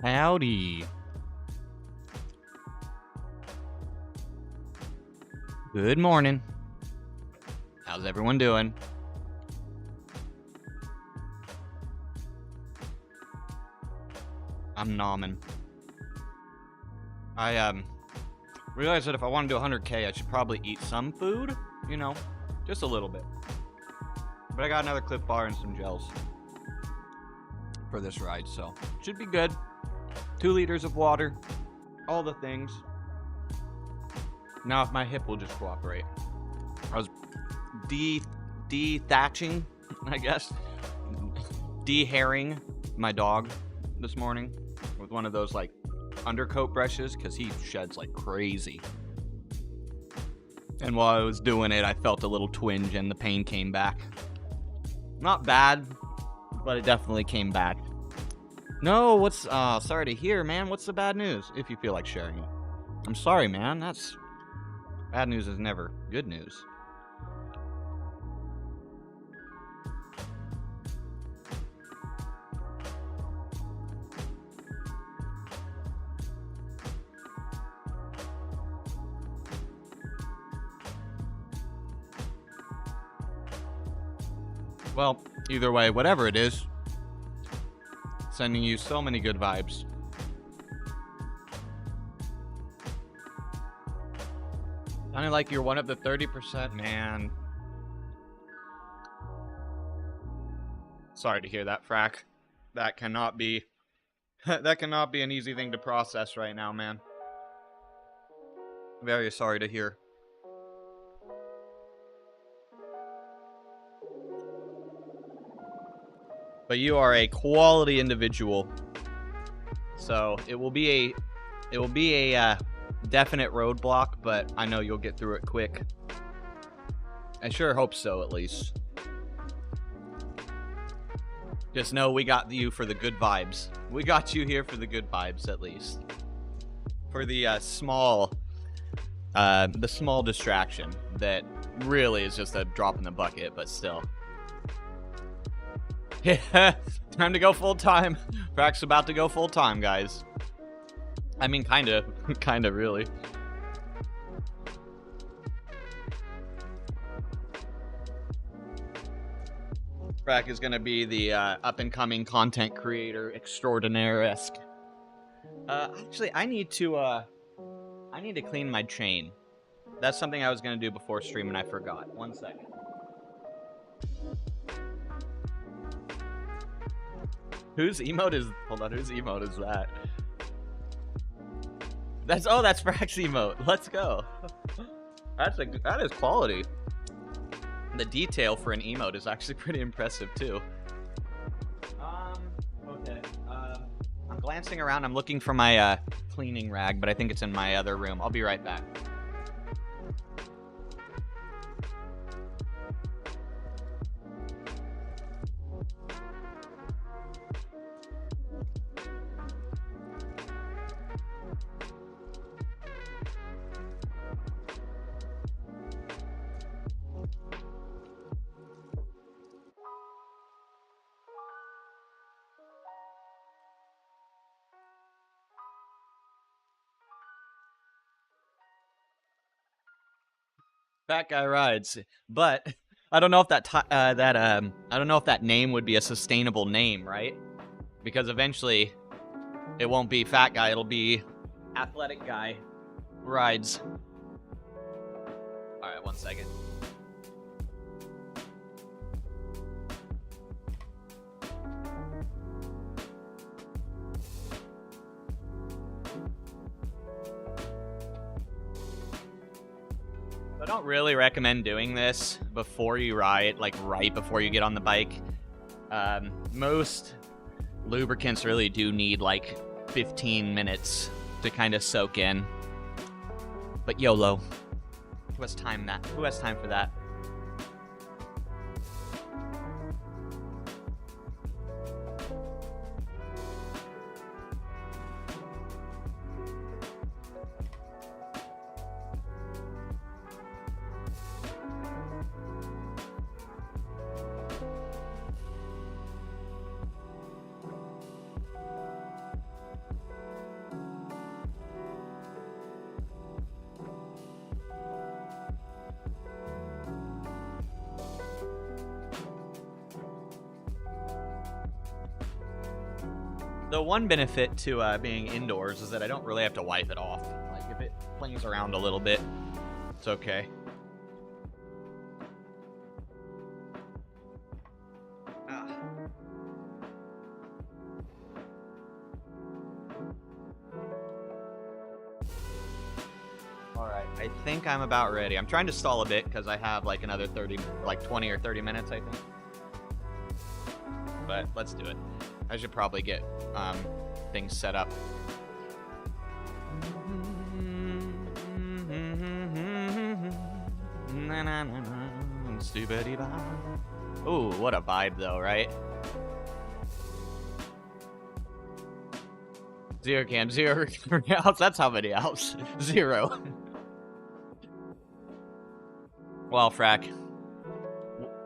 Howdy. Good morning. How's everyone doing? I'm nomming. I realized that if I want to do 100K, I should probably eat some food, you know, just a little bit. But I got another Cliff Bar and some gels for this ride, so should be good. 2 liters of water, all the things. Now if my hip will just cooperate. I was de-thatching, I guess, de-hairing my dog this morning with one of those like undercoat brushes because he sheds like crazy. And while I was doing it, I felt a little twinge and the pain came back. Not bad, but it definitely came back. No, what's sorry to hear, man. What's the bad news? If you feel like sharing it. I'm sorry, man. That's bad news is never good news. Well, either way, whatever it is, sending you so many good vibes. Sounding like you're one of the 30%, man. Sorry to hear that, Frack. That cannot be that cannot be an easy thing to process right now, man. Very sorry to hear. But you are a quality individual, so it will be a definite roadblock, but I know you'll get through it quick. I sure hope so, at least. Just know we got you for the good vibes. We got you here for the good vibes, at least. For the small distraction that really is just a drop in the bucket, but still. Yeah, time to go full time. Frack's about to go full time, guys. I mean, kinda, really. Frack is gonna be the up-and-coming content creator extraordinaire-esque. Actually, I need to clean my chain. That's something I was gonna do before stream and I forgot. 1 second. Whose emote is... Hold on, whose emote is that? That's Frack's emote. Let's go. That is quality. The detail for an emote is actually pretty impressive, too. Okay. I'm glancing around. I'm looking for my, cleaning rag, but I think it's in my other room. I'll be right back. Fat guy rides, but I don't know if I don't know if that name would be a sustainable name, right? Because eventually, it won't be fat guy; it'll be athletic guy rides. All right, 1 second. I don't really recommend doing this before you ride, like right before you get on the bike. Most lubricants really do need like 15 minutes to kind of soak in. But YOLO. Who has time for that? The one benefit to being indoors is that I don't really have to wipe it off. Like, if it flings around a little bit, it's okay. Alright, I think I'm about ready. I'm trying to stall a bit because I have like another 20 or 30 minutes, I think. But let's do it. I should probably get things set up. Ooh, what a vibe though, right? Zero cam, zero recovery outs. That's how many outs. Zero. Well, Frack,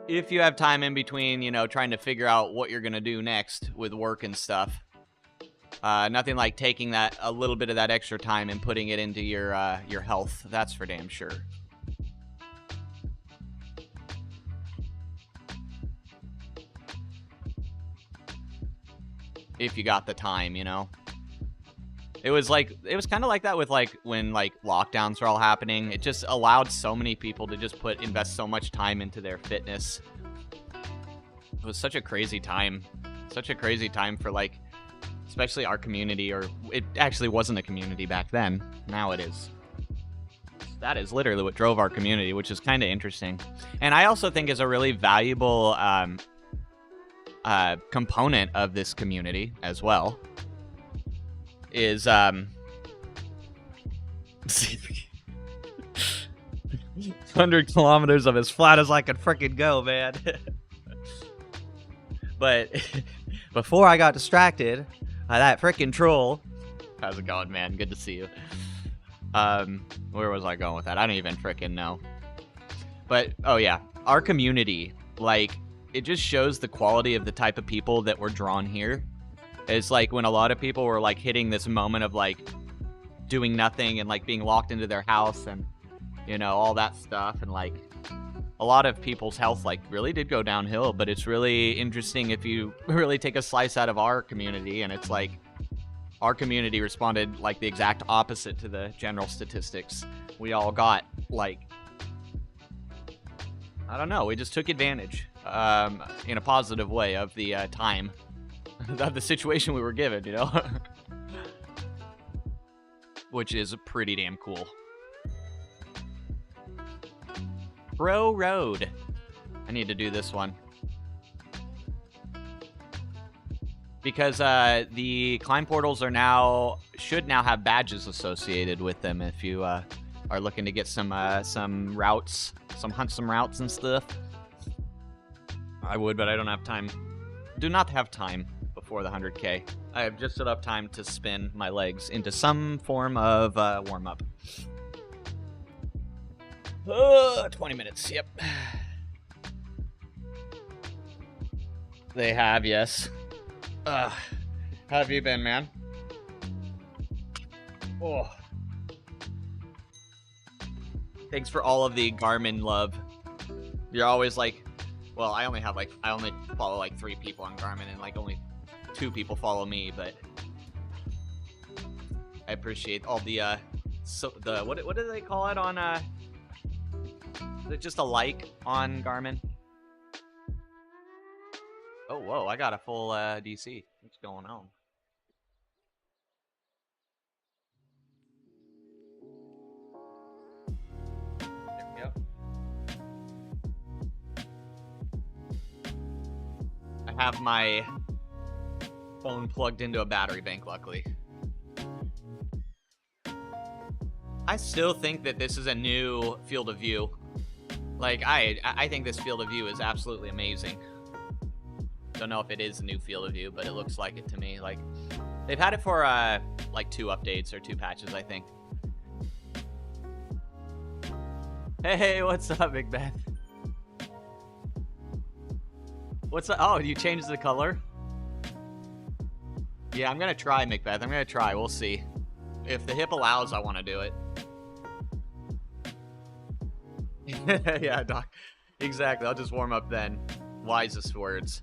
if you have time in between, you know, trying to figure out what you're gonna do next with work and stuff, nothing like taking a little bit of that extra time and putting it into your health. That's for damn sure. If you got the time, you know. It was kind of like that with like when like lockdowns were all happening. It just allowed so many people to just invest so much time into their fitness. It was such a crazy time. Such a crazy time for like, especially our community, or it actually wasn't a community back then. Now it is. That is literally what drove our community, which is kind of interesting. And I also think is a really valuable component of this community as well. Is 100 kilometers of as flat as I could freaking go, man. But before I got distracted by that freaking troll, how's it going, man? Good to see you. Where was I going with that? I don't even freaking know. But oh yeah, our community, like, it just shows the quality of the type of people that were drawn here. It's like when a lot of people were like hitting this moment of like doing nothing and like being locked into their house and, you know, all that stuff. And like a lot of people's health like really did go downhill. But it's really interesting if you really take a slice out of our community, and it's like our community responded like the exact opposite to the general statistics. We all got like, I don't know, we just took advantage in a positive way of the time. Of the situation we were given, you know? Which is pretty damn cool. Bro Road. I need to do this one. Because the climb portals should now have badges associated with them if you are looking to get some routes, hunt some routes and stuff. I would, but I don't have time. Do not have time. For the 100K. I have just enough time to spin my legs into some form of warm-up. 20 minutes, yep. They have, yes. How have you been, man? Oh. Thanks for all of the Garmin love. You're always like, well, I only follow like 3 people on Garmin, and like only 2 people follow me, but I appreciate all the what do they call it on is it just a like on Garmin? Oh whoa, I got a full DC. What's going on? There we go. I have my phone plugged into a battery bank, luckily. I still think that this is a new field of view. Like, I think this field of view is absolutely amazing. Don't know if it is a new field of view, but it looks like it to me. Like, they've had it for like 2 updates or 2 patches, I think. Hey, what's up, Big Ben? What's up? Oh, you changed the color? Yeah, I'm gonna try, Macbeth. I'm gonna try. We'll see. If the hip allows, I want to do it. Yeah, Doc. Exactly. I'll just warm up then. Wisest words.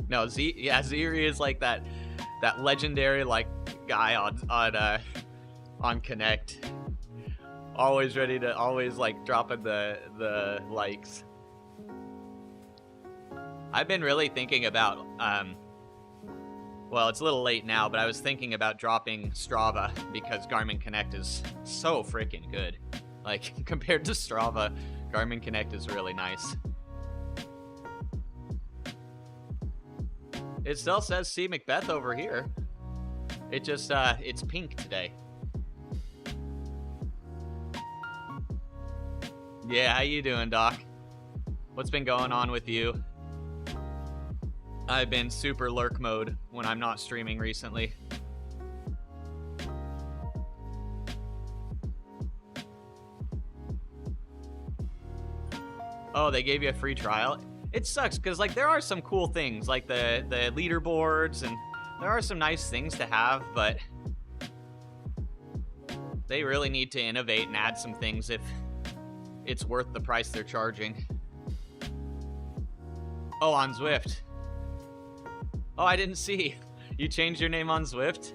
No, Ziri is like that that legendary like guy on Connect. Always ready to, always like dropping the likes. I've been really thinking about well, it's a little late now, but I was thinking about dropping Strava because Garmin Connect is so freaking good. Like, compared to Strava, Garmin Connect is really nice. It still says C. Macbeth over here. It just, it's pink today. Yeah, how you doing, Doc? What's been going on with you? I've been super lurk mode when I'm not streaming recently. Oh, they gave you a free trial? It sucks, because, like, there are some cool things, like the leaderboards, and there are some nice things to have, but they really need to innovate and add some things if it's worth the price they're charging. Oh, on Zwift. Oh, I didn't see. You changed your name on Zwift?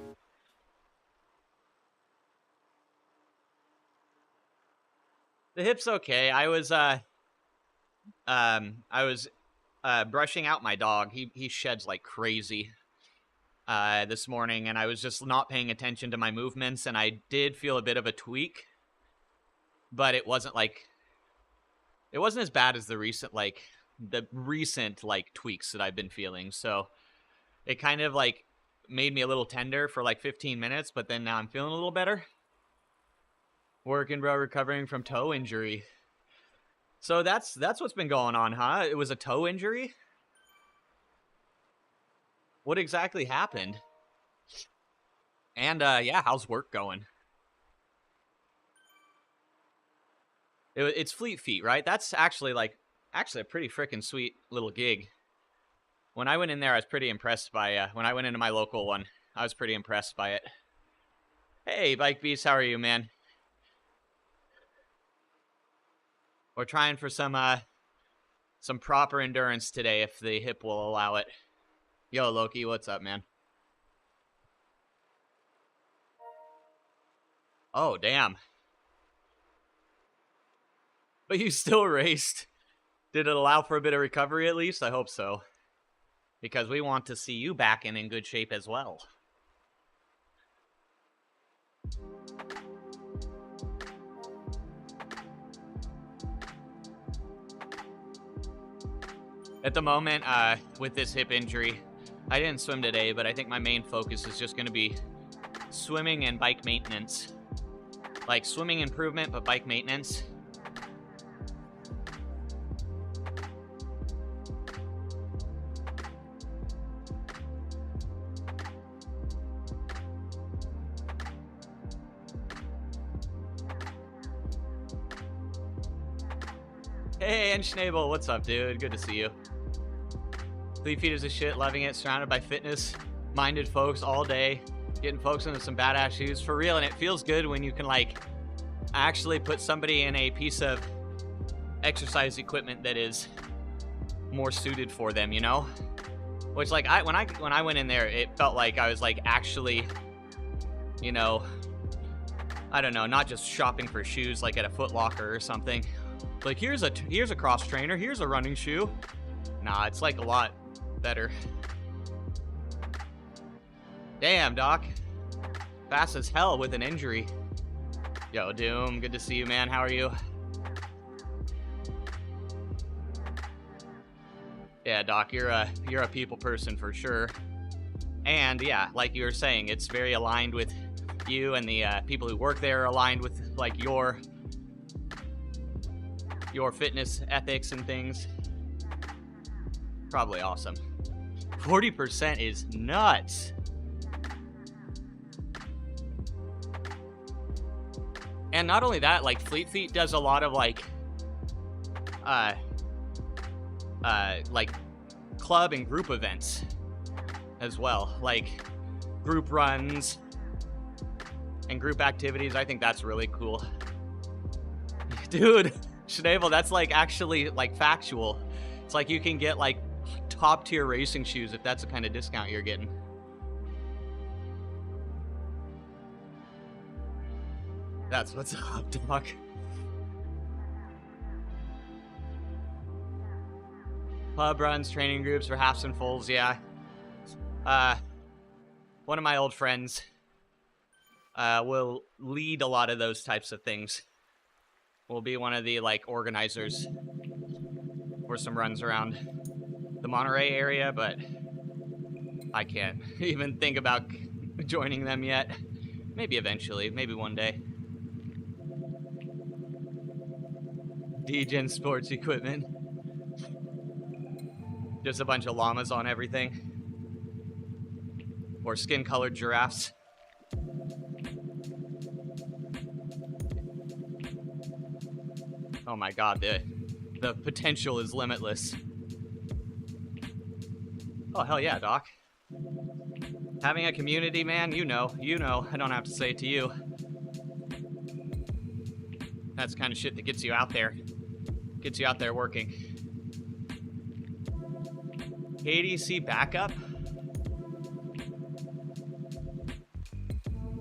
The hip's okay. I was brushing out my dog. He sheds like crazy this morning, and I was just not paying attention to my movements, and I did feel a bit of a tweak, but it wasn't as bad as the recent tweaks that I've been feeling. So it kind of like made me a little tender for like 15 minutes, but then now I'm feeling a little better. Working, bro, recovering from toe injury. So that's what's been going on, huh? It was a toe injury? What exactly happened? And yeah, how's work going? It's Fleet Feet, right? That's actually a pretty freaking sweet little gig. When I went in there, I was pretty impressed by, when I went into my local one, I was pretty impressed by it. Hey, Bike Beast, how are you, man? We're trying for some proper endurance today, if the hip will allow it. Yo, Loki, what's up, man? Oh, damn. But you still raced. Did it allow for a bit of recovery at least? I hope so. Because we want to see you back and in good shape as well. At the moment, with this hip injury, I didn't swim today, but I think my main focus is just going to be swimming and bike maintenance. Like swimming improvement, but bike maintenance. Hey, and Schnabel, what's up, dude? Good to see you. Fleet Feet is a shit, loving it, surrounded by fitness-minded folks all day, getting folks into some badass shoes, for real, and it feels good when you can, like, actually put somebody in a piece of exercise equipment that is more suited for them, you know? Which, like, when I went in there, it felt like I was, like, actually, you know, I don't know, not just shopping for shoes, like, at a Foot Locker or something. Like, here's a cross trainer, here's a running shoe. Nah, it's like a lot better. Damn, Doc. Fast as hell with an injury. Yo, Doom, good to see you, man. How are you? Yeah, Doc, you're a people person for sure. And yeah, like you were saying, it's very aligned with you, and the people who work there are aligned with like your fitness ethics and things. Probably awesome. 40% is nuts. And not only that, like Fleet Feet does a lot of like club and group events as well, like group runs and group activities. I think that's really cool. Dude, Schnavel, that's like actually like factual. It's like you can get like top tier racing shoes if that's the kind of discount you're getting. That's what's up, Doc. Pub runs, training groups for halves and fulls, yeah. One of my old friends will lead a lot of those types of things. Will be one of the, like, organizers for some runs around the Monterey area, but I can't even think about joining them yet. Maybe eventually, maybe one day. Degen sports equipment. Just a bunch of llamas on everything. Or skin-colored giraffes. Oh my god, the potential is limitless. Oh, hell yeah, Doc. Having a community, man, you know. I don't have to say it to you. That's the kind of shit that gets you out there. Gets you out there working. KDC backup?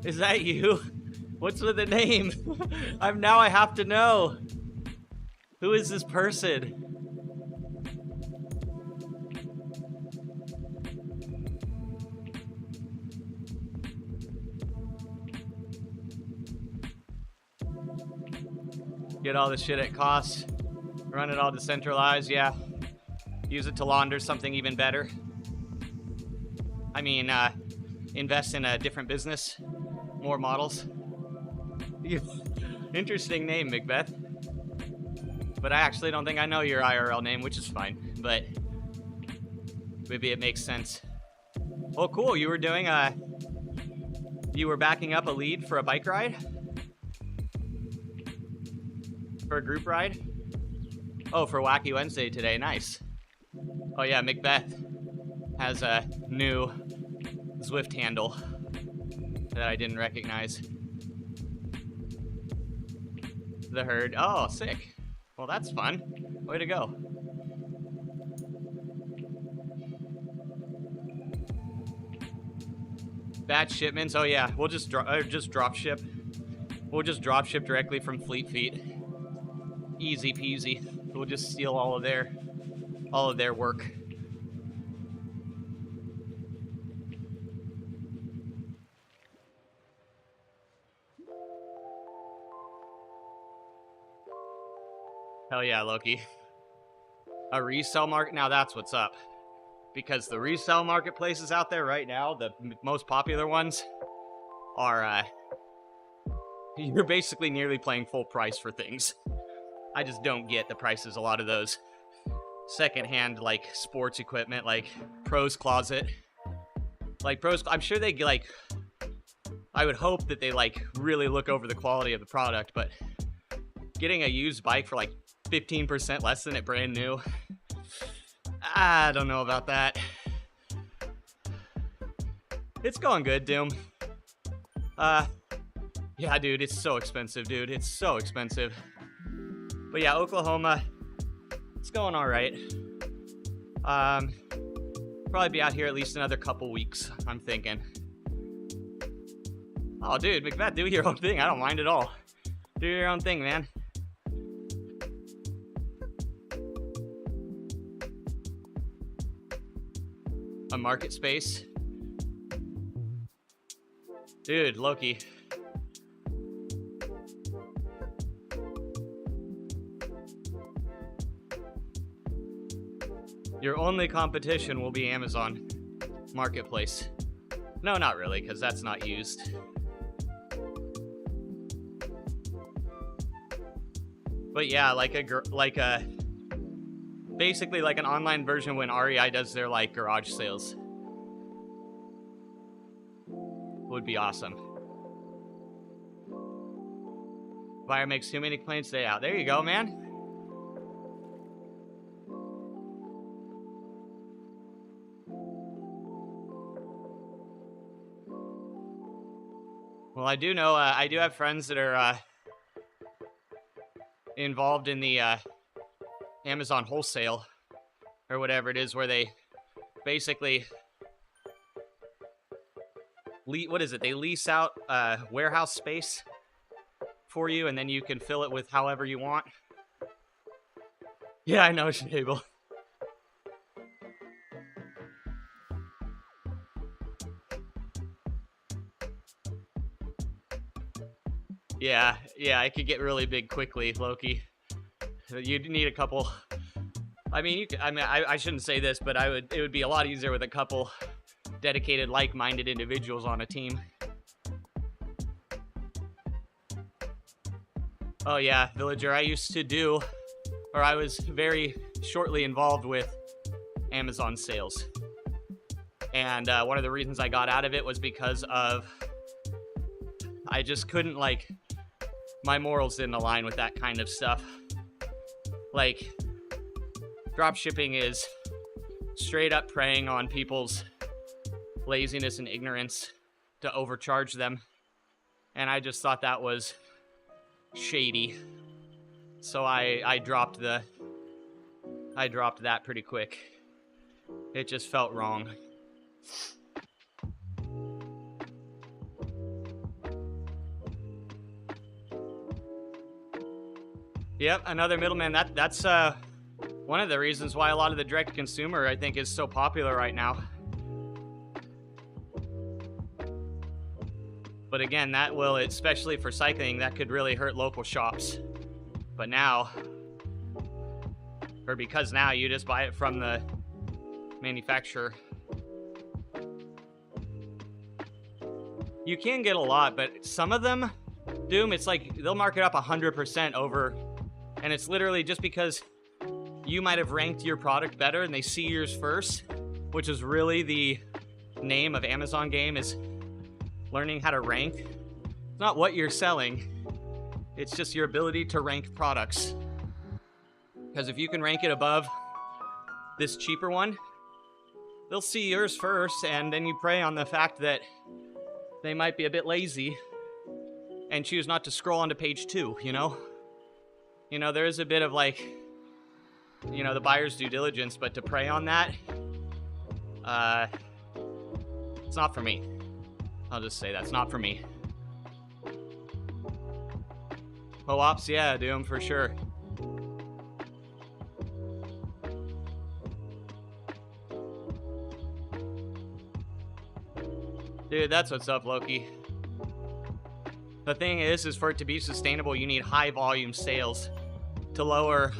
Is that you? What's with the name? I have to know. Who is this person? Get all the shit at cost. Run it all decentralized, yeah. Use it to launder something even better. I mean, invest in a different business. More models. Interesting name, Macbeth. But I actually don't think I know your IRL name, which is fine. But maybe it makes sense. Oh, cool. You were doing you were backing up a lead for a bike ride? For a group ride? Oh, for Wacky Wednesday today. Nice. Oh yeah, Macbeth has a new Zwift handle that I didn't recognize. The herd. Oh, sick. Well, that's fun. Way to go. Batch shipments. Oh yeah, we'll just drop ship. We'll just drop ship directly from Fleet Feet. Easy peasy. We'll just steal all of their work. Hell yeah, Loki. A resale market? Now that's what's up. Because the resale marketplaces out there right now, the most popular ones, are, you're basically nearly paying full price for things. I just don't get the prices a lot of those secondhand, like, sports equipment, like Pro's Closet. Like, I'm sure they, like, I would hope that they, like, really look over the quality of the product, but getting a used bike for, like, 15% less than it brand new, I don't know about that. It's going good, Doom. Yeah, dude, it's so expensive, dude. It's so expensive. But yeah, Oklahoma, it's going all right. Probably be out here at least another couple weeks, I'm thinking. Oh, dude, Macbeth, do your own thing. I don't mind at all. Do your own thing, man. A market space. Dude, Loki. Your only competition will be Amazon Marketplace. No, not really, because that's not used. But yeah, basically like an online version when REI does their, like, garage sales. Would be awesome. Buyer makes too many complaints today out. There you go, man. Well, I do know, I do have friends that are involved in the Amazon wholesale, or whatever it is, where they basically what is it? They lease out warehouse space for you, and then you can fill it with however you want. Yeah, I know, Shable. Yeah, it could get really big quickly, Loki. You'd need a couple. I mean, I shouldn't say this, but it would be a lot easier with a couple dedicated, like-minded individuals on a team. Oh yeah, Villager, I was very shortly involved with Amazon sales. And one of the reasons I got out of it was because I just couldn't, my morals didn't align with that kind of stuff. Like, drop shipping is straight up preying on people's laziness and ignorance to overcharge them. And I just thought that was shady. So I dropped that pretty quick. It just felt wrong. Yep, another middleman. That's one of the reasons why a lot of the direct consumer, I think, is so popular right now. But again, that will, especially for cycling, that could really hurt local shops. But now, because now you just buy it from the manufacturer. You can get a lot, but some of them, Doom, it's like they'll mark it up 100% over. And it's literally just because you might have ranked your product better and they see yours first, which is really the name of Amazon game, is learning how to rank. It's not what you're selling. It's just your ability to rank products. Because if you can rank it above this cheaper one, they'll see yours first, and then you prey on the fact that they might be a bit lazy and choose not to scroll onto page 2, you know? You know, there is a bit of the buyer's due diligence, but to prey on that, it's not for me. I'll just say that's not for me. Co-ops, yeah, Doom, for sure. Dude, that's what's up, Loki. The thing is for it to be sustainable, you need high volume sales. To lower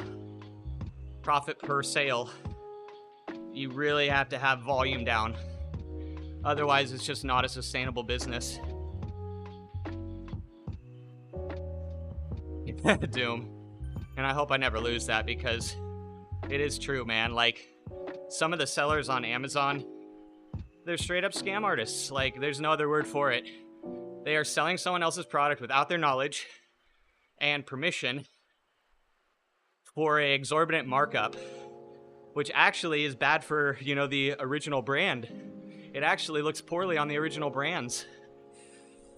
profit per sale, you really have to have volume down. Otherwise, it's just not a sustainable business. Doom. And I hope I never lose that, because it is true, man. Like, some of the sellers on Amazon, they're straight up scam artists. Like, there's no other word for it. They are selling someone else's product without their knowledge and permission for an exorbitant markup, which actually is bad for, the original brand. It actually looks poorly on the original brands,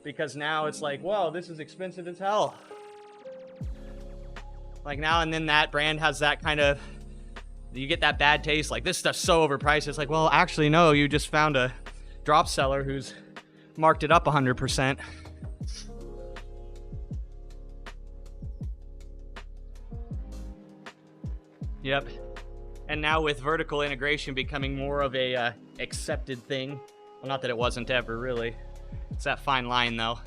because now it's like, whoa, this is expensive as hell. Like, now and then that brand has that kind of, you get that bad taste, like, this stuff's so overpriced. It's like, well, actually, no, you just found a drop seller who's marked it up 100%. Yep. And now with vertical integration becoming more of a accepted thing, well, not that it wasn't ever, really. It's that fine line, though.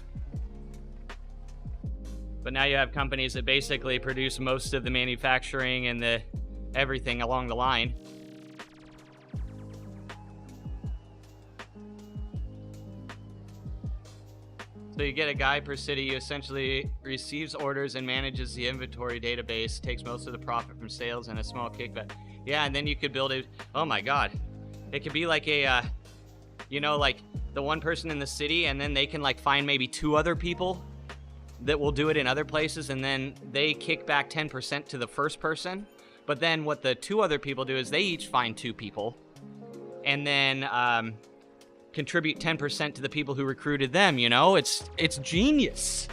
But now you have companies that basically produce most of the manufacturing and the everything along the line. So you get a guy per city who essentially receives orders and manages the inventory database, takes most of the profit from sales and a small kickback. Yeah, and then you could build it. Oh my God. It could be like a, like the one person in the city, and then they can find maybe 2 other people that will do it in other places, and then they kick back 10% to the first person. But then what the 2 other people do is they each find 2 people, and then contribute 10% to the people who recruited them. It's genius.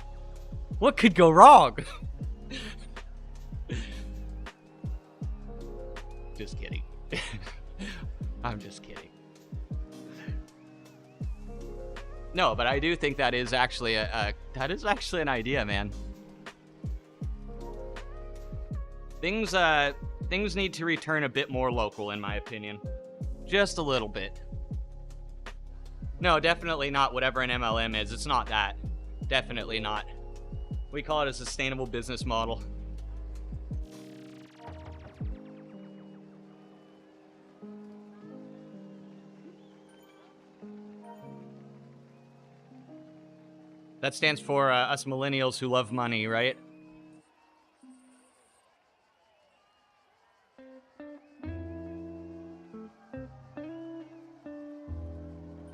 What could go wrong? Just kidding. I'm just kidding. No, but I do think that is actually an idea, man. Things need to return a bit more local, in my opinion. Just a little bit. No, definitely not whatever an MLM is. It's not that. Definitely not. We call it a sustainable business model. That stands for us millennials who love money, right?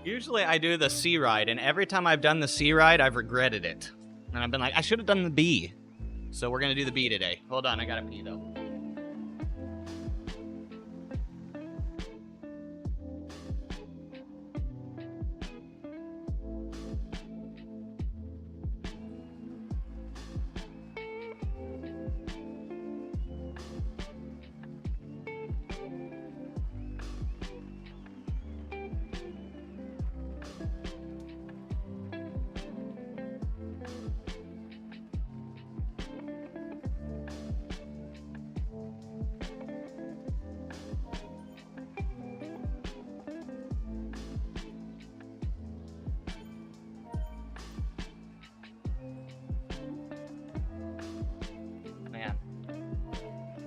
Usually I do the C ride, and every time I've done the C ride, I've regretted it. And I've been like, I should have done the B. So we're going to do the B today. Hold on, I got to pee, though.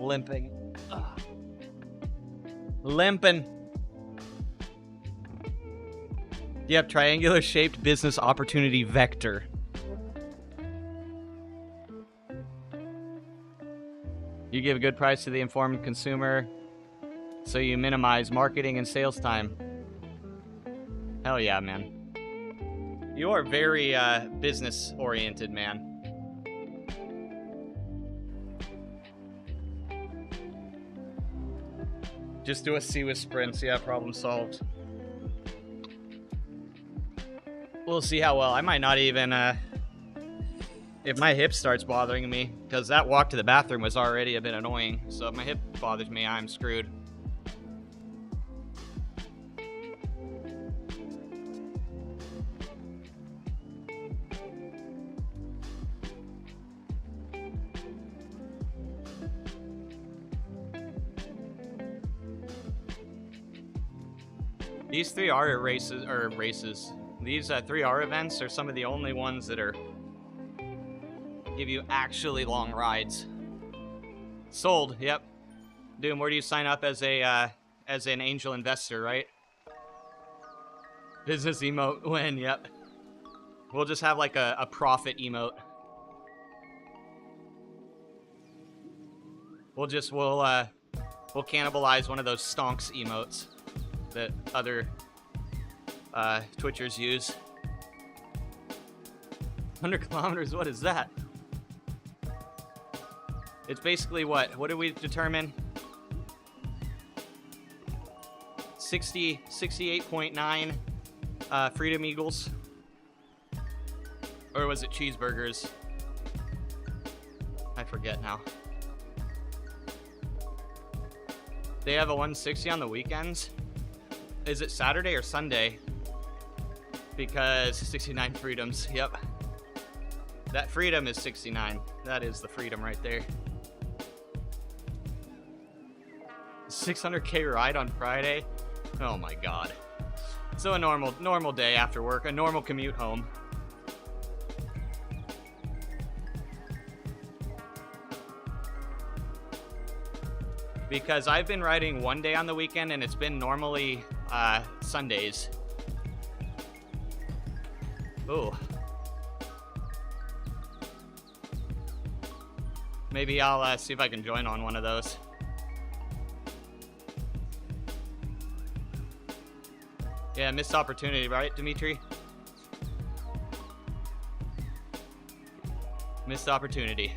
Limping. Ugh. Limping. Yep, triangular shaped business opportunity vector. You give a good price to the informed consumer, so you minimize marketing and sales time. Hell yeah, man. You are very business oriented, man. Just do a C with sprints. Yeah, problem solved. We'll see how well. I might not even, if my hip starts bothering me, because that walk to the bathroom was already a bit annoying. So if my hip bothers me, I'm screwed. These 3R races. These 3R events are some of the only ones that are give you actually long rides. Sold. Yep. Doom, where do you sign up as a as an angel investor, right? Business emote when, yep. We'll just have like a profit emote. We'll cannibalize one of those stonks emotes that other Twitchers use. 100 kilometers, what is that? It's basically what? What do we determine? 68.9 Freedom Eagles. Or was it cheeseburgers? I forget now. They have a 160 on the weekends. Is it Saturday or Sunday? Because 69 freedoms. Yep. That freedom is 69. That is the freedom right there. 600K ride on Friday? Oh my god. So a normal day after work, a normal commute home. Because I've been riding one day on the weekend and it's been normally Sundays. Ooh. Maybe I'll see if I can join on one of those. Yeah, missed opportunity, right, Dimitri? Missed opportunity.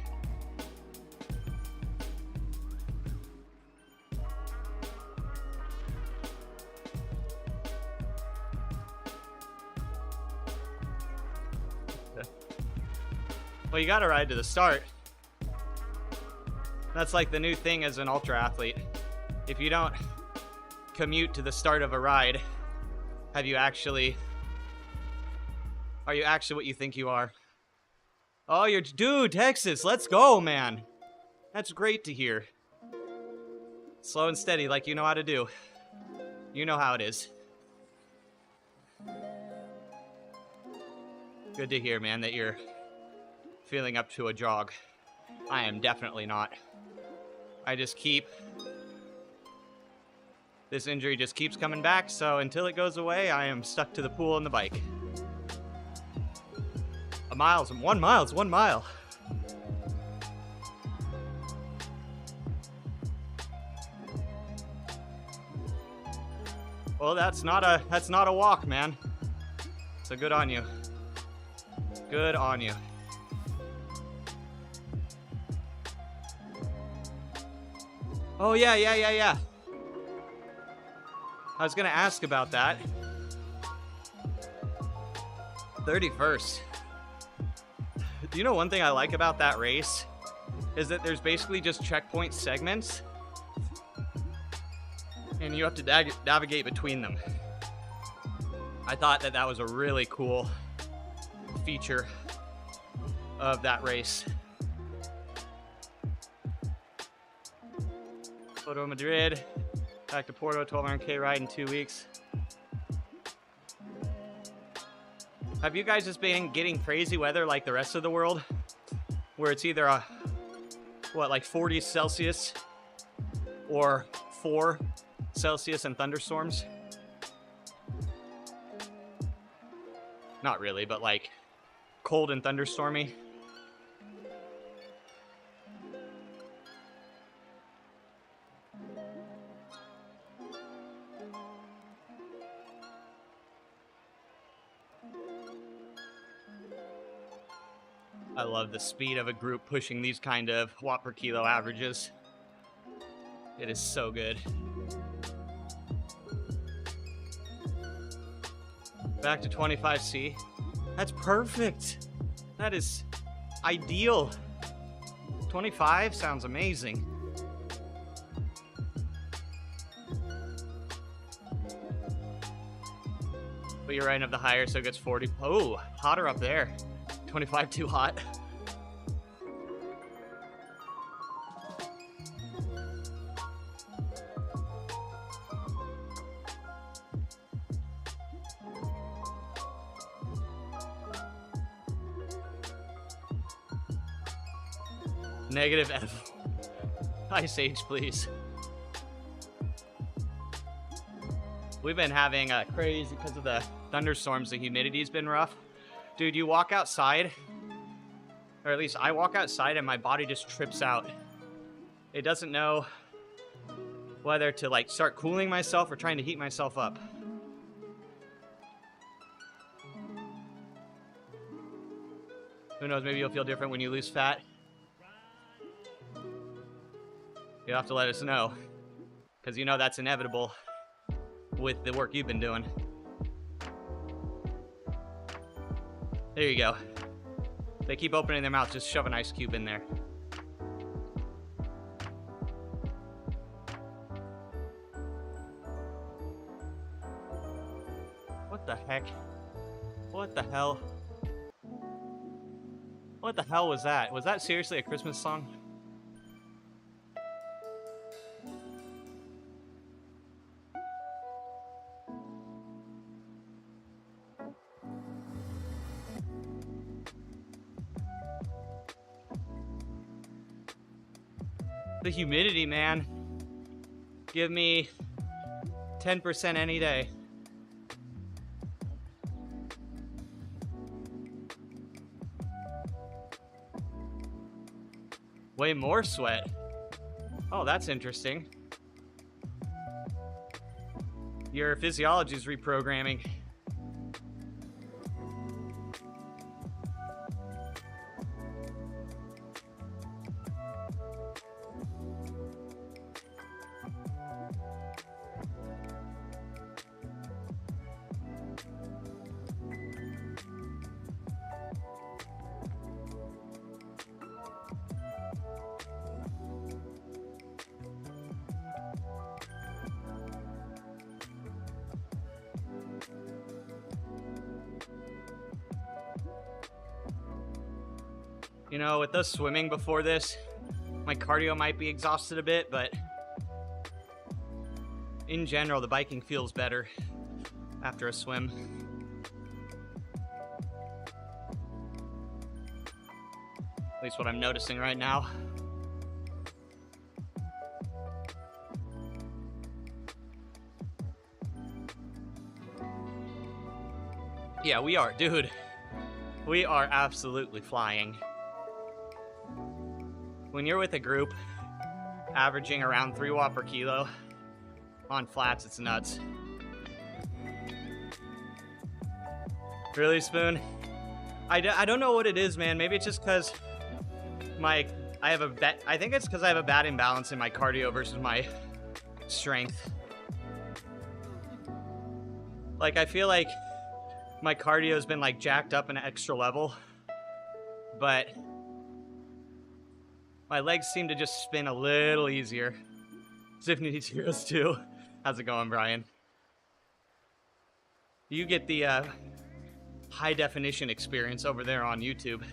Well, you gotta ride to the start. That's like the new thing as an ultra athlete. If you don't commute to the start of a ride, are you actually what you think you are? Oh, dude, Texas, let's go, man. That's great to hear. Slow and steady like you know how to do. You know how it is. Good to hear, man, that you're feeling up to a jog. I am definitely not. This injury just keeps coming back, so until it goes away, I am stuck to the pool and the bike. 1 mile. It's 1 mile. Well, that's not a walk, man. So good on you. Good on you. Oh, yeah. I was gonna ask about that. 31st. Do you know one thing I like about that race? Is that there's basically just checkpoint segments, and you have to navigate between them. I thought that was a really cool feature of that race. Photo Madrid, back to Porto, 1200K ride in 2 weeks. Have you guys just been getting crazy weather like the rest of the world? Where it's either like 40 Celsius or 4 Celsius and thunderstorms? Not really, but like cold and thunderstormy. I love the speed of a group pushing these kind of watt per kilo averages. It is so good. Back to 25C. That's perfect. That is ideal. 25 sounds amazing. But you're right up the higher, so it gets 40. Oh, hotter up there. 25 too hot. Negative F. Ice Age, please. We've been having a crazy, because of the thunderstorms, the humidity's been rough. Dude, you walk outside, or at least I walk outside and my body just trips out. It doesn't know whether to like start cooling myself or trying to heat myself up. Who knows, maybe you'll feel different when you lose fat. You'll have to let us know, because you know that's inevitable with the work you've been doing. There you go. They keep opening their mouth, just shove an ice cube in there. What the heck? What the hell? What the hell was that? Was that seriously a Christmas song? The humidity, man. Give me 10% any day. Way more sweat. Oh, that's interesting. Your physiology is reprogramming. You know, with us swimming before this, my cardio might be exhausted a bit, but in general, the biking feels better after a swim. At least what I'm noticing right now. Yeah, we are, dude. We are absolutely flying. When you're with a group averaging around 3 watt per kilo on flats, it's nuts. Really, Spoon? I don't know what it is, man. Maybe it's just because I think it's because I have a bad imbalance in my cardio versus my strength. Like, I feel like my cardio has been like jacked up an extra level, but my legs seem to just spin a little easier. Zwift needs heroes too. How's it going, Brian? You get the high definition experience over there on YouTube.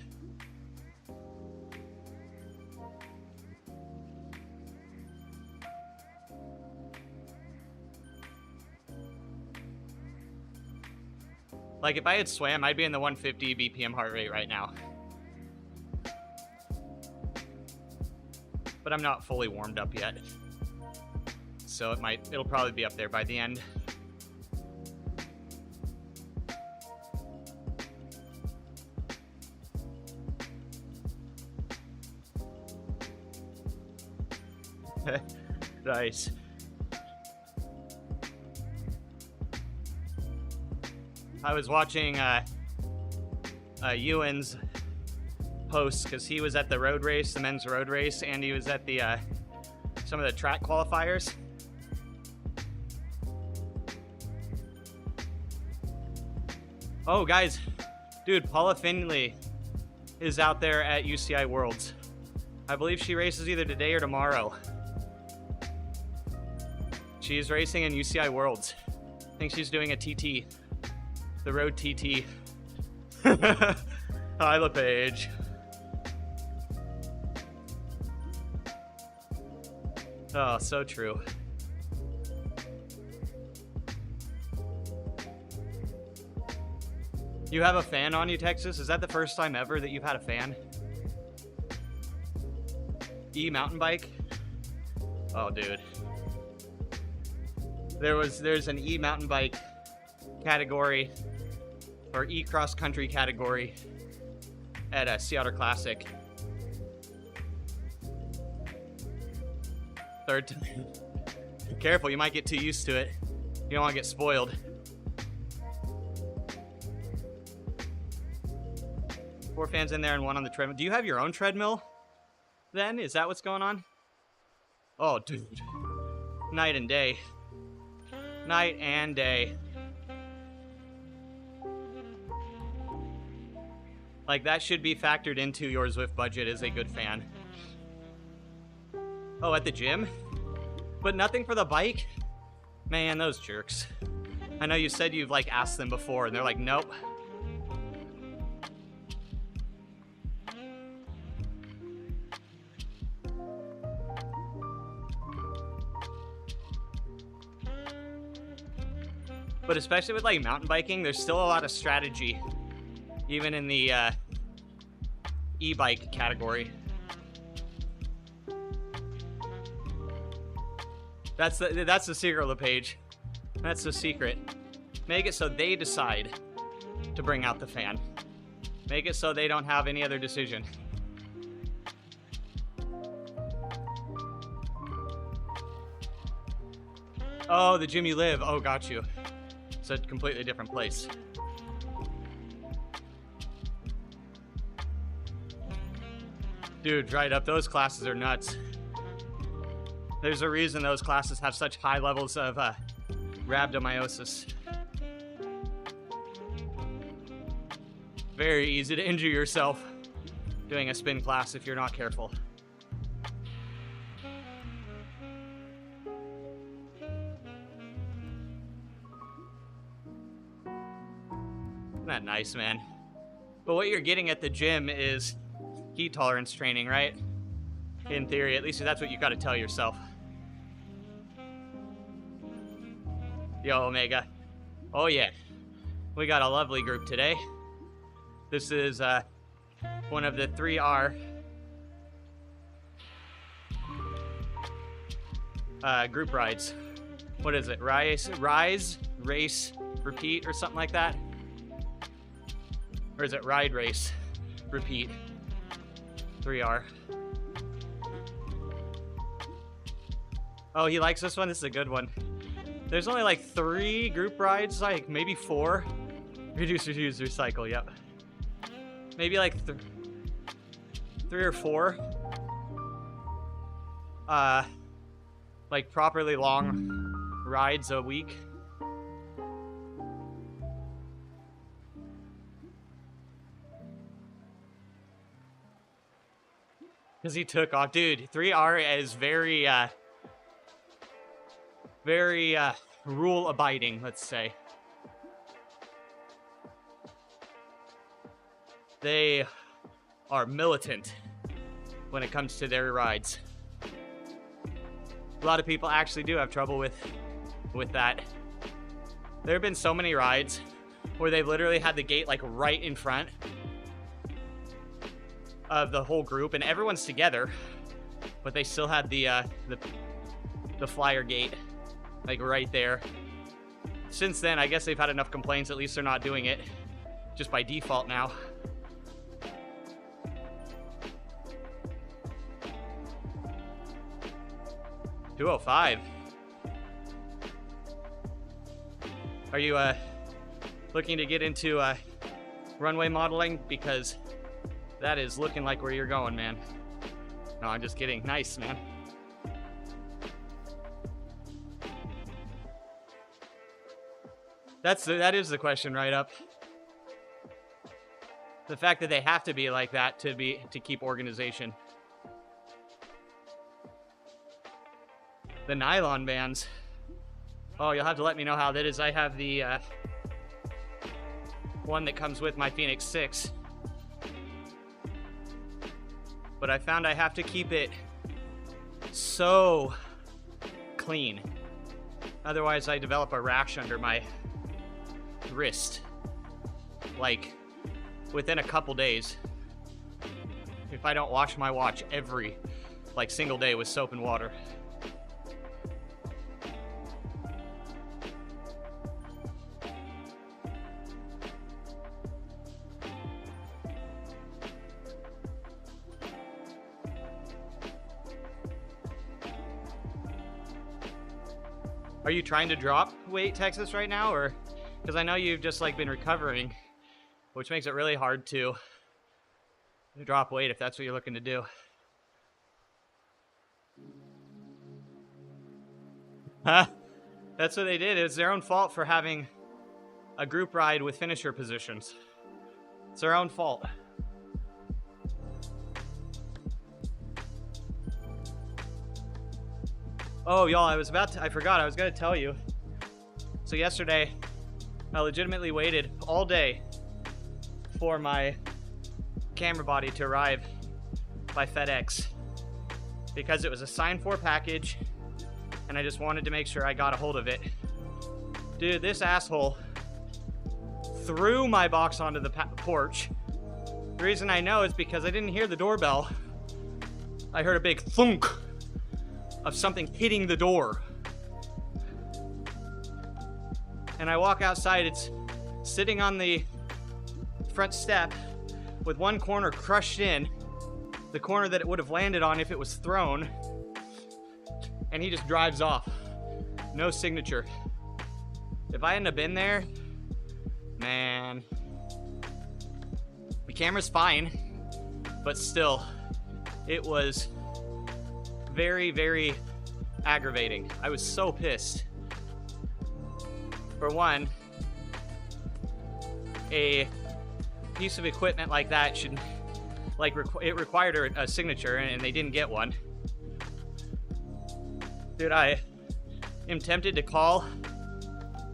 Like, if I had swam, I'd be in the 150 BPM heart rate right now. But I'm not fully warmed up yet. So it'll probably be up there by the end. Nice. I was watching Ewan's posts because he was at the road race, the men's road race, and he was at the some of the track qualifiers. Oh, guys, dude, Paula Finley is out there at UCI Worlds. I believe she races either today or tomorrow. She's racing in UCI Worlds. I think she's doing a TT. The road TT. Hi, LePage. Oh, so true. You have a fan on you, Texas? Is that the first time ever that you've had a fan? E-mountain bike? Oh, dude. There's an e-mountain bike category, or e-cross country category at a Sea Otter Classic. Third time. Careful, you might get too used to it. You don't want to get spoiled. 4 fans in there and 1 on the treadmill. Do you have your own treadmill then? Is that what's going on? Oh, dude. Night and day. Night and day. Like, that should be factored into your Zwift budget as a good fan. Oh, at the gym? But nothing for the bike? Man, those jerks. I know you said you've, like, asked them before, and they're like, nope. But especially with, like, mountain biking, there's still a lot of strategy, even in the e-bike category. That's the secret, LePage. That's the secret. Make it so they decide to bring out the fan. Make it so they don't have any other decision. Oh, the gym you live. Oh, got you. It's a completely different place. Dude, right up. Those classes are nuts. There's a reason those classes have such high levels of rhabdomyosis. Very easy to injure yourself doing a spin class if you're not careful. Isn't that nice, man? But what you're getting at the gym is heat tolerance training, right? In theory, at least that's what you got to tell yourself. Yo, Omega. Oh, yeah. We got a lovely group today. This is one of the 3R group rides. What is it? Rise, race, repeat, or something like that? Or is it ride, race, repeat? 3R. Oh, he likes this one? This is a good one. There's only like 3 group rides, like maybe 4. Reduce, reuse, recycle, yep. Maybe like 3 or 4. Like properly long rides a week. Because he took off. Dude, 3R is very rule abiding, let's say. They are militant when it comes to their rides. A lot of people actually do have trouble with that. There have been so many rides where they've literally had the gate like right in front of the whole group and everyone's together, but they still had the flyer gate like right there. Since then, I guess they've had enough complaints, at least they're not doing it just by default now. $205. Are you looking to get into runway modeling? Because that is looking like where you're going, man. No, I'm just kidding. Nice, man. That is the question right up. The fact that they have to be like that to keep organization. The nylon bands. Oh, you'll have to let me know how that is. I have the one that comes with my Phoenix 6. But I found I have to keep it so clean. Otherwise, I develop a rash under my wrist. Like, within a couple days. If I don't wash my watch every, like, single day with soap and water. Are you trying to drop weight, Texas, right now? Or, because I know you've just like been recovering, which makes it really hard to drop weight if that's what you're looking to do. Huh? That's what they did. It's their own fault for having a group ride with finisher positions. It's their own fault. Oh, y'all, I forgot, I was gonna tell you. So yesterday, I legitimately waited all day for my camera body to arrive by FedEx because it was a signed for package and I just wanted to make sure I got a hold of it. Dude, this asshole threw my box onto the porch. The reason I know is because I didn't hear the doorbell. I heard a big thunk of something hitting the door. And I walk outside, it's sitting on the front step with one corner crushed in, the corner that it would have landed on if it was thrown, and he just drives off. No signature. If I hadn't have been there, man. The camera's fine, but still, it was very, very aggravating. I was so pissed. For one, a piece of equipment like that should, like, it required a signature, and they didn't get one. Dude, I am tempted to call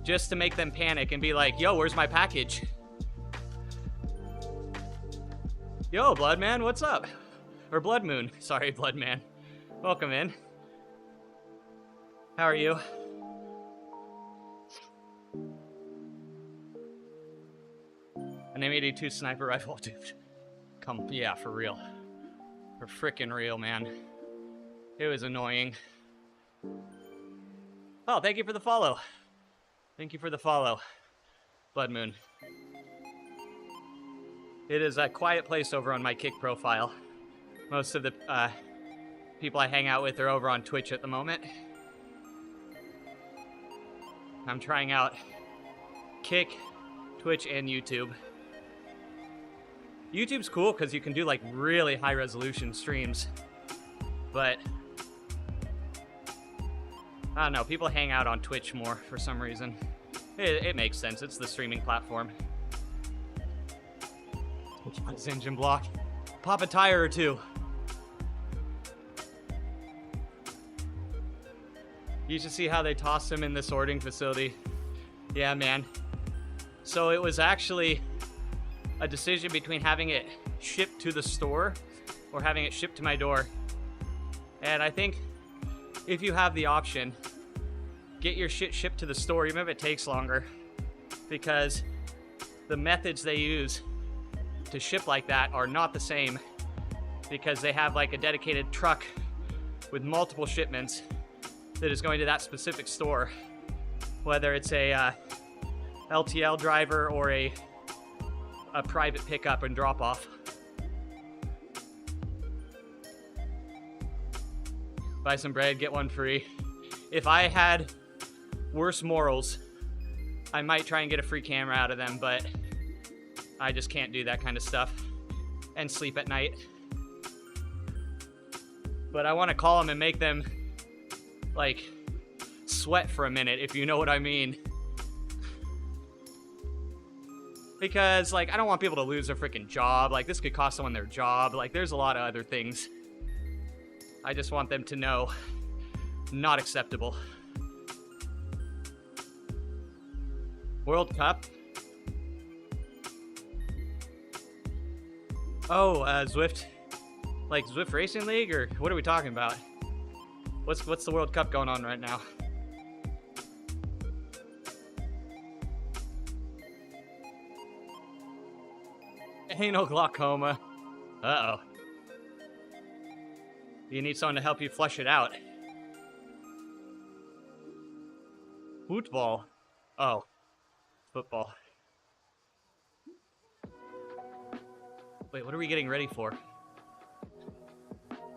just to make them panic and be like, yo, where's my package? Yo, Blood Man, what's up? Or Blood Moon. Sorry, Blood Man. Welcome in. How are you? An M82 sniper rifle, dude. Yeah, for real. For frickin' real, man. It was annoying. Oh, thank you for the follow. Thank you for the follow, Blood Moon. It is a quiet place over on my Kick profile. Most of the people I hang out with are over on Twitch at the moment. I'm trying out Kick, Twitch, and YouTube. YouTube's cool because you can do like really high resolution streams, but I don't know, people hang out on Twitch more for some reason. It makes sense, it's the streaming platform. This engine block. Pop a tire or two. You should see how they tossed him in the sorting facility. Yeah, man. So it was actually a decision between having it shipped to the store or having it shipped to my door. And I think if you have the option, get your shit shipped to the store, even if it takes longer, because the methods they use to ship like that are not the same, because they have like a dedicated truck with multiple shipments that is going to that specific store, whether it's a LTL driver or a private pickup and drop off. Buy some bread, get one free. If I had worse morals, I might try and get a free camera out of them, but I just can't do that kind of stuff and sleep at night. But I want to call them and make them like sweat for a minute, if you know what I mean. Because like I don't want people to lose their freaking job. Like this could cost someone their job. Like there's a lot of other things. I just want them to know, not acceptable. World Cup. Oh, Zwift. Like Zwift Racing League, or what are we talking about? What's the World Cup going on right now? Anal glaucoma. Uh-oh. You need someone to help you flush it out. Football. Oh. Football. Wait, what are we getting ready for?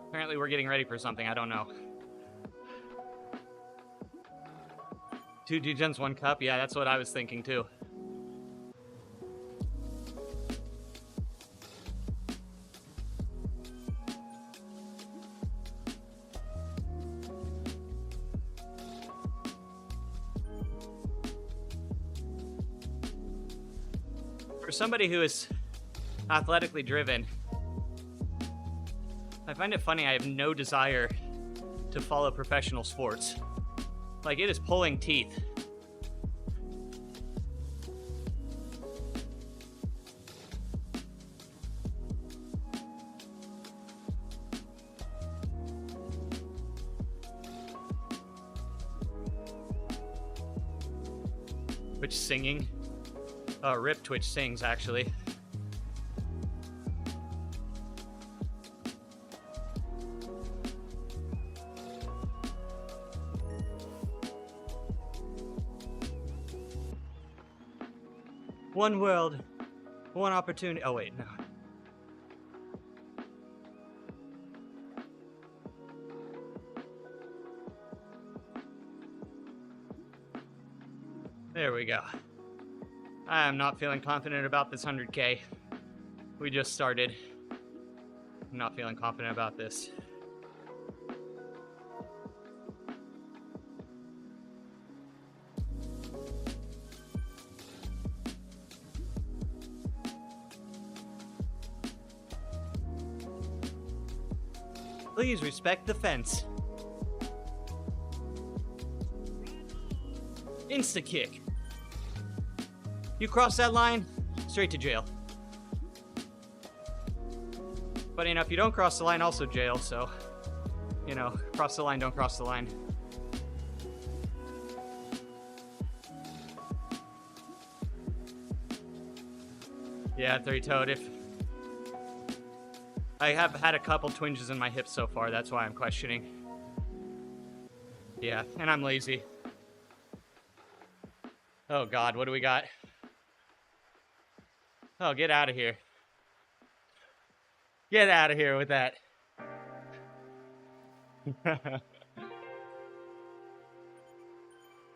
Apparently we're getting ready for something, I don't know. 2 G-Gens, 1 cup? Yeah, that's what I was thinking too. For somebody who is athletically driven, I find it funny I have no desire to follow professional sports. Like, it is pulling teeth. Twitch singing. Oh, rip Twitch sings, actually. One world, one opportunity. Oh, wait, no. There we go. I am not feeling confident about this 100K. We just started. I'm not feeling confident about this. Please respect the fence. Insta-kick. You cross that line, straight to jail. Funny enough, you don't cross the line, also jail, so, you know, cross the line, don't cross the line. Yeah, three-toed. If I have had a couple twinges in my hips so far, that's why I'm questioning. Yeah, and I'm lazy. Oh God, what do we got? Oh, get out of here. Get out of here with that.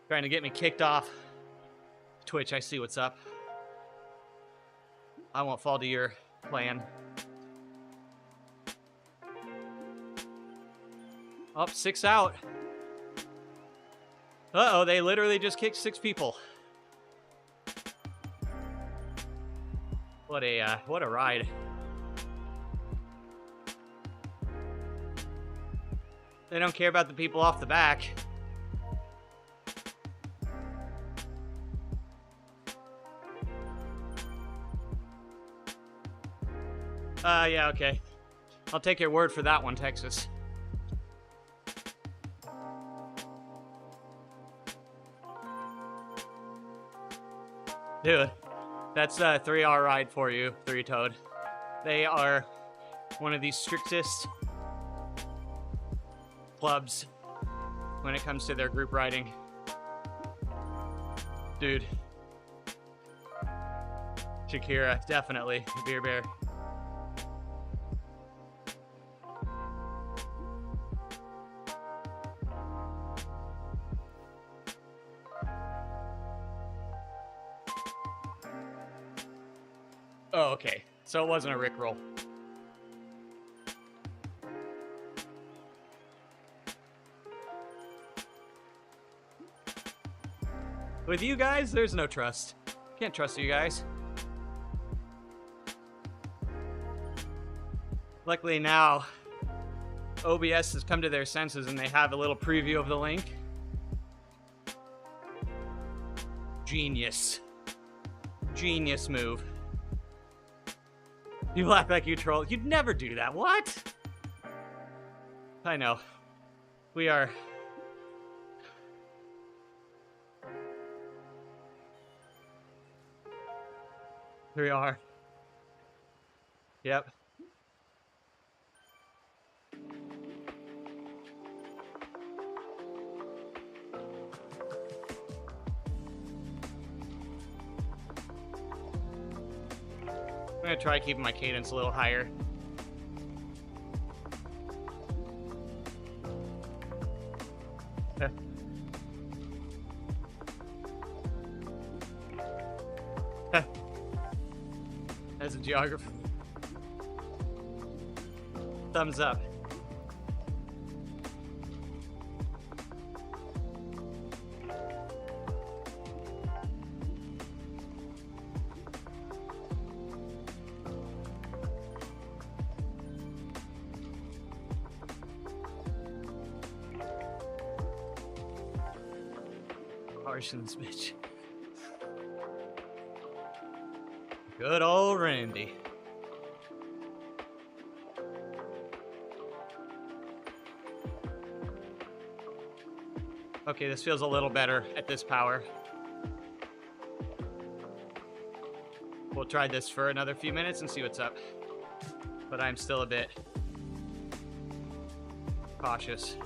Trying to get me kicked off. Twitch, I see what's up. I won't fall to your plan. Up, 6 out. Uh-oh, they literally just kicked 6 people. What a ride. They don't care about the people off the back. Yeah, okay. I'll take your word for that one, Texas. Dude, that's a 3-hour ride for you, three-toed. They are one of the strictest clubs when it comes to their group riding. Dude. Shakira, definitely. Beer Bear. Oh, okay. So it wasn't a Rickroll. With you guys, there's no trust. Can't trust you guys. Luckily now, OBS has come to their senses and they have a little preview of the link. Genius. Genius move. You act like you troll. You'd never do that. What? I know. We are... Here we are. Yep. I'm gonna try keeping my cadence a little higher. As a geographer. Thumbs up. Harsh in this bitch. Good old Randy. Okay, this feels a little better at this power. We'll try this for another few minutes and see what's up. But I'm still a bit cautious.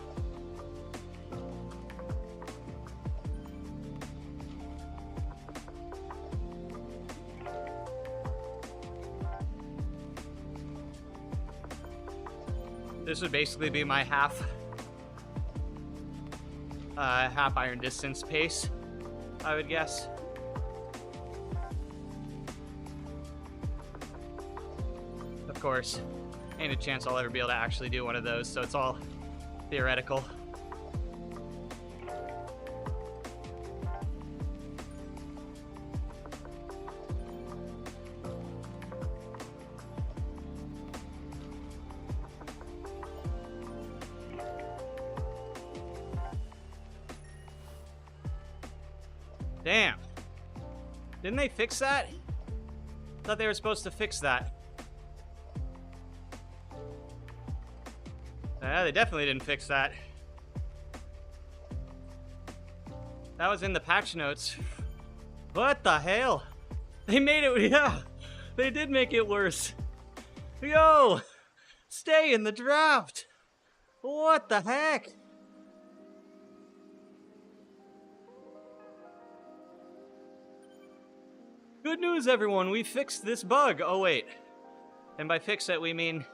This would basically be my half iron distance pace, I would guess. Of course, ain't a chance I'll ever be able to actually do one of those, so it's all theoretical. Damn. Didn't they fix that? I thought they were supposed to fix that. They definitely didn't fix that. That was in the patch notes. What the hell? They made it, yeah. They did make it worse. Yo! Stay in the draft! What the heck? Good news, everyone. We fixed this bug. Oh, wait. And by fix it, we mean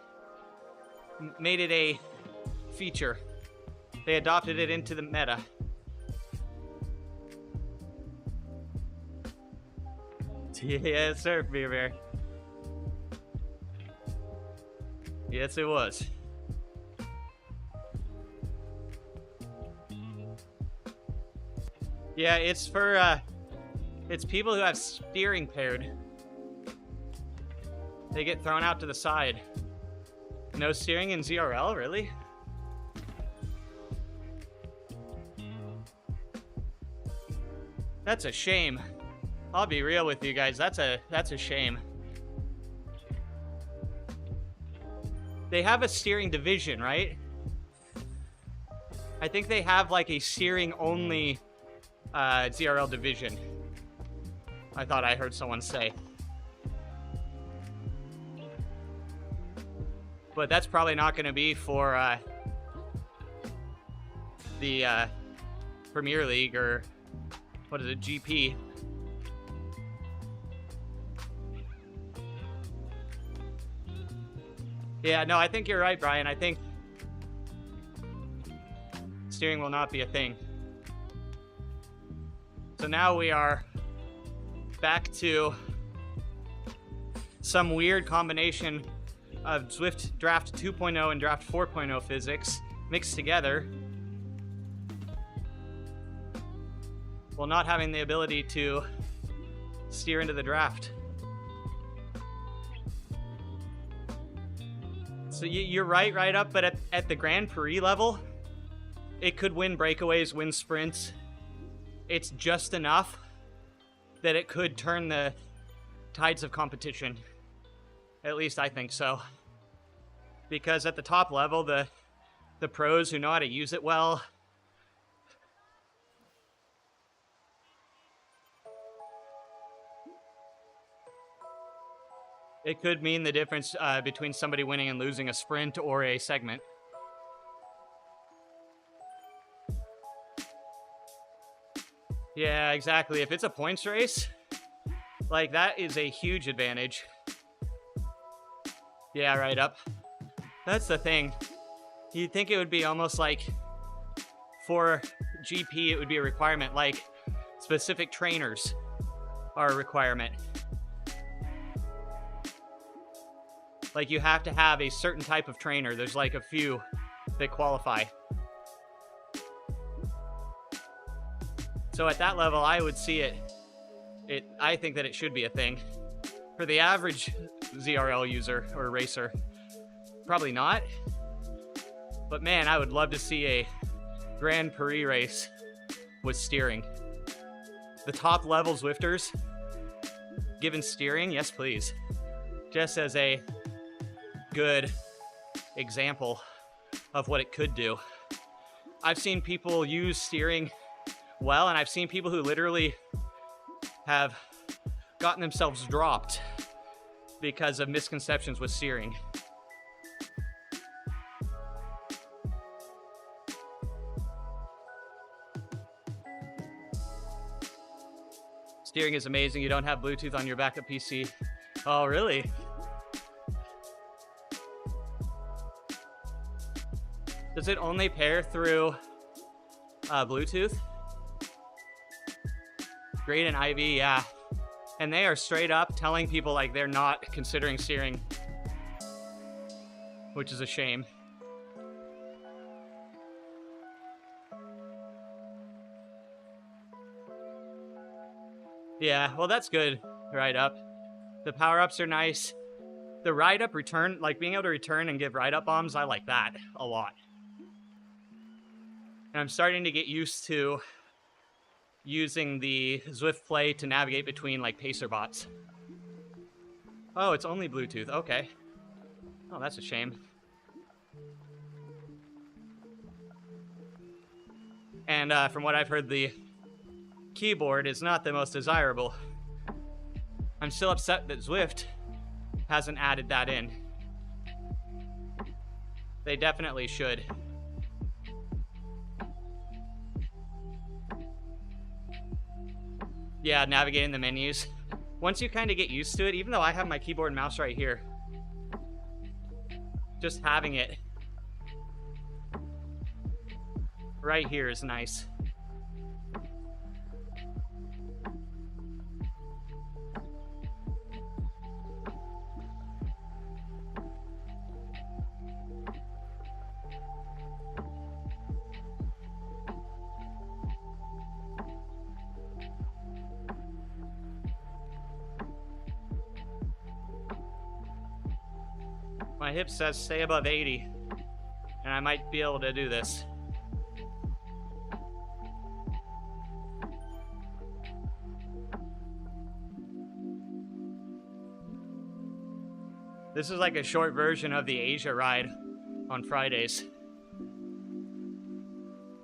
made it a feature. They adopted it into the meta. Yes, sir, Beer Bear. Yes, it was. Yeah, it's for, it's people who have steering paired. They get thrown out to the side. No steering in ZRL, really? That's a shame. I'll be real with you guys, that's a shame. They have a steering division, right? I think they have like a steering only ZRL division. I thought I heard someone say. But that's probably not going to be for the Premier League or what is it, GP. Yeah, no, I think you're right, Brian. I think steering will not be a thing. So now we are back to some weird combination of Zwift Draft 2.0 and Draft 4.0 physics mixed together while not having the ability to steer into the draft. So you're right up, but at the Grand Prix level, it could win breakaways, win sprints. It's just enough that it could turn the tides of competition. At least I think so. Because at the top level, the pros who know how to use it well, it could mean the difference between somebody winning and losing a sprint or a segment. Yeah, exactly. If it's a points race, like that is a huge advantage. Yeah, right up. That's the thing. You'd think it would be almost like for GP, it would be a requirement, like specific trainers are a requirement. Like you have to have a certain type of trainer. There's like a few that qualify. So at that level, I would see it. I think that it should be a thing. For the average ZRL user or racer, probably not. But man, I would love to see a Grand Prix race with steering. The top level Zwifters, given steering, yes please. Just as a good example of what it could do. I've seen people use steering well, and I've seen people who literally have gotten themselves dropped because of misconceptions with steering. Steering is amazing. You don't have Bluetooth on your backup PC. Oh, really? Does it only pair through Bluetooth? Great and IV, yeah. And they are straight up telling people like they're not considering steering, which is a shame. Yeah, well that's good, ride up. The power-ups are nice. The ride up return, like being able to return and give ride up bombs, I like that a lot. And I'm starting to get used to using the Zwift Play to navigate between like pacer bots. Oh, it's only Bluetooth, okay. Oh, that's a shame. And from what I've heard, the keyboard is not the most desirable. I'm still upset that Zwift hasn't added that in. They definitely should. Yeah, navigating the menus. Once you kind of get used to it, even though I have my keyboard and mouse right here, just having it right here is nice. My hip says stay above 80, and I might be able to do this. This is like a short version of the Asia ride on Fridays.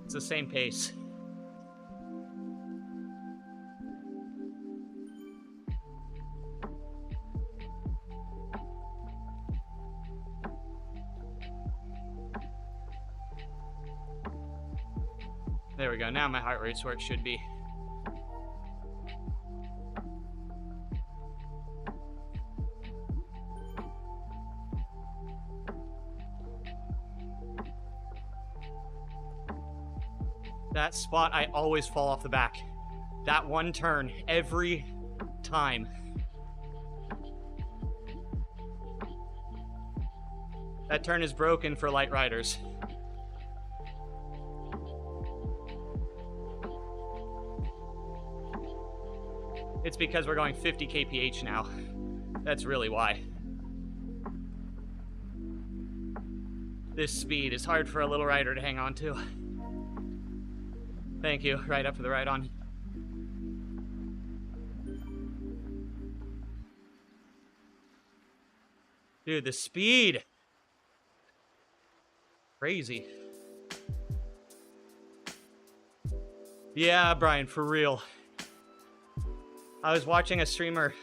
It's the same pace. There we go. Now my heart rate's where it should be. That spot, I always fall off the back. That one turn, every time. That turn is broken for light riders. It's because we're going 50 kph now. That's really why. This speed is hard for a little rider to hang on to. Thank you. Right up for the ride on. Dude, the speed. Crazy. Yeah, Brian, for real. I was watching a streamer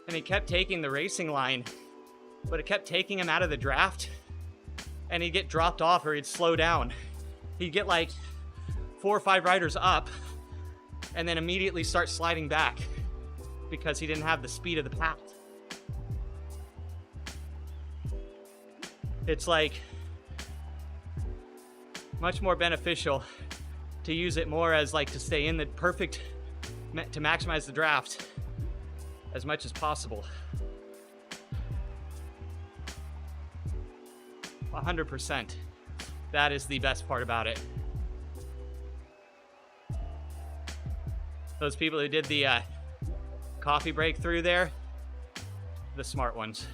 and he kept taking the racing line, but it kept taking him out of the draft and he'd get dropped off or he'd slow down. He'd get like 4 or 5 riders up and then immediately start sliding back because he didn't have the speed of the pack. It's like much more beneficial to use it more as like to stay in the perfect, to maximize the draft as much as possible. 100%. That is the best part about it. Those people who did the coffee break through there, the smart ones.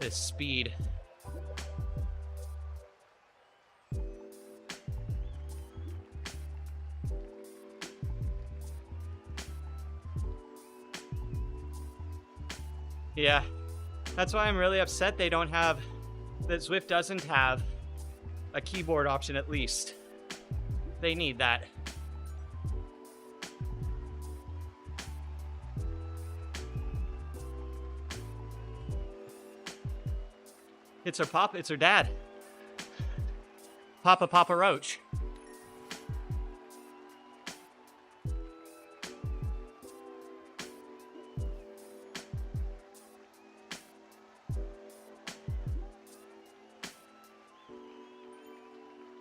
This speed. Yeah, that's why I'm really upset they don't have, that Zwift doesn't have a keyboard option at least. They need that. It's her pop, it's her dad. Papa Roach.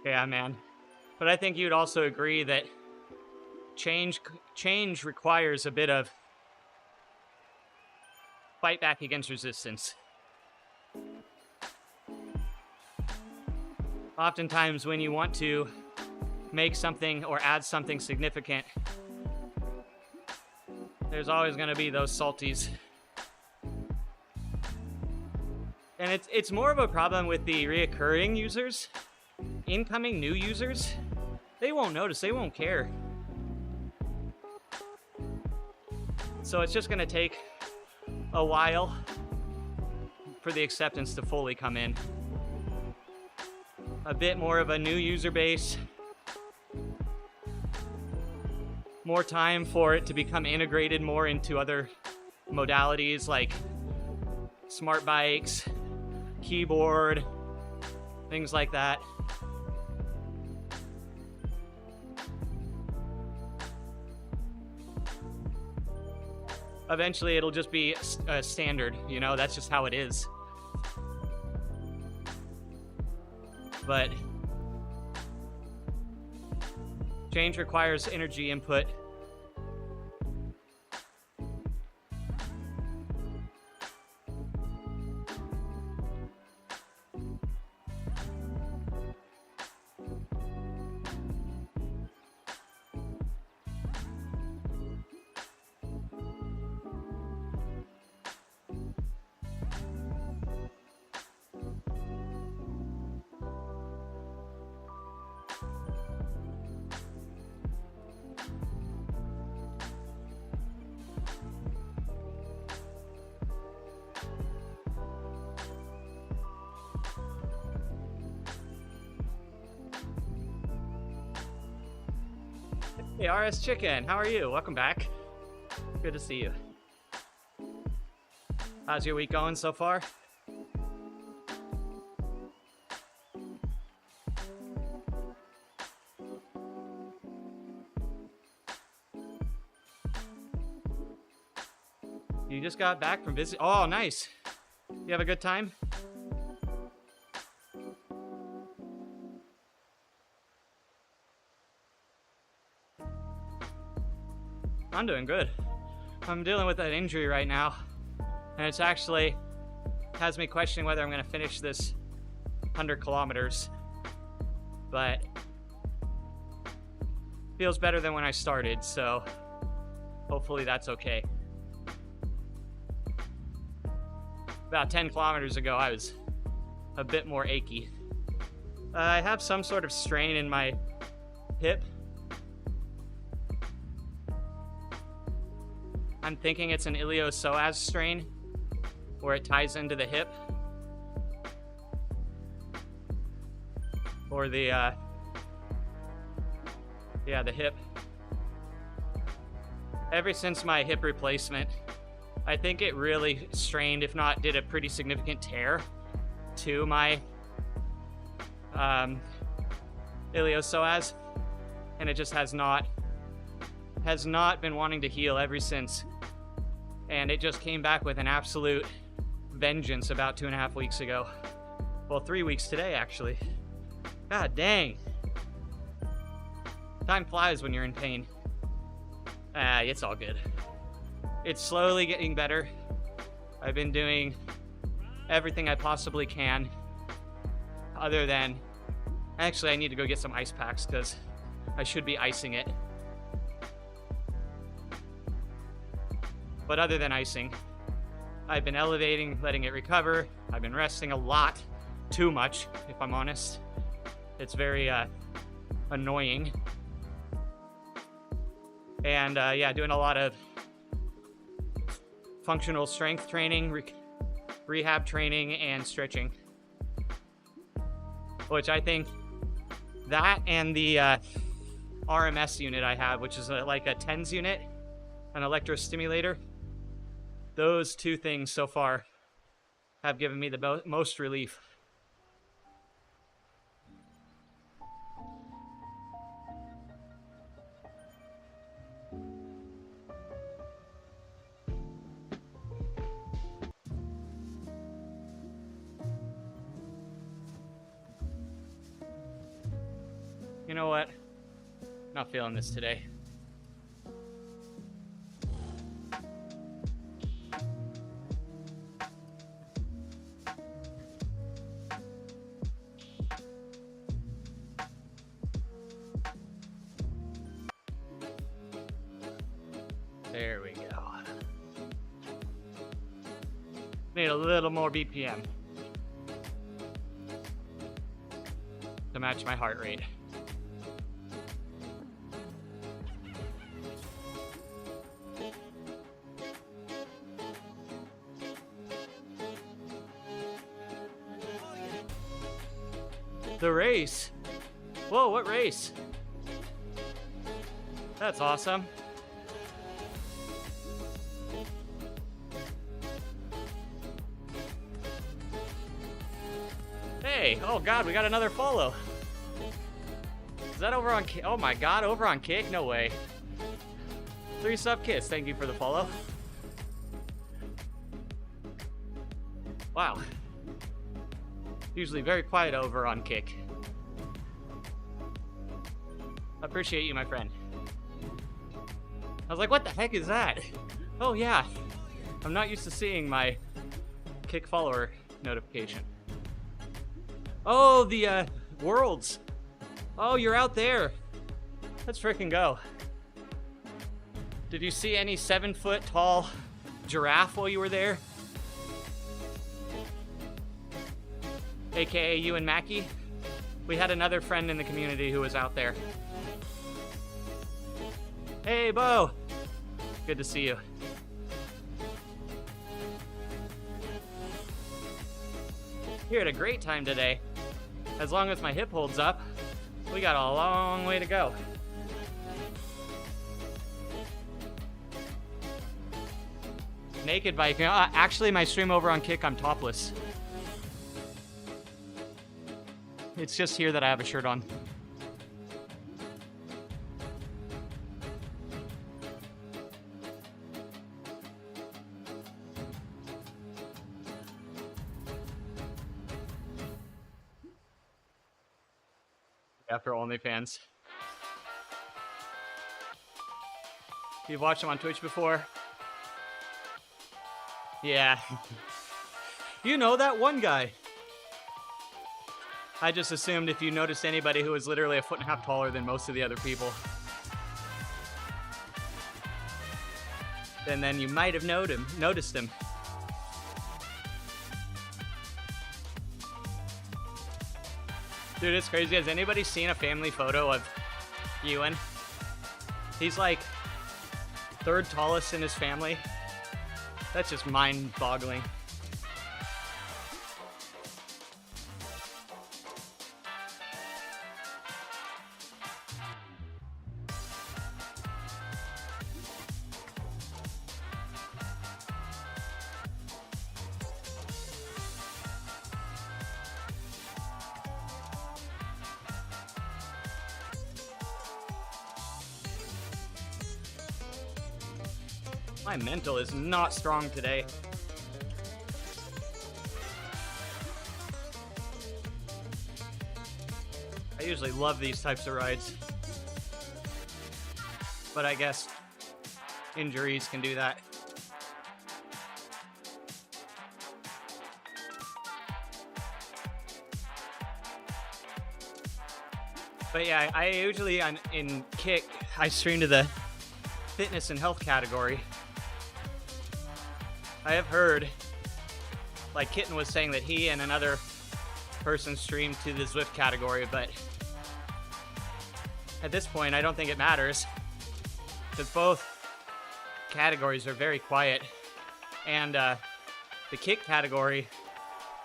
Yeah, man. But I think you'd also agree that change requires a bit of fight back against resistance. Oftentimes when you want to make something or add something significant, there's always going to be those salties. And it's more of a problem with the reoccurring users. Incoming new users, they won't notice, they won't care. So it's just going to take a while for the acceptance to fully come in. A bit more of a new user base. More time for it to become integrated more into other modalities like smart bikes, keyboard, things like that. Eventually it'll just be standard, you know, that's just how it is. But change requires energy input. Hey, RS Chicken, how are you? Welcome back. Good to see you. How's your week going so far? You just got back from visit. Oh, nice. You have a good time? I'm doing good. I'm dealing with that injury right now, and it's actually has me questioning whether I'm going to finish this 100 kilometers, but feels better than when I started, so hopefully that's okay. About 10 kilometers ago, I was a bit more achy. I have some sort of strain in my hip. I'm thinking it's an iliopsoas strain, where it ties into the hip. Or the hip. Ever since my hip replacement, I think it really strained, if not did a pretty significant tear to my iliopsoas, and it just has not been wanting to heal ever since. And it just came back with an absolute vengeance about 2.5 weeks ago. Well, 3 weeks today, actually. God dang. Time flies when you're in pain. It's all good. It's slowly getting better. I've been doing everything I possibly can, other than... Actually, I need to go get some ice packs, because I should be icing it. But other than icing, I've been elevating, letting it recover. I've been resting a lot, too much, if I'm honest. It's very annoying. And yeah, doing a lot of functional strength training, rehab training, and stretching. Which I think that and the RMS unit I have, which is like a TENS unit, an electrostimulator. Those two things so far have given me the most relief. You know what? Not feeling this today. There we go. Need a little more BPM to match my heart rate. The race. Whoa, what race? That's awesome. Hey, oh god, we got another follow. Is that over on Kick? Oh my god, over on Kick? No way. 3 sub kiss, thank you for the follow. Wow. Usually very quiet over on Kick. Appreciate you, my friend. I was like, what the heck is that? Oh yeah. I'm not used to seeing my Kick follower notification. Oh, the Worlds. Oh, you're out there. Let's freaking go. Did you see any 7-foot tall giraffe while you were there? AKA you and Mackie? We had another friend in the community who was out there. Hey, Bo. Good to see you. You had a great time today. As long as my hip holds up, we got a long way to go. Naked bike. Actually, my stream over on Kick, I'm topless. It's just here that I have a shirt on. After OnlyFans. You've watched him on Twitch before? Yeah. You know that one guy. I just assumed if you noticed anybody who was literally 1.5 feet taller than most of the other people, then you might have noticed him. Dude, it's crazy. Has anybody seen a family photo of Ewan? He's like 3rd tallest in his family. That's just mind-boggling. My mental is not strong today. I usually love these types of rides, but I guess injuries can do that. But yeah, I usually in Kick, I stream to the fitness and health category. I have heard, like Kitten was saying, that he and another person streamed to the Zwift category, but at this point, I don't think it matters, because both categories are very quiet, and the Kick category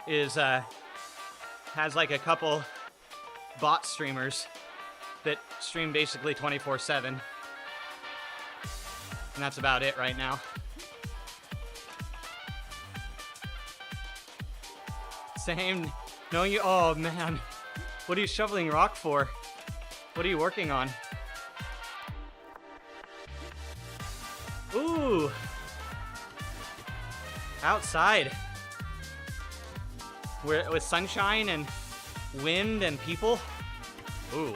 is has like a couple bot streamers that stream basically 24/7, and that's about it right now. Same. No, you. Oh man, what are you shoveling rock for? What are you working on? Ooh, outside, with sunshine and wind and people. Ooh.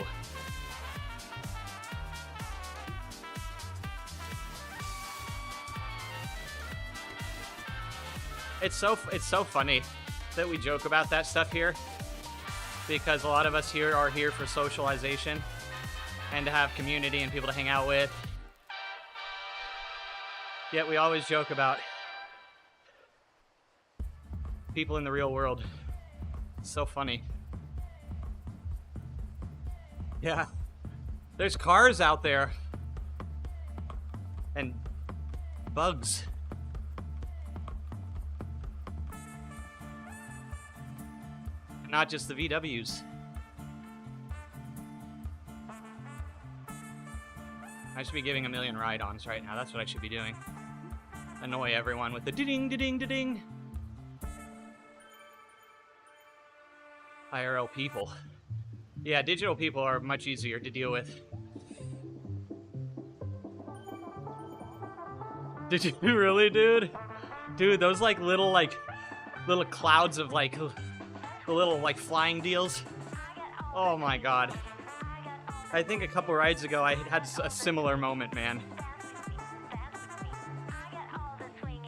It's so funny that we joke about that stuff here, because a lot of us here are here for socialization and to have community and people to hang out with. Yet we always joke about people in the real world. It's so funny. Yeah. There's cars out there and bugs. Not just the VWs. I should be giving a million ride-ons right now. That's what I should be doing. Annoy everyone with the ding ding ding. IRL people. Yeah, digital people are much easier to deal with. Did you really, dude? Dude, those like little clouds of like the little like flying deals. Oh my god. I think a couple rides ago I had a similar moment, man.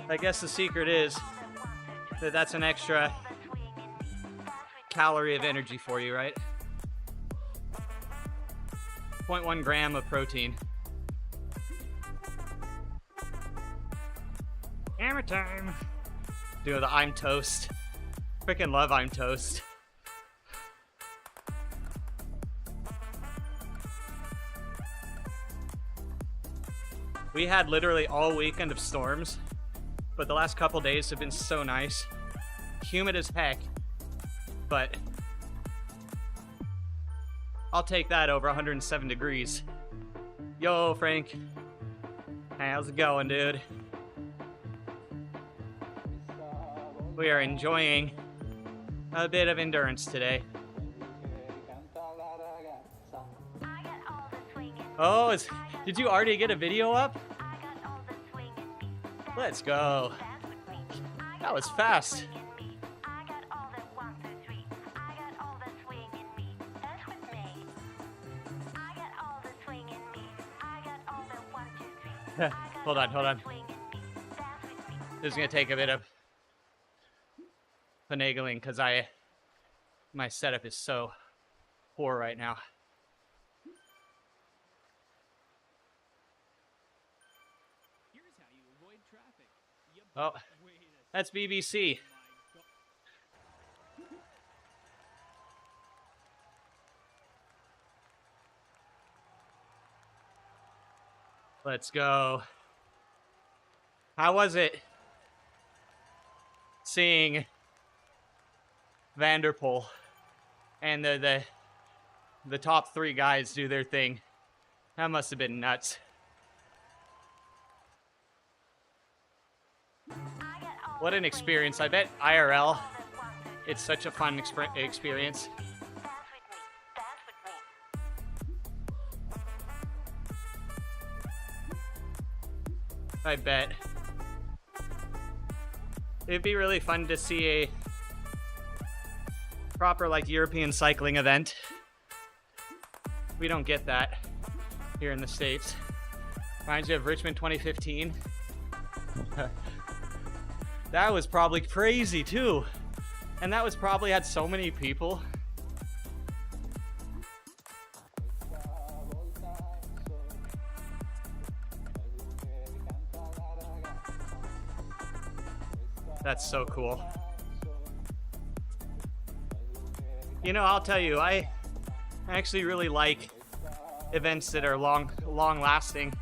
I guess the secret is that that's an extra calorie of energy for you, right? 0.1 gram of protein. Hammer time! Dude, the I'm toast. Freaking love I'm toast. We had literally all weekend of storms, but the last couple days have been so nice. Humid as heck, but I'll take that over 107 degrees. Yo, Frank. Hey, how's it going, dude? We are enjoying a bit of endurance today. Oh, did you already get a video up? Let's go. That was fast. Hold on. This is gonna take a bit of finagling because my setup is so poor right now. Oh, that's BBC. Let's go. How was it seeing Vanderpool and the top three guys do their thing? That must have been nuts. What an experience. I bet IRL, it's such a fun experience. I bet. It'd be really fun to see a proper like European cycling event. We don't get that here in the States. Reminds you of Richmond 2015. That was probably crazy too. And that was probably had so many people. That's so cool. You know, I'll tell you, I actually really like events that are long lasting,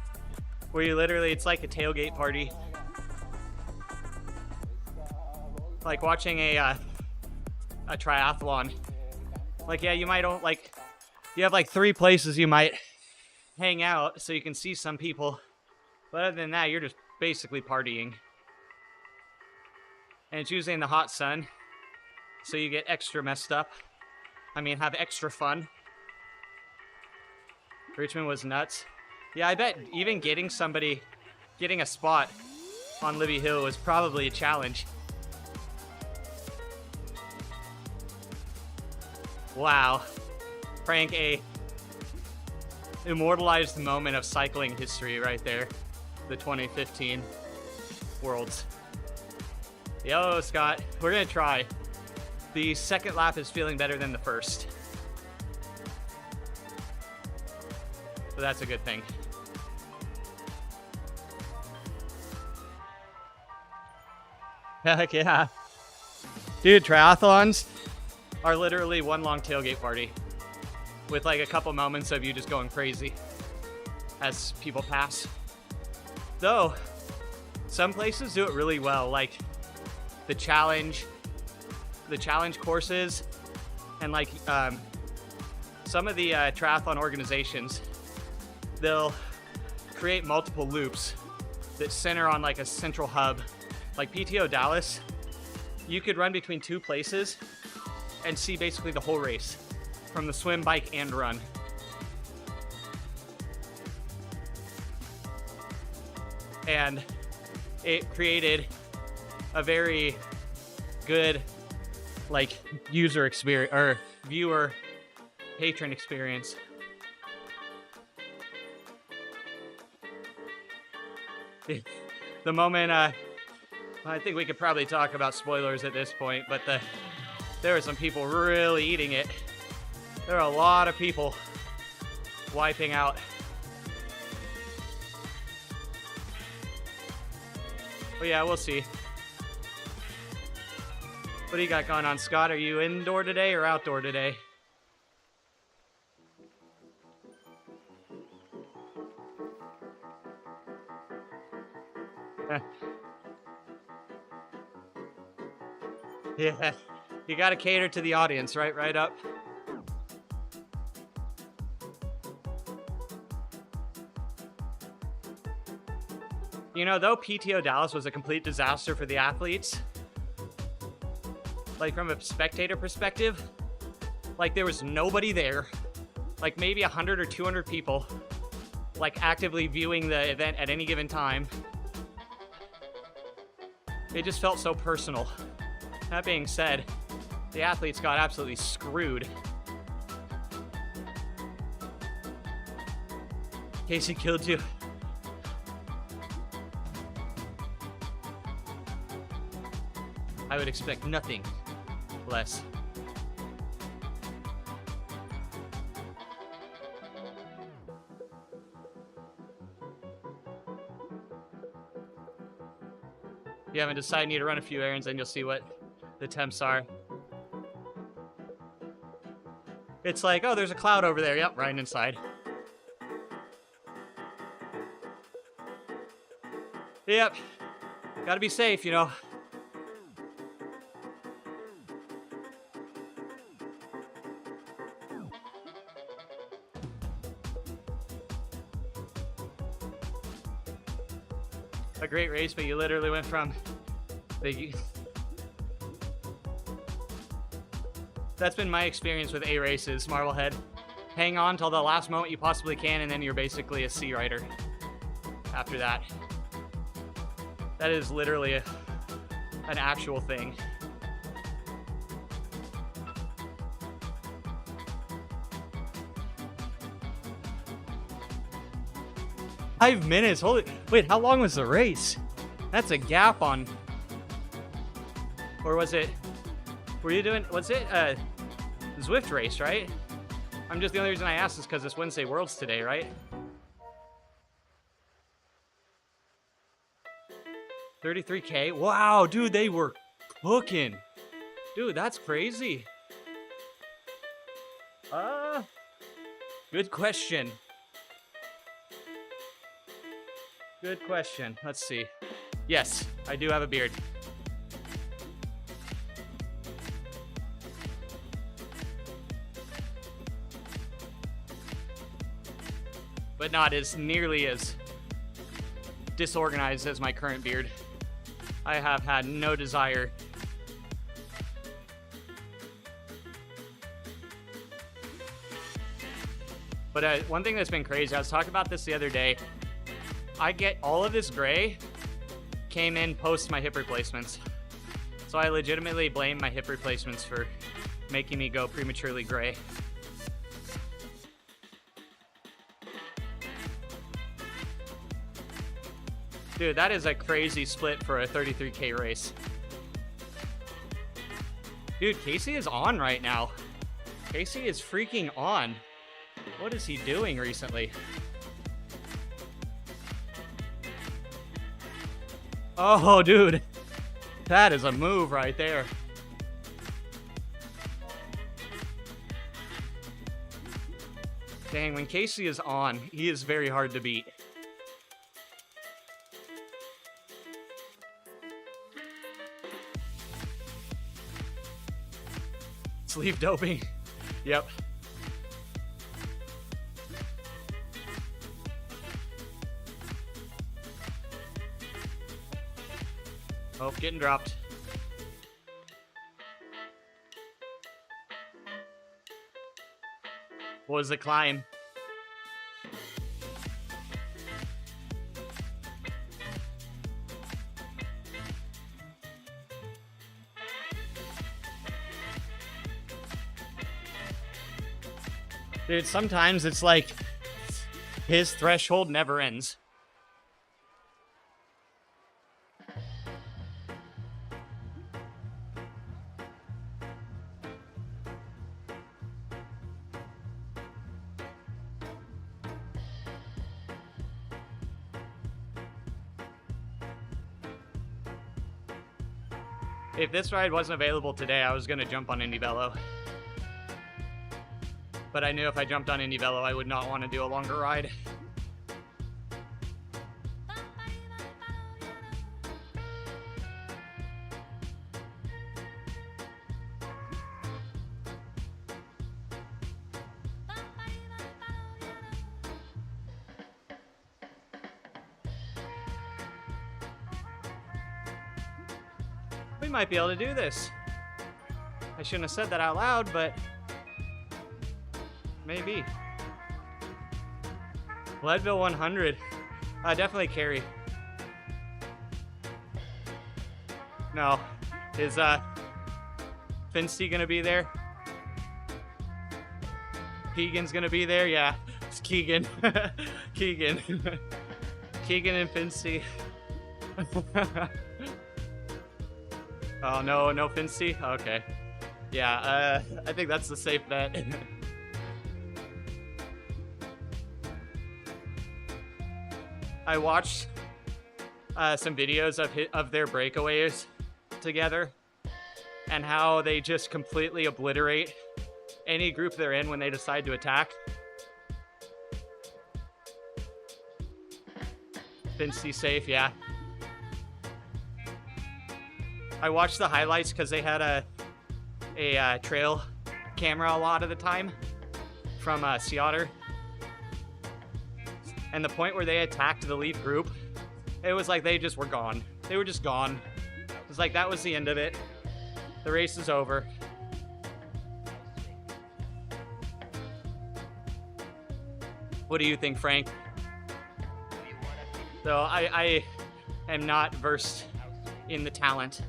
where you literally, it's like a tailgate party. Like watching a triathlon. Like, yeah, you have like 3 places you might hang out so you can see some people, but other than that, you're just basically partying. And it's usually in the hot sun, so you get extra messed up. I mean, have extra fun. Richmond was nuts. Yeah, I bet even getting a spot on Libby Hill was probably a challenge. Wow. Frank, a immortalized moment of cycling history right there. The 2015 Worlds. Yo, Scott, we're gonna try. The second lap is feeling better than the first. So that's a good thing. Heck yeah. Dude, triathlons are literally one long tailgate party with like a couple moments of you just going crazy as people pass. Though, some places do it really well, like the challenge courses, and like some of the triathlon organizations, they'll create multiple loops that center on like a central hub. Like PTO Dallas, you could run between two places and see basically the whole race from the swim, bike, and run. And it created a very good like user experience or viewer patron experience. The moment I think we could probably talk about spoilers at this point, but there were some people really eating it. There are a lot of people wiping out. But yeah, we'll see. What do you got going on, Scott? Are you indoor today or outdoor today? Yeah, you gotta cater to the audience, right? Right up. You know, though PTO Dallas was a complete disaster for the athletes, like from a spectator perspective, like there was nobody there, like maybe 100 or 200 people, like actively viewing the event at any given time. It just felt so personal. That being said, the athletes got absolutely screwed. Casey killed you. I would expect nothing less. If you haven't decided, you need to run a few errands, and you'll see what the temps are. It's like, oh, there's a cloud over there. Yep, right inside. Yep. Gotta be safe, you know. A great race, but you literally went from the... That's been my experience with A races, Marblehead. Hang on till the last moment you possibly can, and then you're basically a C rider after that. That is literally an actual thing. Five minutes? Holy, wait, how long was the race? That's a gap on... Or was it... Were you doing... Was it a Zwift race, right? I'm just... The only reason I asked is because it's Wednesday Worlds today, right? 33K? Wow, dude, they were cooking. Dude, that's crazy. Good question. Good question. Let's see. Yes, I do have a beard. But not as nearly as disorganized as my current beard. I have had no desire but one thing that's been crazy, I was talking about this the other day. I get all of this gray came in post my hip replacements. So I legitimately blame my hip replacements for making me go prematurely gray. Dude, that is a crazy split for a 33K race. Dude, Casey is on right now. Casey is freaking on. What is he doing recently? Oh, dude. That is a move right there. Dang, when Casey is on, he is very hard to beat. Sleeve doping. Yep. Oh, getting dropped. What was the climb? Dude, sometimes it's like his threshold never ends. If this ride wasn't available today, I was going to jump on Indy Velo. But I knew if I jumped on Indy Velo, I would not want to do a longer ride. We might be able to do this. I shouldn't have said that out loud, but maybe. Leadville 100. Definitely carry. No. Is Finsty gonna be there? Keegan's gonna be there? Yeah. It's Keegan. Keegan. Keegan and Finsty. Oh, no Finsty? Okay. Yeah, I think that's the safe bet. I watched some videos of their breakaways together and how they just completely obliterate any group they're in when they decide to attack. Finsty safe, yeah. I watched the highlights because they had a trail camera a lot of the time from Sea Otter. And the point where they attacked the lead group, it was like they just were gone. They were just gone. It was like that was the end of it. The race is over. What do you think, Frank? So I am not versed in the talent.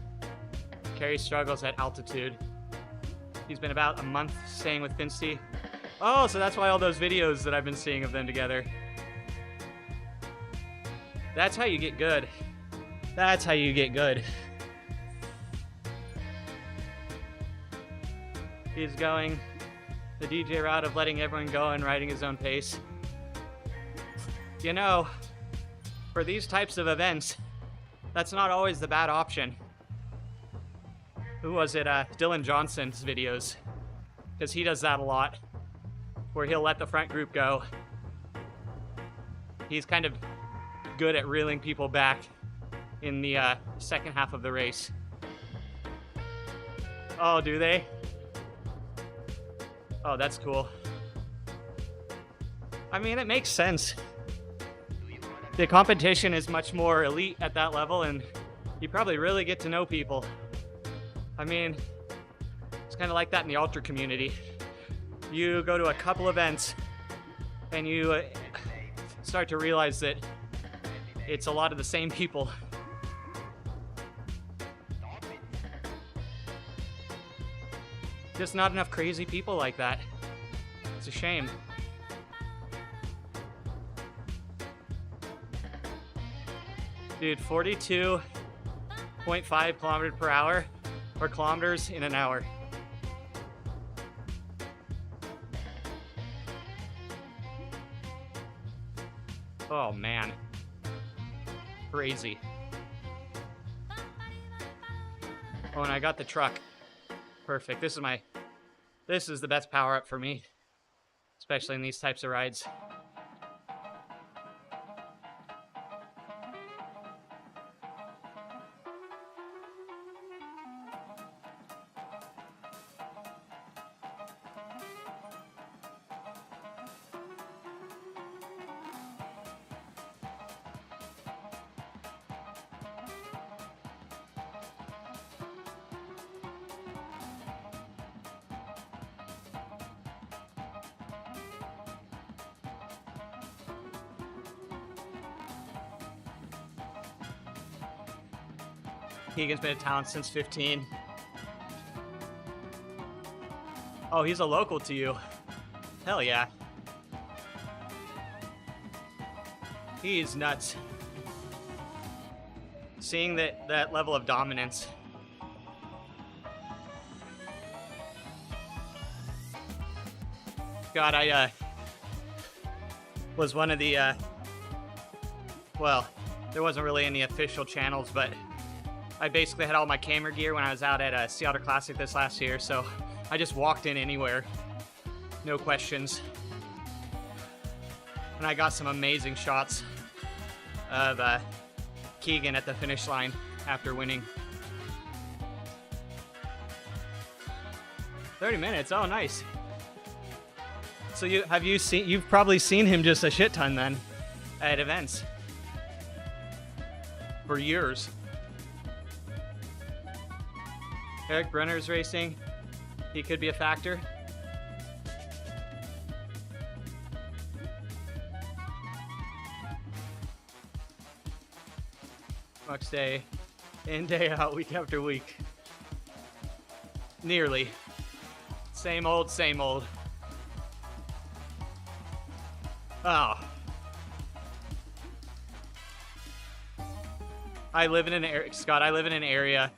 Carey struggles at altitude. He's been about a month staying with Finsty. Oh, so that's why all those videos that I've been seeing of them together. That's how you get good. That's how you get good. He's going the DJ route of letting everyone go and riding his own pace. You know, for these types of events, that's not always the bad option. Who was it? Dylan Johnson's videos. Because he does that a lot. Where he'll let the front group go. He's kind of good at reeling people back in the second half of the race. Oh, do they? Oh, that's cool. I mean, it makes sense. The competition is much more elite at that level, and you probably really get to know people. I mean, it's kind of like that in the ultra community. You go to a couple events, and you start to realize that it's a lot of the same people. Just not enough crazy people like that. It's a shame. Dude, 42.5 kilometers per hour, or kilometers in an hour. Oh man. Crazy. Oh, and I got the truck. Perfect. This is the best power up for me, especially in these types of rides. Keegan's been a talent since 15. Oh, he's a local to you. Hell yeah. He's nuts. Seeing that level of dominance. God, I was one of the well, there wasn't really any official channels, but I basically had all my camera gear when I was out at Seattle Classic this last year, so I just walked in anywhere, no questions. And I got some amazing shots of Keegan at the finish line after winning. 30 minutes, oh nice. So you've probably seen him just a shit ton then at events for years. Eric Brenner's racing. He could be a factor. Much day in, day out, week after week. Nearly. Same old, same old. Oh. I live in an area, Scott, I live in an area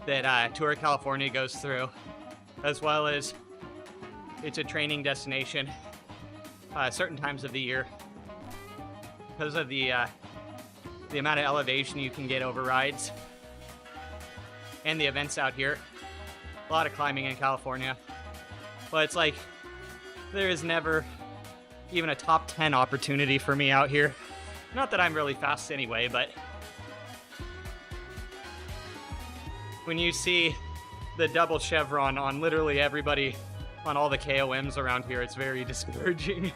that Tour of California goes through, as well as it's a training destination certain times of the year because of the amount of elevation you can get over rides and the events out here. A lot of climbing in California, but it's like there is never even a top 10 opportunity for me out here. Not that I'm really fast anyway, but when you see the double chevron on literally everybody on all the KOMs around here, it's very discouraging.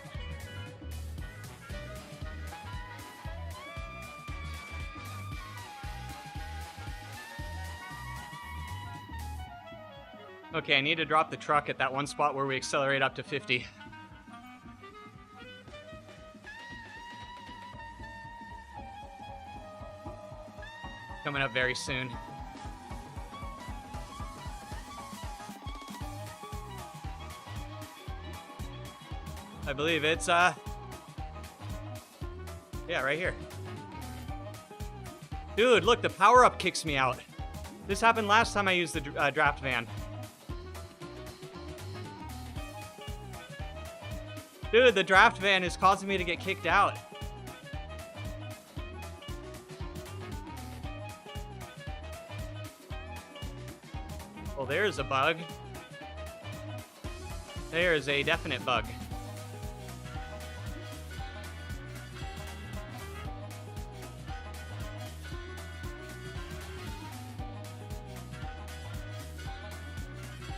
Okay, I need to drop the truck at that one spot where we accelerate up to 50. Coming up very soon. I believe it's, yeah, right here. Dude, look, the power-up kicks me out. This happened last time I used the draft van. Dude, the draft van is causing me to get kicked out. Well, there's a bug. There is a definite bug.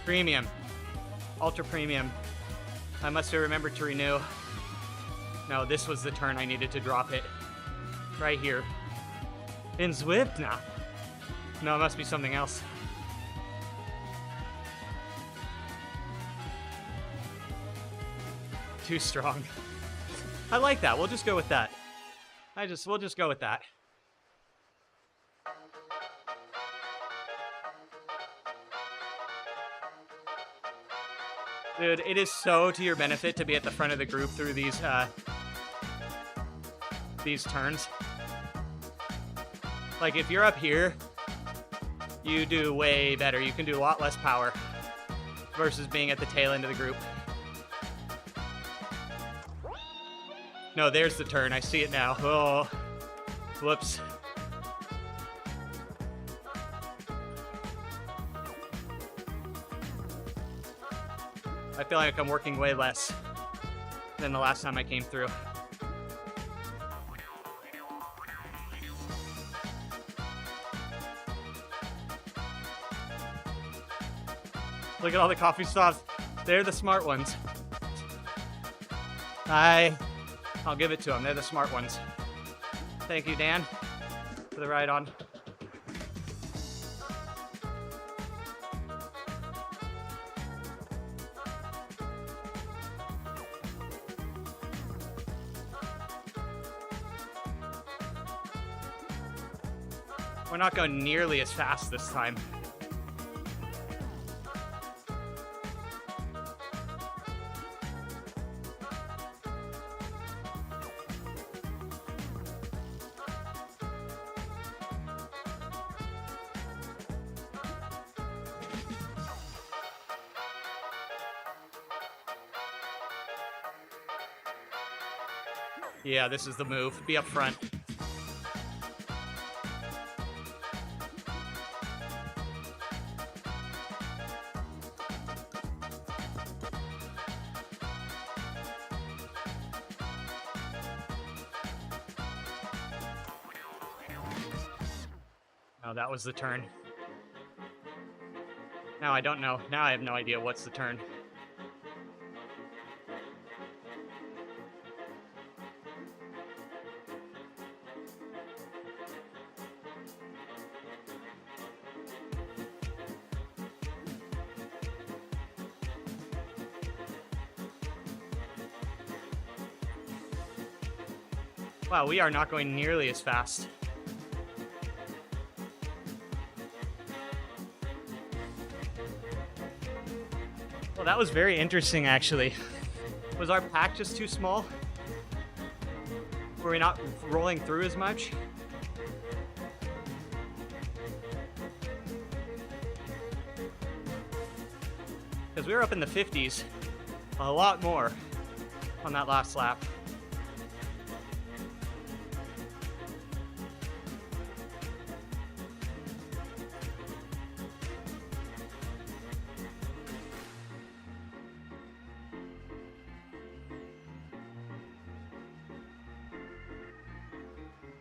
Premium. Ultra premium. I must have remembered to renew. No, this was the turn I needed to drop it. Right here. In Zwift? Nah. No, it must be something else. Too strong. I like that. We'll just go with that. We'll just go with that. Dude, it is so to your benefit to be at the front of the group through these turns. Like, if you're up here, you do way better. You can do a lot less power versus being at the tail end of the group. No, there's the turn. I see it now. Oh, whoops. I feel like I'm working way less than the last time I came through. Look at all the coffee stops. They're the smart ones. I'll give it to them. They're the smart ones. Thank you, Dan, for the ride on. We're not going nearly as fast this time. Yeah, this is the move. Be up front. Oh, that was the turn. Now I don't know. Now I have no idea what's the turn. Wow, we are not going nearly as fast. Well, that was very interesting, actually. Was our pack just too small? Were we not rolling through as much? Because we were up in the 50s, a lot more on that last lap.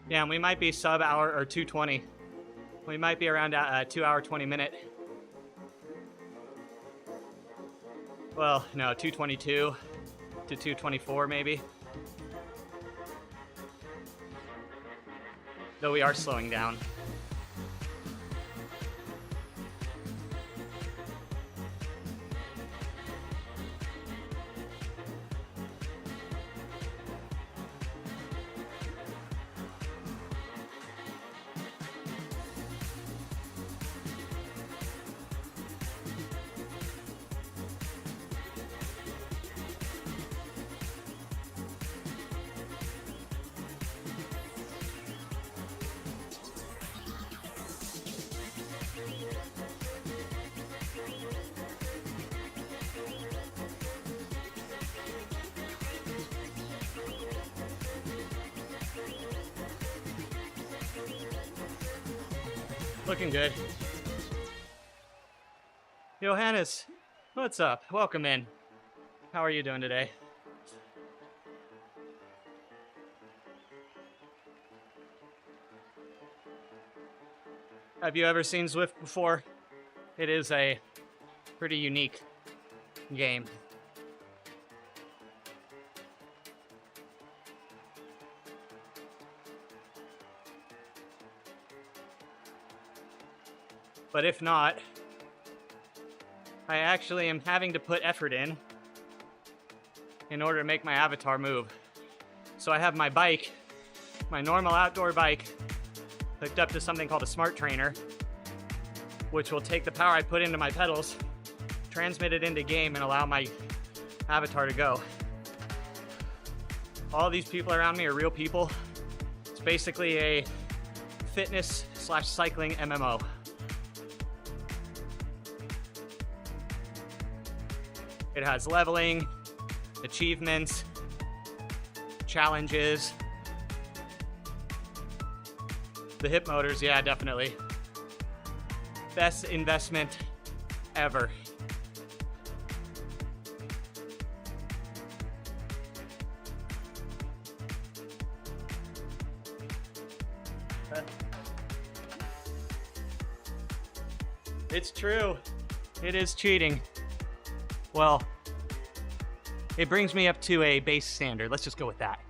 Yeah, and we might be sub-hour or 2:20. We might be around a 2-hour, 20-minute. Well, no, 2:22 to 2:24 maybe. Though we are slowing down. Looking good. Johannes, what's up? Welcome in. How are you doing today? Have you ever seen Zwift before? It is a pretty unique game. But if not, I actually am having to put effort in order to make my avatar move. So I have my bike, my normal outdoor bike, hooked up to something called a smart trainer, which will take the power I put into my pedals, transmit it into game, and allow my avatar to go. All these people around me are real people. It's basically a fitness/cycling MMO. It has leveling, achievements, challenges. The hip motors, yeah, definitely. Best investment ever. It's true. It is cheating. Well, it brings me up to a base standard. Let's just go with that.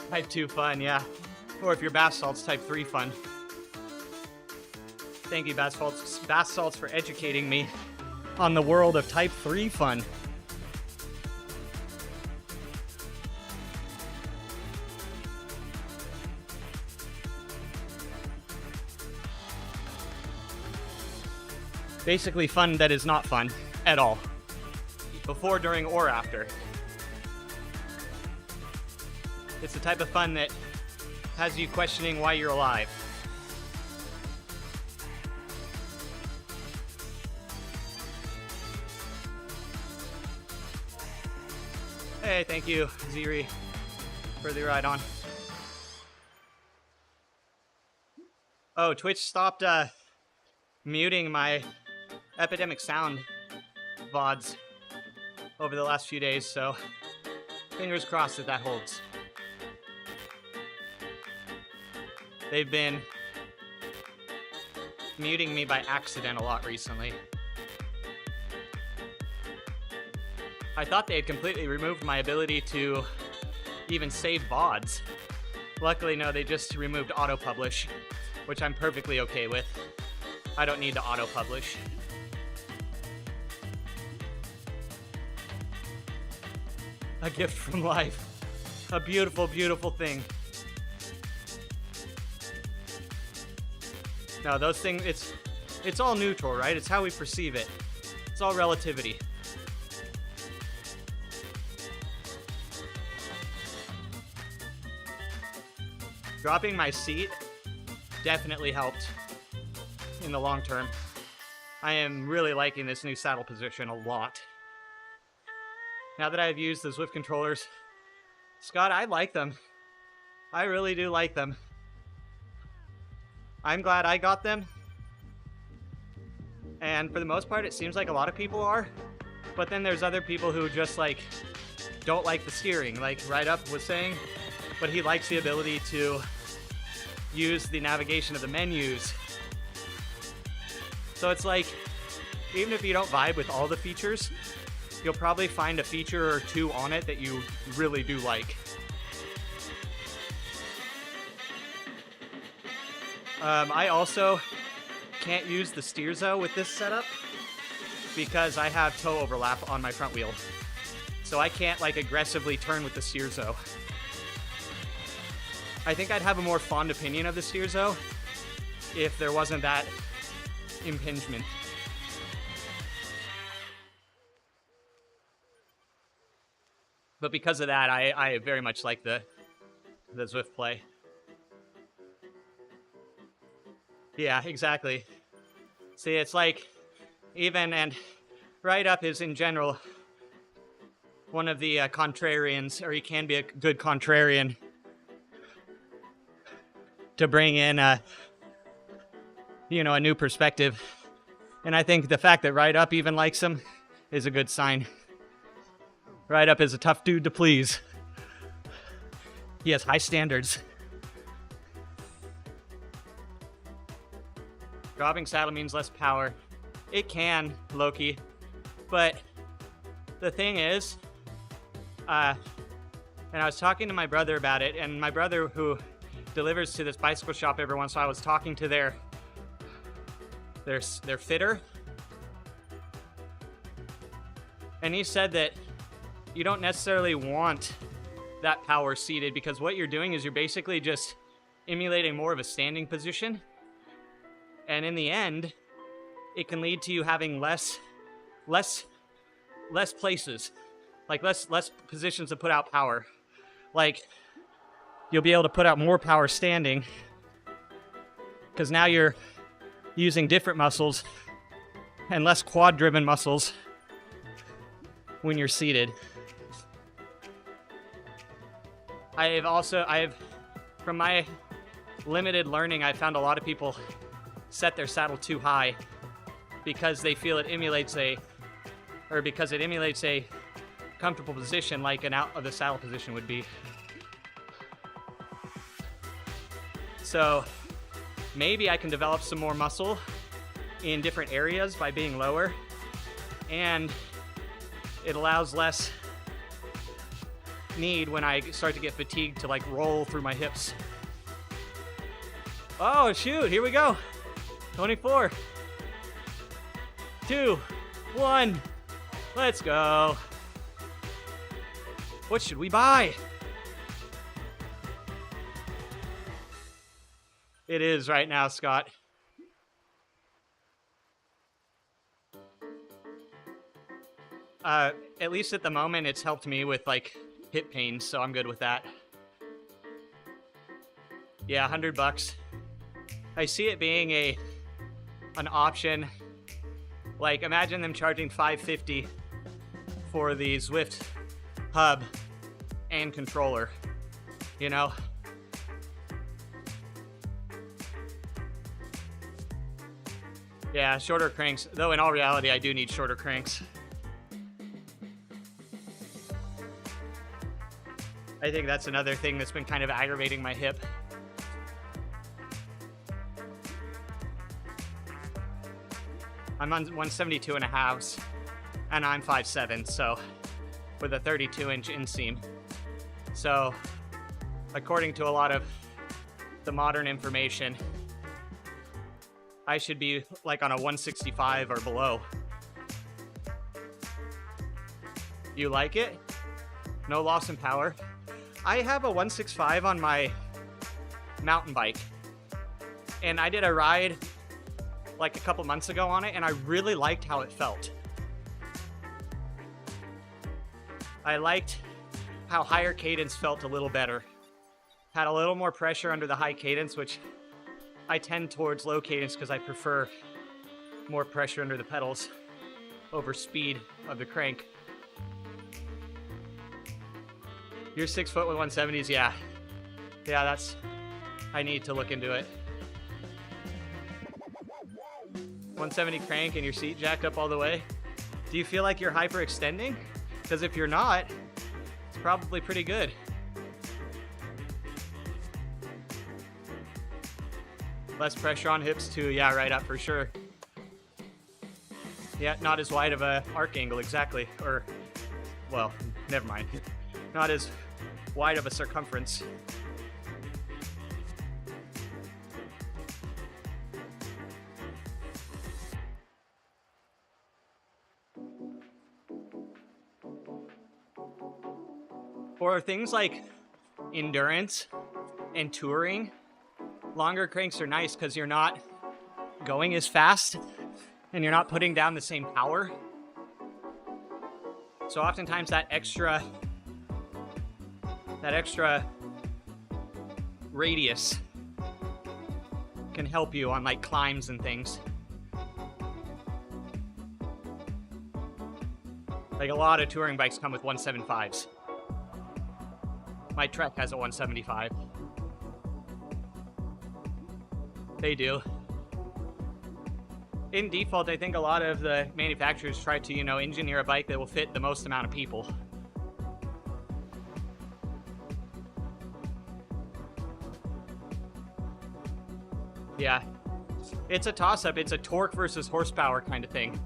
Type 2 fun, yeah. Or if you're bath salts, type 3 fun. Thank you, bath salts, for educating me on the world of type 3 fun. Basically fun that is not fun at all. Before, during, or after. It's the type of fun that has you questioning why you're alive. Hey, thank you, Ziri, for the ride on. Oh, Twitch stopped muting my Epidemic Sound VODs over the last few days, so fingers crossed that holds. They've been muting me by accident a lot recently. I thought they had completely removed my ability to even save VODs. Luckily, no, they just removed auto-publish, which I'm perfectly okay with. I don't need to auto-publish. A gift from life. A beautiful, beautiful thing. No, those things, it's all neutral, right? It's how we perceive it. It's all relativity. Dropping my seat definitely helped in the long term. I am really liking this new saddle position a lot. Now that I've used the Zwift controllers, Scott, I like them. I really do like them. I'm glad I got them. And for the most part, it seems like a lot of people are. But then there's other people who just like don't like the steering, like Right Up was saying. But he likes the ability to use the navigation of the menus. So it's like, even if you don't vibe with all the features, you'll probably find a feature or two on it that you really do like. I also can't use the steerzo with this setup because I have toe overlap on my front wheel. So I can't like aggressively turn with the steerzo. I think I'd have a more fond opinion of the steerzo if there wasn't that impingement. But because of that, I very much like the Zwift play. Yeah, exactly. See, it's like, even, and Right Up is in general one of the contrarians, or he can be a good contrarian to bring in a new perspective. And I think the fact that Right Up even likes him is a good sign. Right Up is a tough dude to please. He has high standards. Dropping saddle means less power. It can, Loki. But the thing is, and I was talking to my brother about it, and my brother, who delivers to this bicycle shop every once in a while, I was talking to their fitter. And he said that you don't necessarily want that power seated, because what you're doing is you're basically just emulating more of a standing position. And in the end, it can lead to you having less places, like less positions to put out power. Like, you'll be able to put out more power standing, because now you're using different muscles and less quad-driven muscles when you're seated. From my limited learning, I found a lot of people set their saddle too high because they feel it emulates a comfortable position like an out of the saddle position would be. So maybe I can develop some more muscle in different areas by being lower, and it allows less need when I start to get fatigued to like roll through my hips. Oh shoot, here we go. 24, 2, 1, let's go. What should we buy? It is right now, Scott. At least at the moment, it's helped me with like hip pain, so I'm good with that. Yeah, $100. I see it being an option. Like, imagine them charging $550 for the Zwift hub and controller, you know? Yeah, shorter cranks. Though in all reality, I do need shorter cranks. I think that's another thing that's been kind of aggravating my hip. I'm on 172 and a halves, and I'm 5'7", so with a 32-inch inseam. So, according to a lot of the modern information, I should be like on a 165 or below. You like it? No loss in power? I have a 165 on my mountain bike, and I did a ride like a couple months ago on it, and I really liked how it felt. I liked how higher cadence felt a little better. Had a little more pressure under the high cadence, which I tend towards low cadence because I prefer more pressure under the pedals over speed of the crank. You're 6 foot with 170s, yeah. Yeah, I need to look into it. 170 crank and your seat jacked up all the way. Do you feel like you're hyperextending? Because if you're not, it's probably pretty good. Less pressure on hips too, yeah, right up for sure. Yeah, not as wide of a arc angle, exactly. Or, well, never mind. Not as wide of a circumference. For things like endurance and touring, longer cranks are nice because you're not going as fast and you're not putting down the same power. So oftentimes that extra radius can help you on like climbs and things. Like a lot of touring bikes come with 175s. My Trek has a 175. They do. In default, I think a lot of the manufacturers try to, engineer a bike that will fit the most amount of people. Yeah. It's a toss-up. It's a torque versus horsepower kind of thing.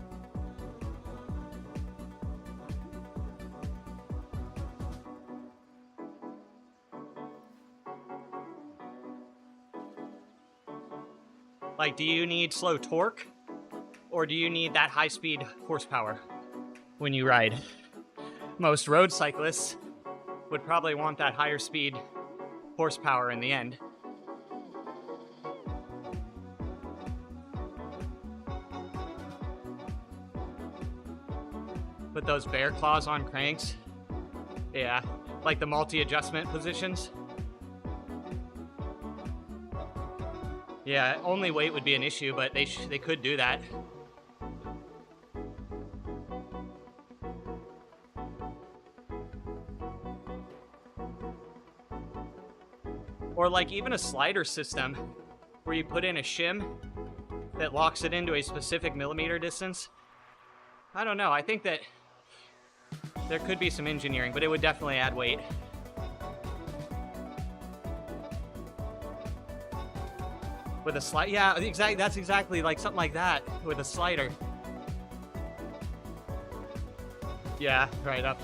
Like, do you need slow torque? Or do you need that high-speed horsepower when you ride? Most road cyclists would probably want that higher speed horsepower in the end. Put those bear claws on cranks. Yeah, like the multi-adjustment positions. Yeah, only weight would be an issue, but they could do that. Or like even a slider system where you put in a shim that locks it into a specific millimeter distance. I don't know, I think that there could be some engineering, but it would definitely add weight. With a slide, yeah, exactly. That's exactly like something like that with a slider. Yeah, right up.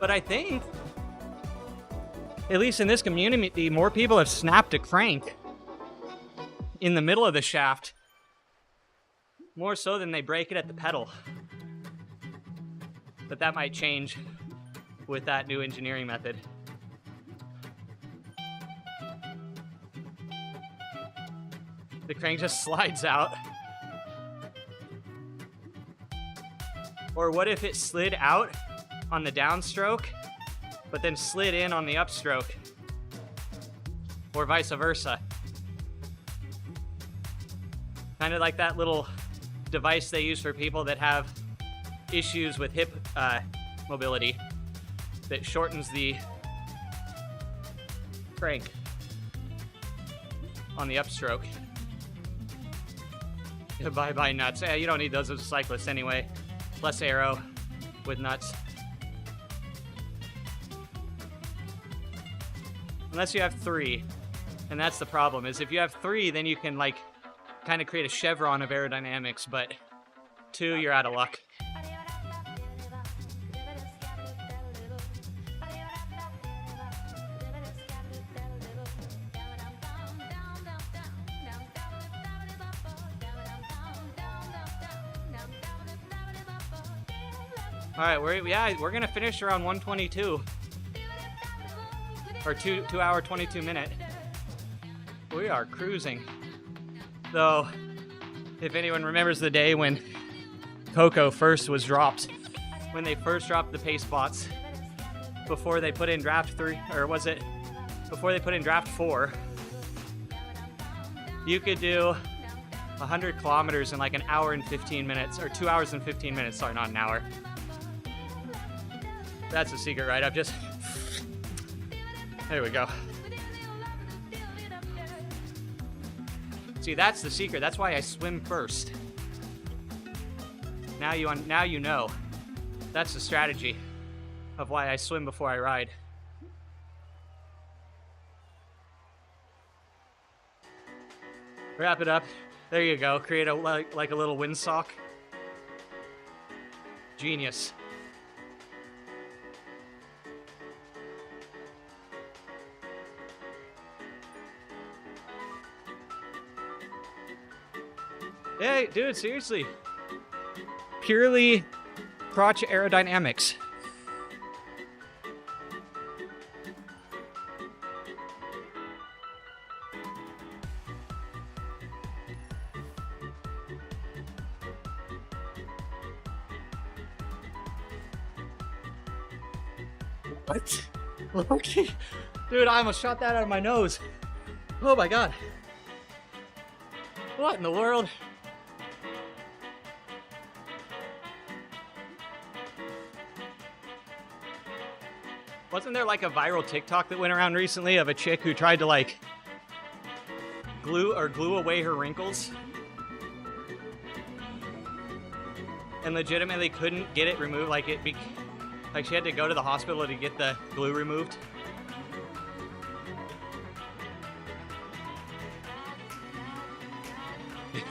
But I think, at least in this community, more people have snapped a crank in the middle of the shaft, more so than they break it at the pedal. But that might change with that new engineering method. The crank just slides out. Or what if it slid out on the downstroke, but then slid in on the upstroke? Or vice versa. Kind of like that little device they use for people that have issues with hip mobility that shortens the crank on the upstroke. Bye-bye nuts. You don't need those as a cyclist anyway. Less aero with nuts. Unless you have 3. And that's the problem, is if you have 3, then you can like kind of create a chevron of aerodynamics, but 2, you're out of luck. All right, we're gonna finish around 122, or 2 hour 22 minute. We are cruising. Though, if anyone remembers the day when Coco first was dropped, when they first dropped the pace bots before they put in draft 3, or was it before they put in draft 4, you could do 100 kilometers in like an hour and 15 minutes, or 2 hours and 15 minutes. Sorry, not an hour. That's a secret, right? There we go. See, that's the secret. That's why I swim first. Now you know. That's the strategy of why I swim before I ride. Wrap it up. There you go. Create like a little windsock. Genius. Hey, dude, seriously. Purely crotch aerodynamics. What? Okay. Dude, I almost shot that out of my nose. Oh my god. What in the world? Wasn't there like a viral TikTok that went around recently of a chick who tried to like glue away her wrinkles and legitimately couldn't get it removed? Like she had to go to the hospital to get the glue removed.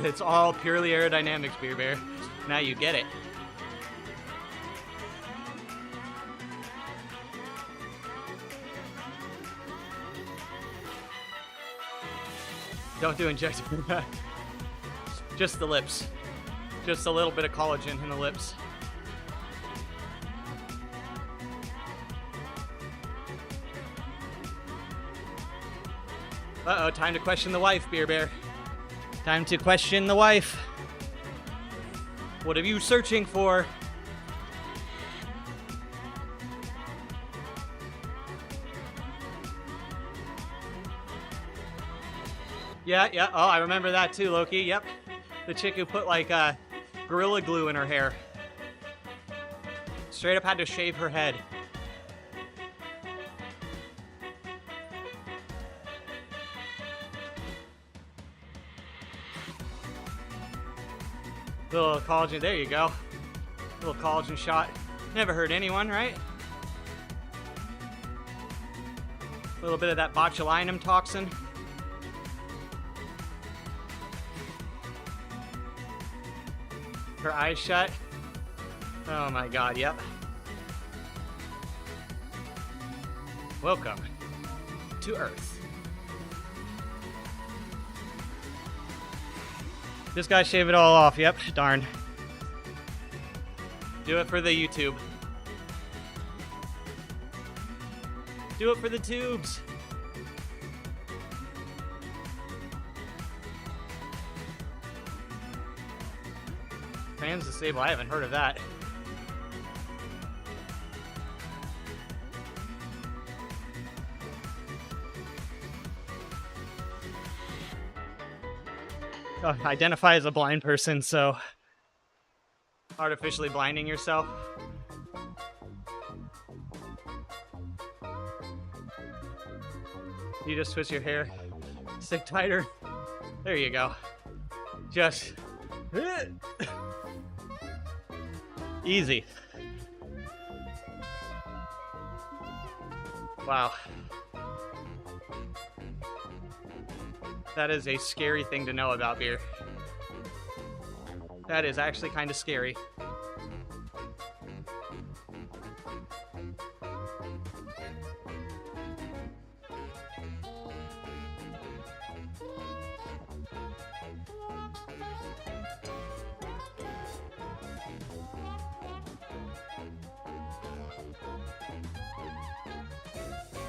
It's all purely aerodynamics, Beer Bear. Now you get it. Don't do injection. Just the lips. Just a little bit of collagen in the lips. Uh-oh, time to question the wife, Beer Bear. Time to question the wife. What are you searching for? Yeah. Oh, I remember that too, Loki. Yep. The chick who put like Gorilla Glue in her hair. Straight up had to shave her head. Little collagen, there you go. Little collagen shot. Never hurt anyone, right? A little bit of that botulinum toxin. Her eyes shut. Oh my god, yep. Welcome to Earth. This guy shave it all off. Yep, darn. Do it for the YouTube. Do it for the tubes. Fans disable. I haven't heard of that. Oh, identify as a blind person, so artificially blinding yourself. You just twist your hair, stick tighter. There you go. Just easy. Wow. That is a scary thing to know about beer. That is actually kind of scary.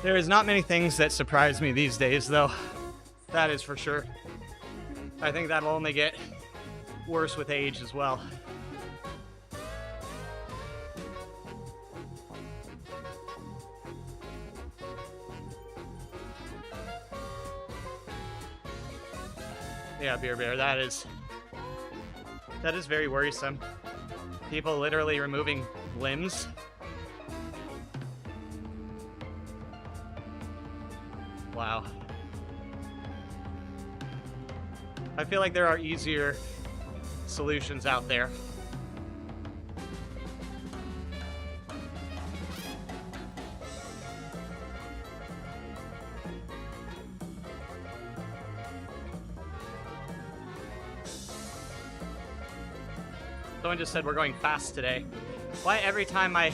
There is not many things that surprise me these days, though. That is for sure. I think that'll only get worse with age as well. Yeah, Beer Bear, that is very worrisome. People literally removing limbs. Wow. I feel like there are easier solutions out there. Someone just said we're going fast today. Why every time I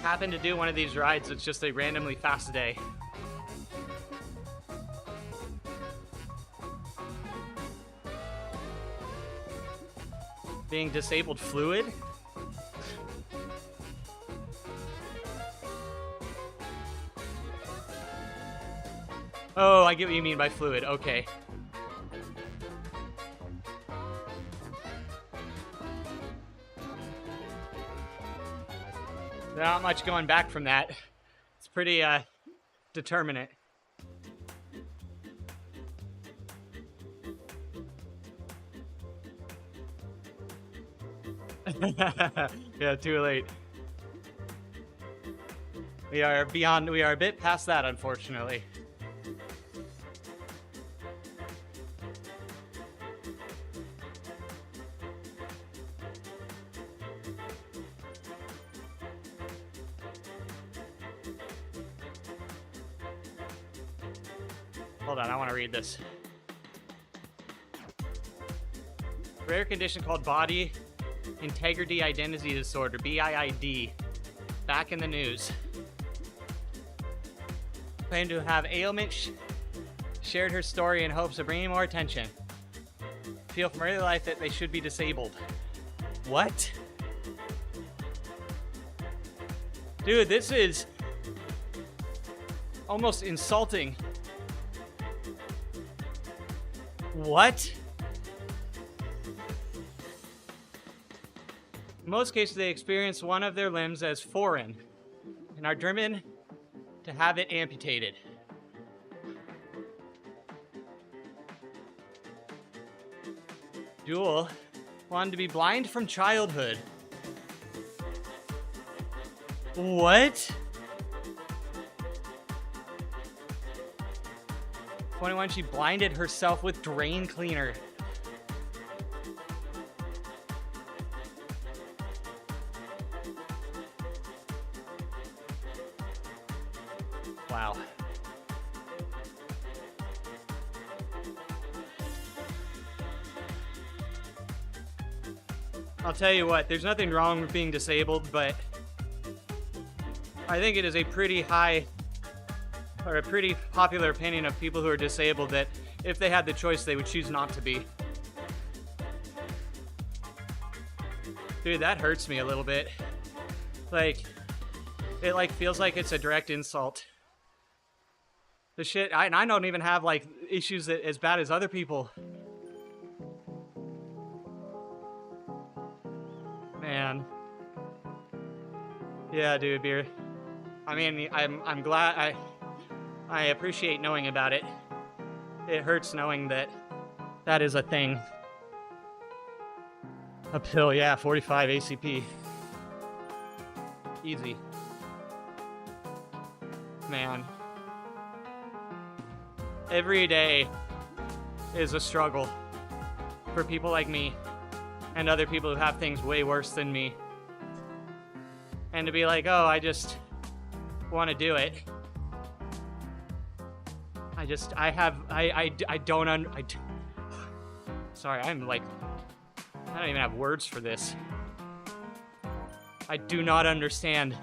happen to do one of these rides, it's just a randomly fast day? Being disabled fluid? Oh, I get what you mean by fluid. Okay. Not much going back from that. It's pretty determinate. Yeah, too late. We are a bit past that, unfortunately. Hold on, I want to read this. Rare condition called body integrity identity disorder, BIID, back in the news. Claimed to have ailment, shared her story in hopes of bringing more attention. Feel from early life that they should be disabled. What? Dude, this is almost insulting. What? In most cases, they experience one of their limbs as foreign and are driven to have it amputated. Jewel wanted to be blind from childhood. What? 21, she blinded herself with drain cleaner. Wow. I'll tell you what, there's nothing wrong with being disabled, but I think it is a pretty high or a pretty popular opinion of people who are disabled, that if they had the choice, they would choose not to be. Dude, that hurts me a little bit. Like, it like feels like it's a direct insult. The shit, I don't even have like issues that as bad as other people. Man. Yeah, dude, beer. I mean, I'm glad, I appreciate knowing about it. It hurts knowing that that is a thing. A pill, yeah, 45 ACP. Easy. Man. Every day is a struggle for people like me and other people who have things way worse than me. And to be like, oh, I just want to do it. Sorry, I'm like, I don't even have words for this. I do not understand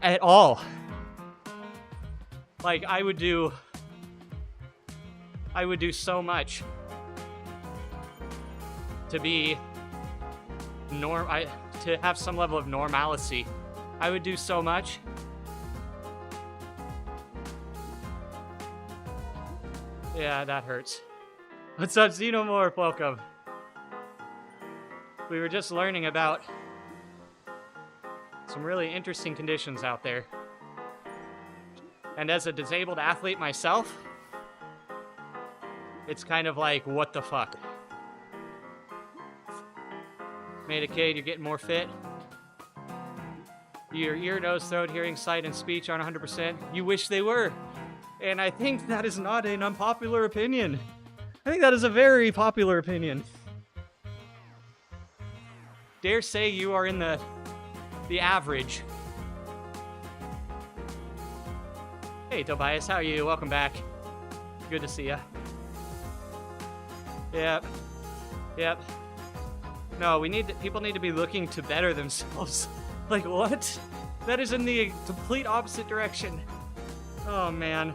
at all. Like, I would do so much to be to have some level of normalcy. I would do so much. Yeah, that hurts. What's up, Xenomorph? Welcome. We were just learning about some really interesting conditions out there. And as a disabled athlete myself, it's kind of like, what the fuck? Made a kid, you're getting more fit. Your ear, nose, throat, hearing, sight, and speech aren't 100%. You wish they were. And I think that is not an unpopular opinion. I think that is a very popular opinion. Dare say you are in the average. Hey, Tobias, how are you? Welcome back. Good to see ya. Yep. No, people need to be looking to better themselves. Like, what? That is in the complete opposite direction. Oh, man.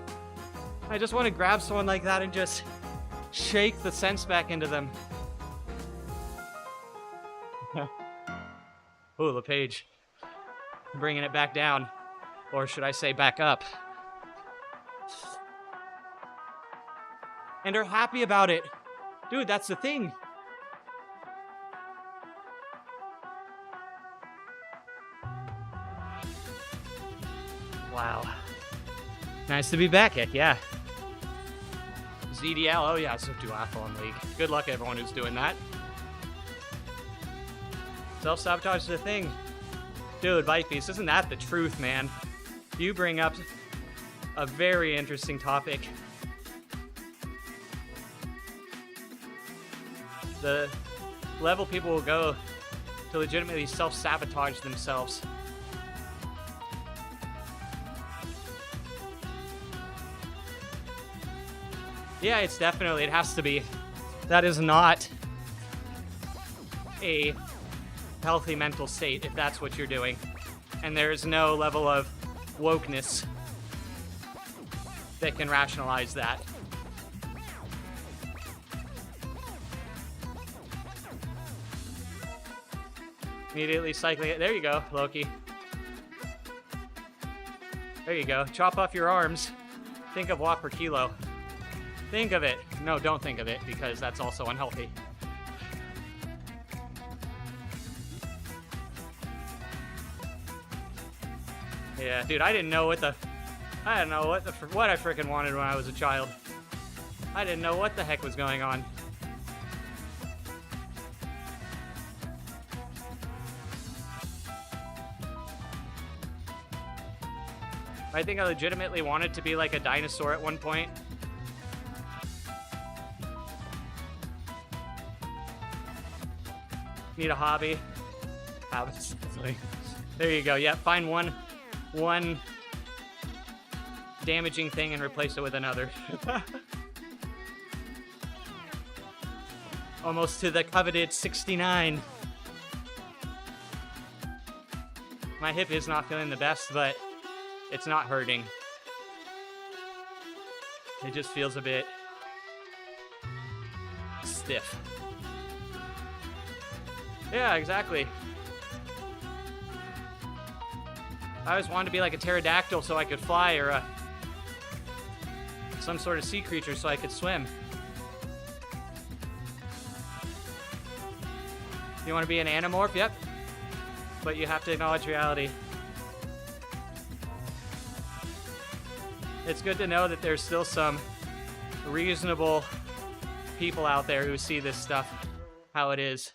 I just want to grab someone like that and just shake the sense back into them. Ooh, LePage. Bringing it back down. Or should I say back up. And are happy about it. Dude, that's the thing. Wow. Nice to be back, heck yeah. ZDL, oh yeah, Zwift Duathlon League. Good luck everyone who's doing that. Self-sabotage is the thing. Dude, Bike Beast, isn't that the truth, man? You bring up a very interesting topic. The level people will go to legitimately self-sabotage themselves. Yeah, it has to be. That is not a healthy mental state if that's what you're doing. And there is no level of wokeness that can rationalize that. Immediately cycling it. There you go, Loki. There you go. Chop off your arms. Think of watt per kilo. Think of it. No, don't think of it, because that's also unhealthy. Yeah, dude, I didn't know what I freaking wanted when I was a child. I didn't know what the heck was going on. I think I legitimately wanted to be like a dinosaur at one point. Need a hobby. Habits. There you go. Yeah, find one damaging thing and replace it with another. Almost to the coveted 69. My hip is not feeling the best, but it's not hurting. It just feels a bit stiff. Yeah, exactly. I always wanted to be like a pterodactyl so I could fly, or some sort of sea creature so I could swim. You want to be an animorph? Yep. But you have to acknowledge reality. It's good to know that there's still some reasonable people out there who see this stuff how it is.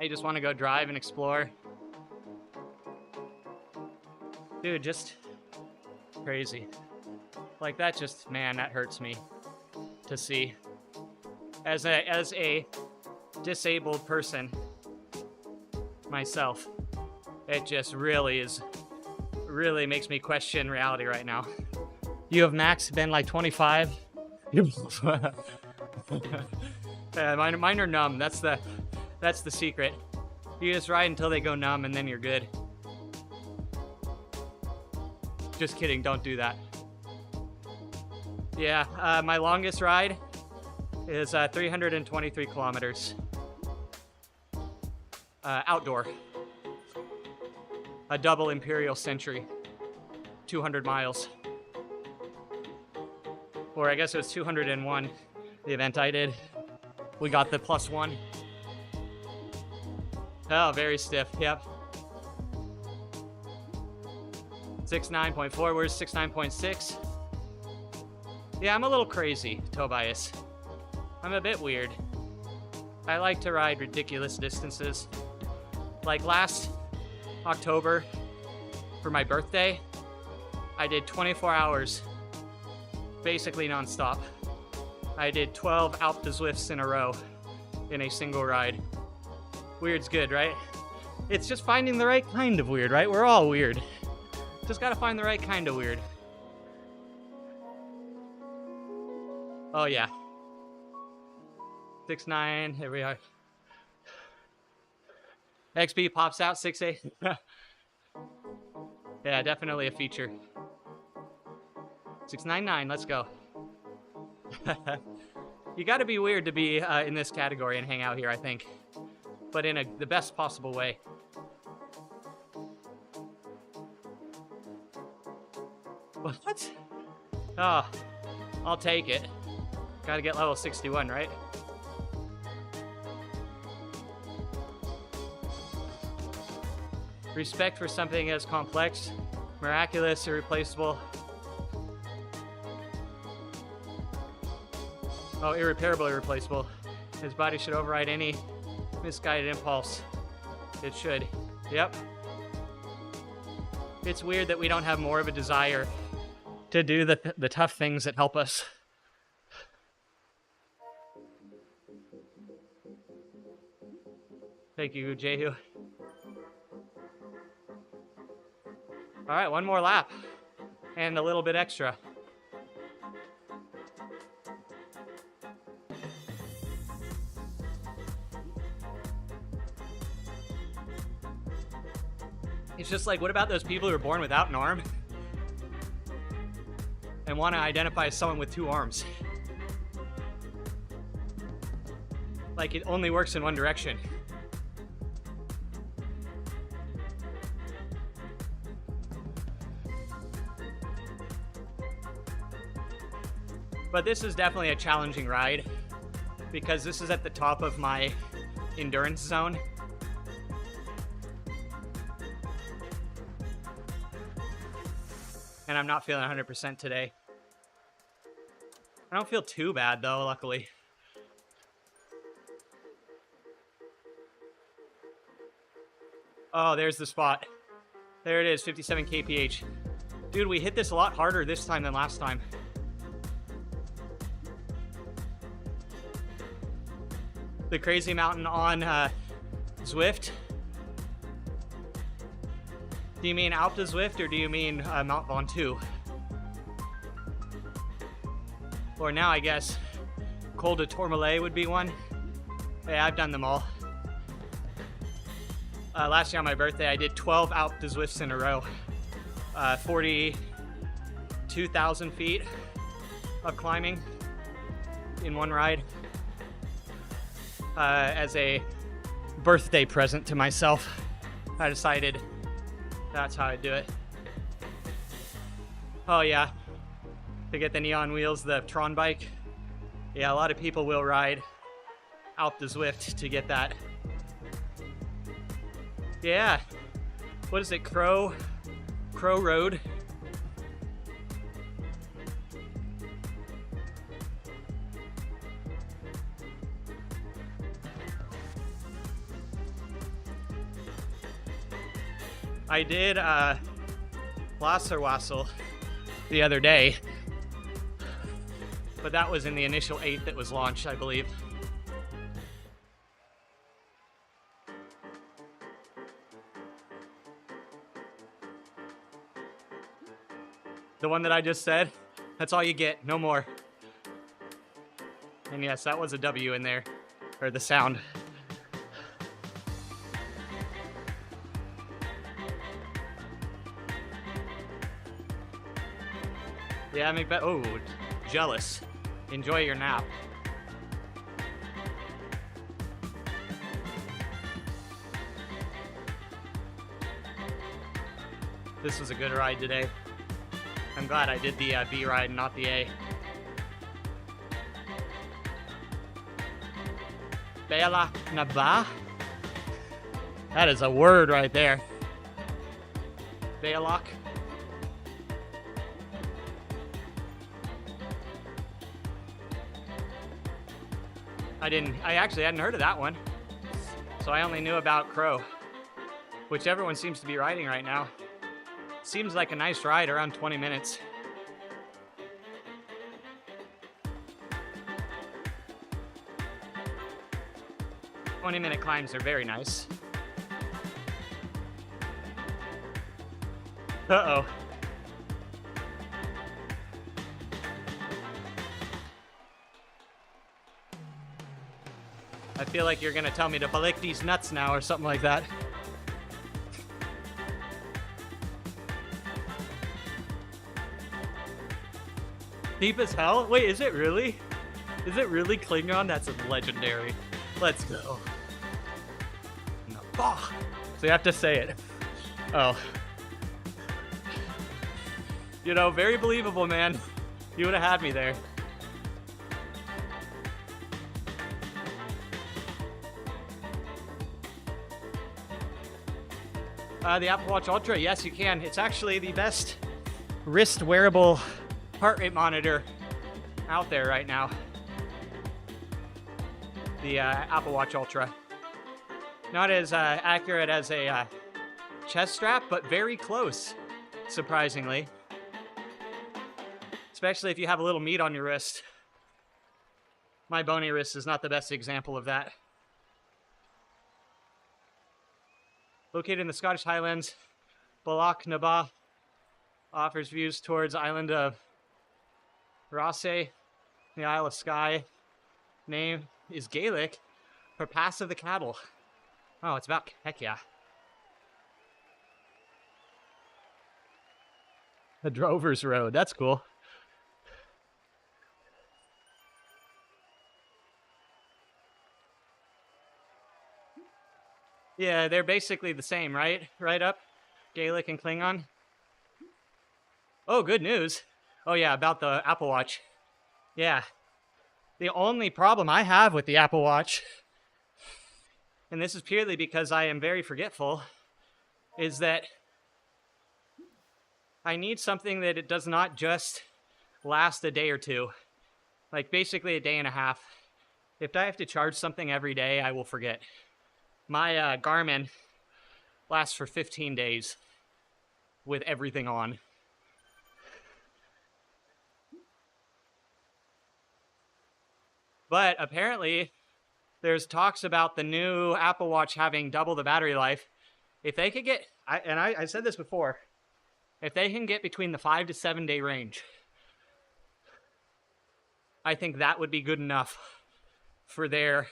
I just want to go drive and explore. Dude, just crazy. Like that just, man, that hurts me to see. As a disabled person myself, it just really makes me question reality right now. You have max been like 25? Yeah, mine are numb. That's the secret. You just ride until they go numb and then you're good. Just kidding, don't do that. Yeah, my longest ride is 323 kilometers. Outdoor. A double Imperial Century. 200 miles. Or I guess it was 201, the event I did. We got the +1. Oh, very stiff, yep. 69.4, where's 69.6? Yeah, I'm a little crazy, Tobias. I'm a bit weird. I like to ride ridiculous distances. Like last October, for my birthday, I did 24 hours, basically nonstop. I did 12 Alpe de Zwifts in a row in a single ride. Weird's good, right? It's just finding the right kind of weird, right? We're all weird. Just gotta find the right kind of weird. Oh yeah. 6'9", here we are. XB pops out, 6'8". Yeah, definitely a feature. 699, let's go. You gotta be weird to be in this category and hang out here, I think. But in the best possible way. What? Oh, I'll take it. Gotta get level 61, right? Respect for something as complex, miraculous, irreplaceable. Oh, irreparable, irreplaceable. His body should override any misguided impulse. It should. Yep. It's weird that we don't have more of a desire to do the tough things that help us. Thank you, Jehu. All right, one more lap. And a little bit extra. It's just like, what about those people who are born without an arm and want to identify as someone with 2 arms? Like, it only works in one direction. But this is definitely a challenging ride because this is at the top of my endurance zone. And I'm not feeling 100% today. I don't feel too bad though, luckily. Oh, there's the spot. There it is, 57 kph. Dude, we hit this a lot harder this time than last time. The crazy mountain on Zwift. Do you mean Alpe de Zwift or do you mean Mount Ventoux? Or now I guess Col de Tourmalet would be one. Hey, I've done them all. Last year on my birthday I did 12 Alpe de Zwifts in a row. 42,000 feet of climbing in one ride as a birthday present to myself. I decided that's how I do it. Oh yeah, to get the neon wheels, the Tron bike. Yeah, a lot of people will ride out the Zwift to get that. Yeah, what is it, Crow Road? I did Wasserwassel the other day, but that was in the initial 8 that was launched, I believe. The one that I just said, that's all you get, no more. And yes, that was a W in there, or the sound. Yeah, Macbeth. Oh, jealous. Enjoy your nap. This was a good ride today. I'm glad I did the B ride, not the A. Bela Naba? That is a word right there. Bealach. I actually hadn't heard of that one. So I only knew about Crow, which everyone seems to be riding right now. Seems like a nice ride, around 20 minutes. "20-minute climbs are very nice. Uh-oh. I feel like you're gonna tell me to lick these nuts now or something like that. Deep as hell? Wait, is it really? Is it really Klingon? That's legendary. Let's go. No. Oh. So you have to say it. Oh. You know, very believable, man. You would have had me there. The Apple Watch Ultra, yes, you can. It's actually the best wrist wearable heart rate monitor out there right now. The Apple Watch Ultra. Not as accurate as a chest strap, but very close, surprisingly. Especially if you have a little meat on your wrist. My bony wrist is not the best example of that. Located in the Scottish Highlands, Bealach Naba offers views towards the island of Rossay, the Isle of Skye. Name is Gaelic for Pass of the Cattle. Oh, it's about, heck yeah. The Drover's Road, that's cool. Yeah, they're basically the same, right? Right up? Gaelic and Klingon. Oh, good news. Oh yeah, about the Apple Watch. Yeah. The only problem I have with the Apple Watch, and this is purely because I am very forgetful, is that I need something that it does not just last a day or two. Like basically a day and a half. If I have to charge something every day, I will forget. My Garmin lasts for 15 days with everything on. But apparently, there's talks about the new Apple Watch having double the battery life. If they could get, I said this before, if they can get between the 5 to 7 day range, I think that would be good enough for their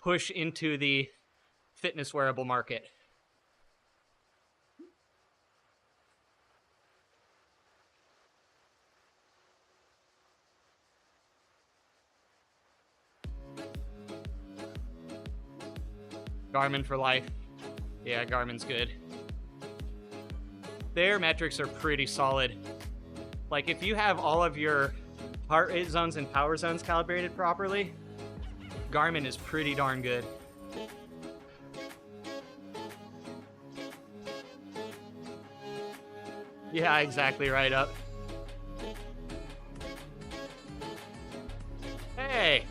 push into the fitness wearable market. Garmin for life. Yeah, Garmin's good. Their metrics are pretty solid. Like, if you have all of your heart rate zones and power zones calibrated properly, Garmin is pretty darn good. Yeah, exactly right up. Hey,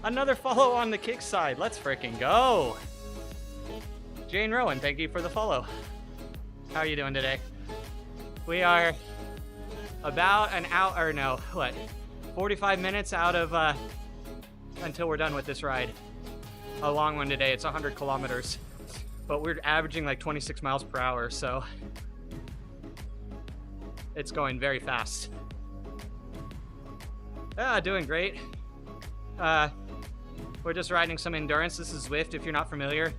another follow on the kick side. Let's freaking go. Jane Rowan, thank you for the follow. How are you doing today? We are about an hour, or no, what, 45 minutes out of, until we're done with this ride. A long one today, it's 100 kilometers. But we're averaging like 26 miles per hour, so it's going very fast. Doing great. We're just riding some endurance. This is Zwift, if you're not familiar.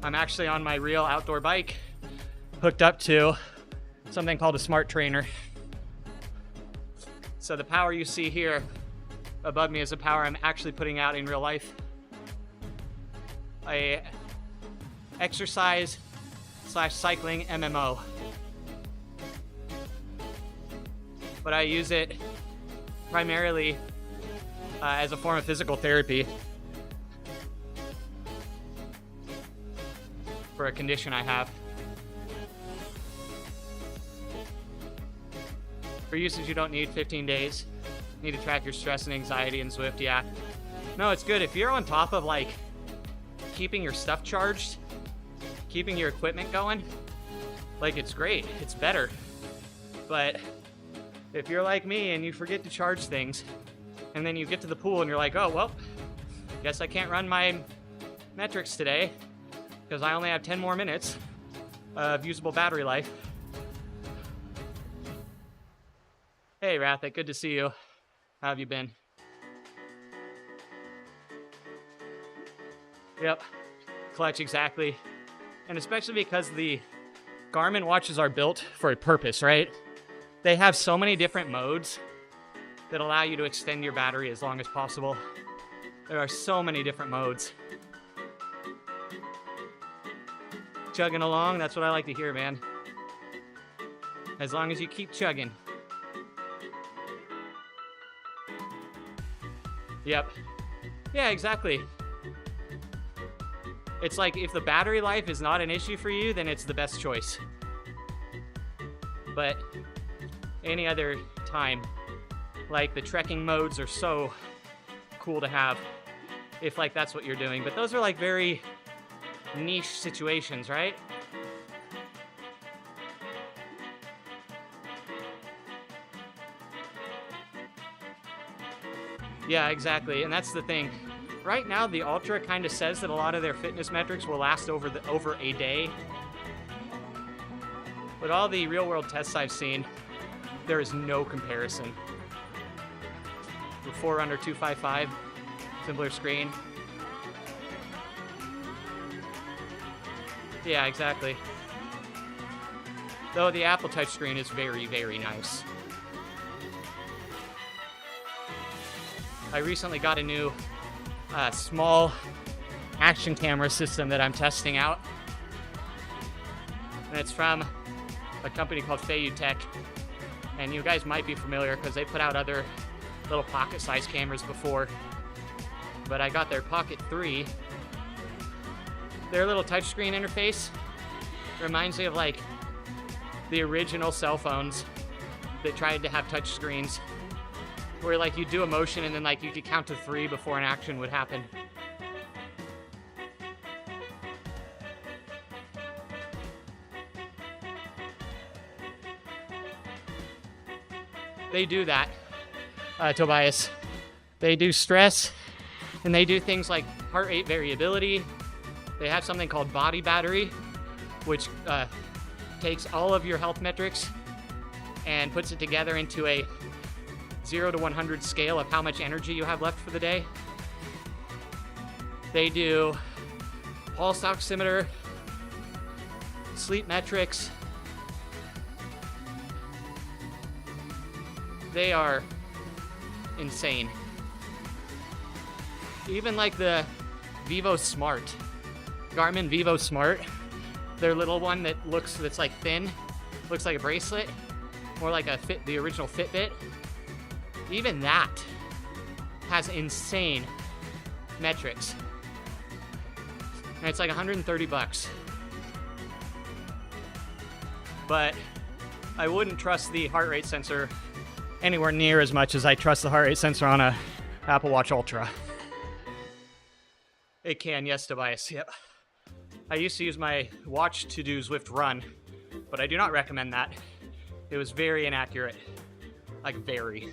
I'm actually on my real outdoor bike, hooked up to something called a smart trainer. So the power you see here above me is the power I'm actually putting out in real life. A exercise / cycling MMO. But I use it primarily as a form of physical therapy for a condition I have. For usage, you don't need 15 days. You need to track your stress and anxiety in Zwift, yeah. No, it's good. If you're on top of, like, keeping your stuff charged, keeping your equipment going, like, it's great. It's better. But if you're like me and you forget to charge things, and then you get to the pool and you're like, oh, well, guess I can't run my metrics today because I only have 10 more minutes of usable battery life. Hey, Rathic, good to see you. How have you been? Yep, clutch, exactly. And especially because the Garmin watches are built for a purpose, right? They have so many different modes that allow you to extend your battery as long as possible. There are so many different modes. Chugging along, that's what I like to hear, man. As long as you keep chugging. Yep. Yeah, exactly. It's like, if the battery life is not an issue for you, then it's the best choice. But any other time, like, the trekking modes are so cool to have if, like, that's what you're doing. But those are, like, very niche situations, right? Yeah, exactly. And that's the thing. Right now, the Ultra kind of says that a lot of their fitness metrics will last over a day. But all the real-world tests I've seen, there is no comparison. The Forerunner 255, simpler screen. Yeah, exactly. Though the Apple touchscreen is very, very nice. I recently got a new small action camera system that I'm testing out. And it's from a company called Tech. And you guys might be familiar because they put out other little pocket-sized cameras before. But I got their Pocket 3. Their little touchscreen interface reminds me of, like, the original cell phones that tried to have touch screens, where, like, you do a motion and then, like, you could count to 3 before an action would happen. They do that, Tobias. They do stress, and they do things like heart rate variability. They have something called body battery, which takes all of your health metrics and puts it together into a 0 to 100 scale of how much energy you have left for the day. They do pulse oximeter, sleep metrics. They are insane. Even like the Vivo Smart Garmin Vivo Smart, their little one that's like thin, looks like a bracelet, more like the original Fitbit. Even that has insane metrics. And it's like 130 bucks. But I wouldn't trust the heart rate sensor anywhere near as much as I trust the heart rate sensor on a Apple Watch Ultra. It can, yes, Tobias, yep. I used to use my watch to do Zwift Run, but I do not recommend that. It was very inaccurate. Like, very.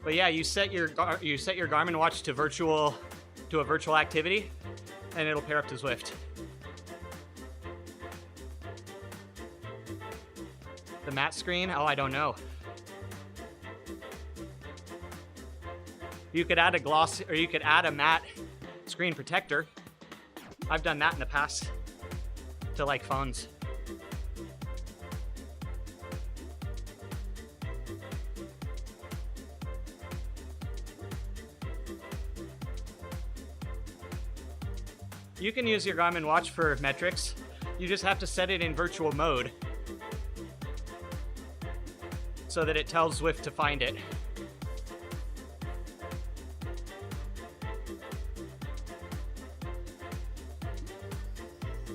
But yeah, you set your Garmin watch to a virtual activity, and it'll pair up to Zwift. The matte screen? Oh, I don't know. You could add a gloss, or you could add a matte screen protector. I've done that in the past to like phones. You can use your Garmin watch for metrics. You just have to set it in virtual mode so that it tells Zwift to find it.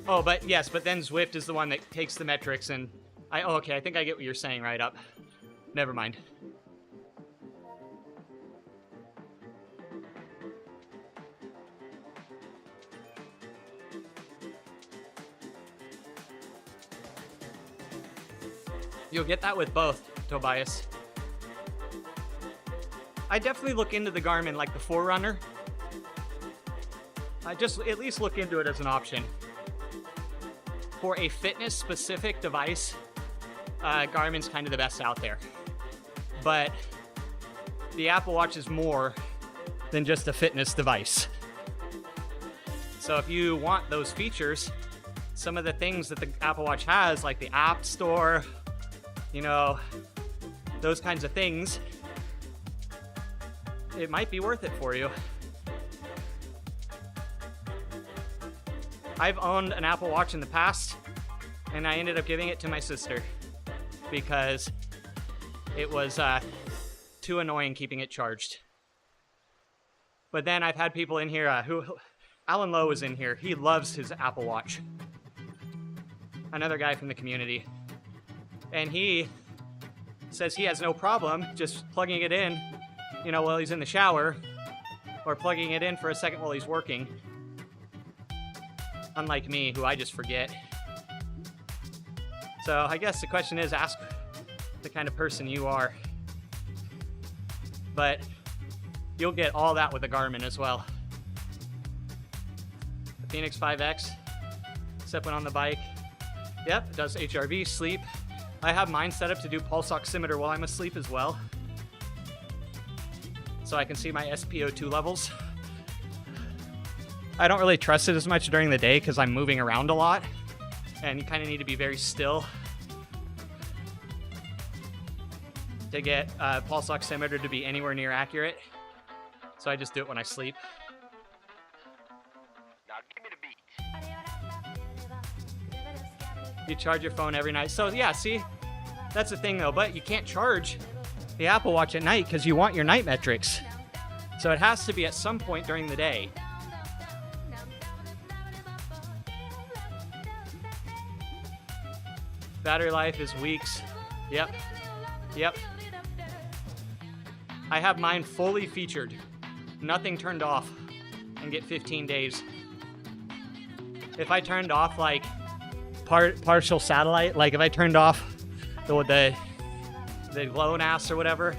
Oh, but then Zwift is the one that takes the metrics and okay, I think I get what you're saying right up. Never mind. You'll get that with both, Tobias. I definitely look into the Garmin like the Forerunner. I just at least look into it as an option. For a fitness-specific device, Garmin's kind of the best out there. But the Apple Watch is more than just a fitness device. So if you want those features, some of the things that the Apple Watch has, like the App Store, you know, those kinds of things, it might be worth it for you. I've owned an Apple Watch in the past, and I ended up giving it to my sister because it was too annoying keeping it charged. But then I've had people in here Alan Lowe is in here. He loves his Apple Watch. Another guy from the community. And he says he has no problem just plugging it in, you know, while he's in the shower, or plugging it in for a second while he's working. Unlike me, who I just forget. So I guess the question is, ask the kind of person you are. But you'll get all that with the Garmin as well. The Phoenix 5X, stepping on the bike. Yep, it does HRV, sleep. I have mine set up to do pulse oximeter while I'm asleep as well. So I can see my SpO2 levels. I don't really trust it as much during the day because I'm moving around a lot. And you kind of need to be very still to get pulse oximeter to be anywhere near accurate. So I just do it when I sleep. Now give me the beat. You charge your phone every night. So yeah, see, that's the thing though, but you can't charge the Apple Watch at night because you want your night metrics. So it has to be at some point during the day. Battery life is weeks. Yep. I have mine fully featured, nothing turned off, and get 15 days. If I turned off like partial satellite, like if I turned off the GLONASS or whatever,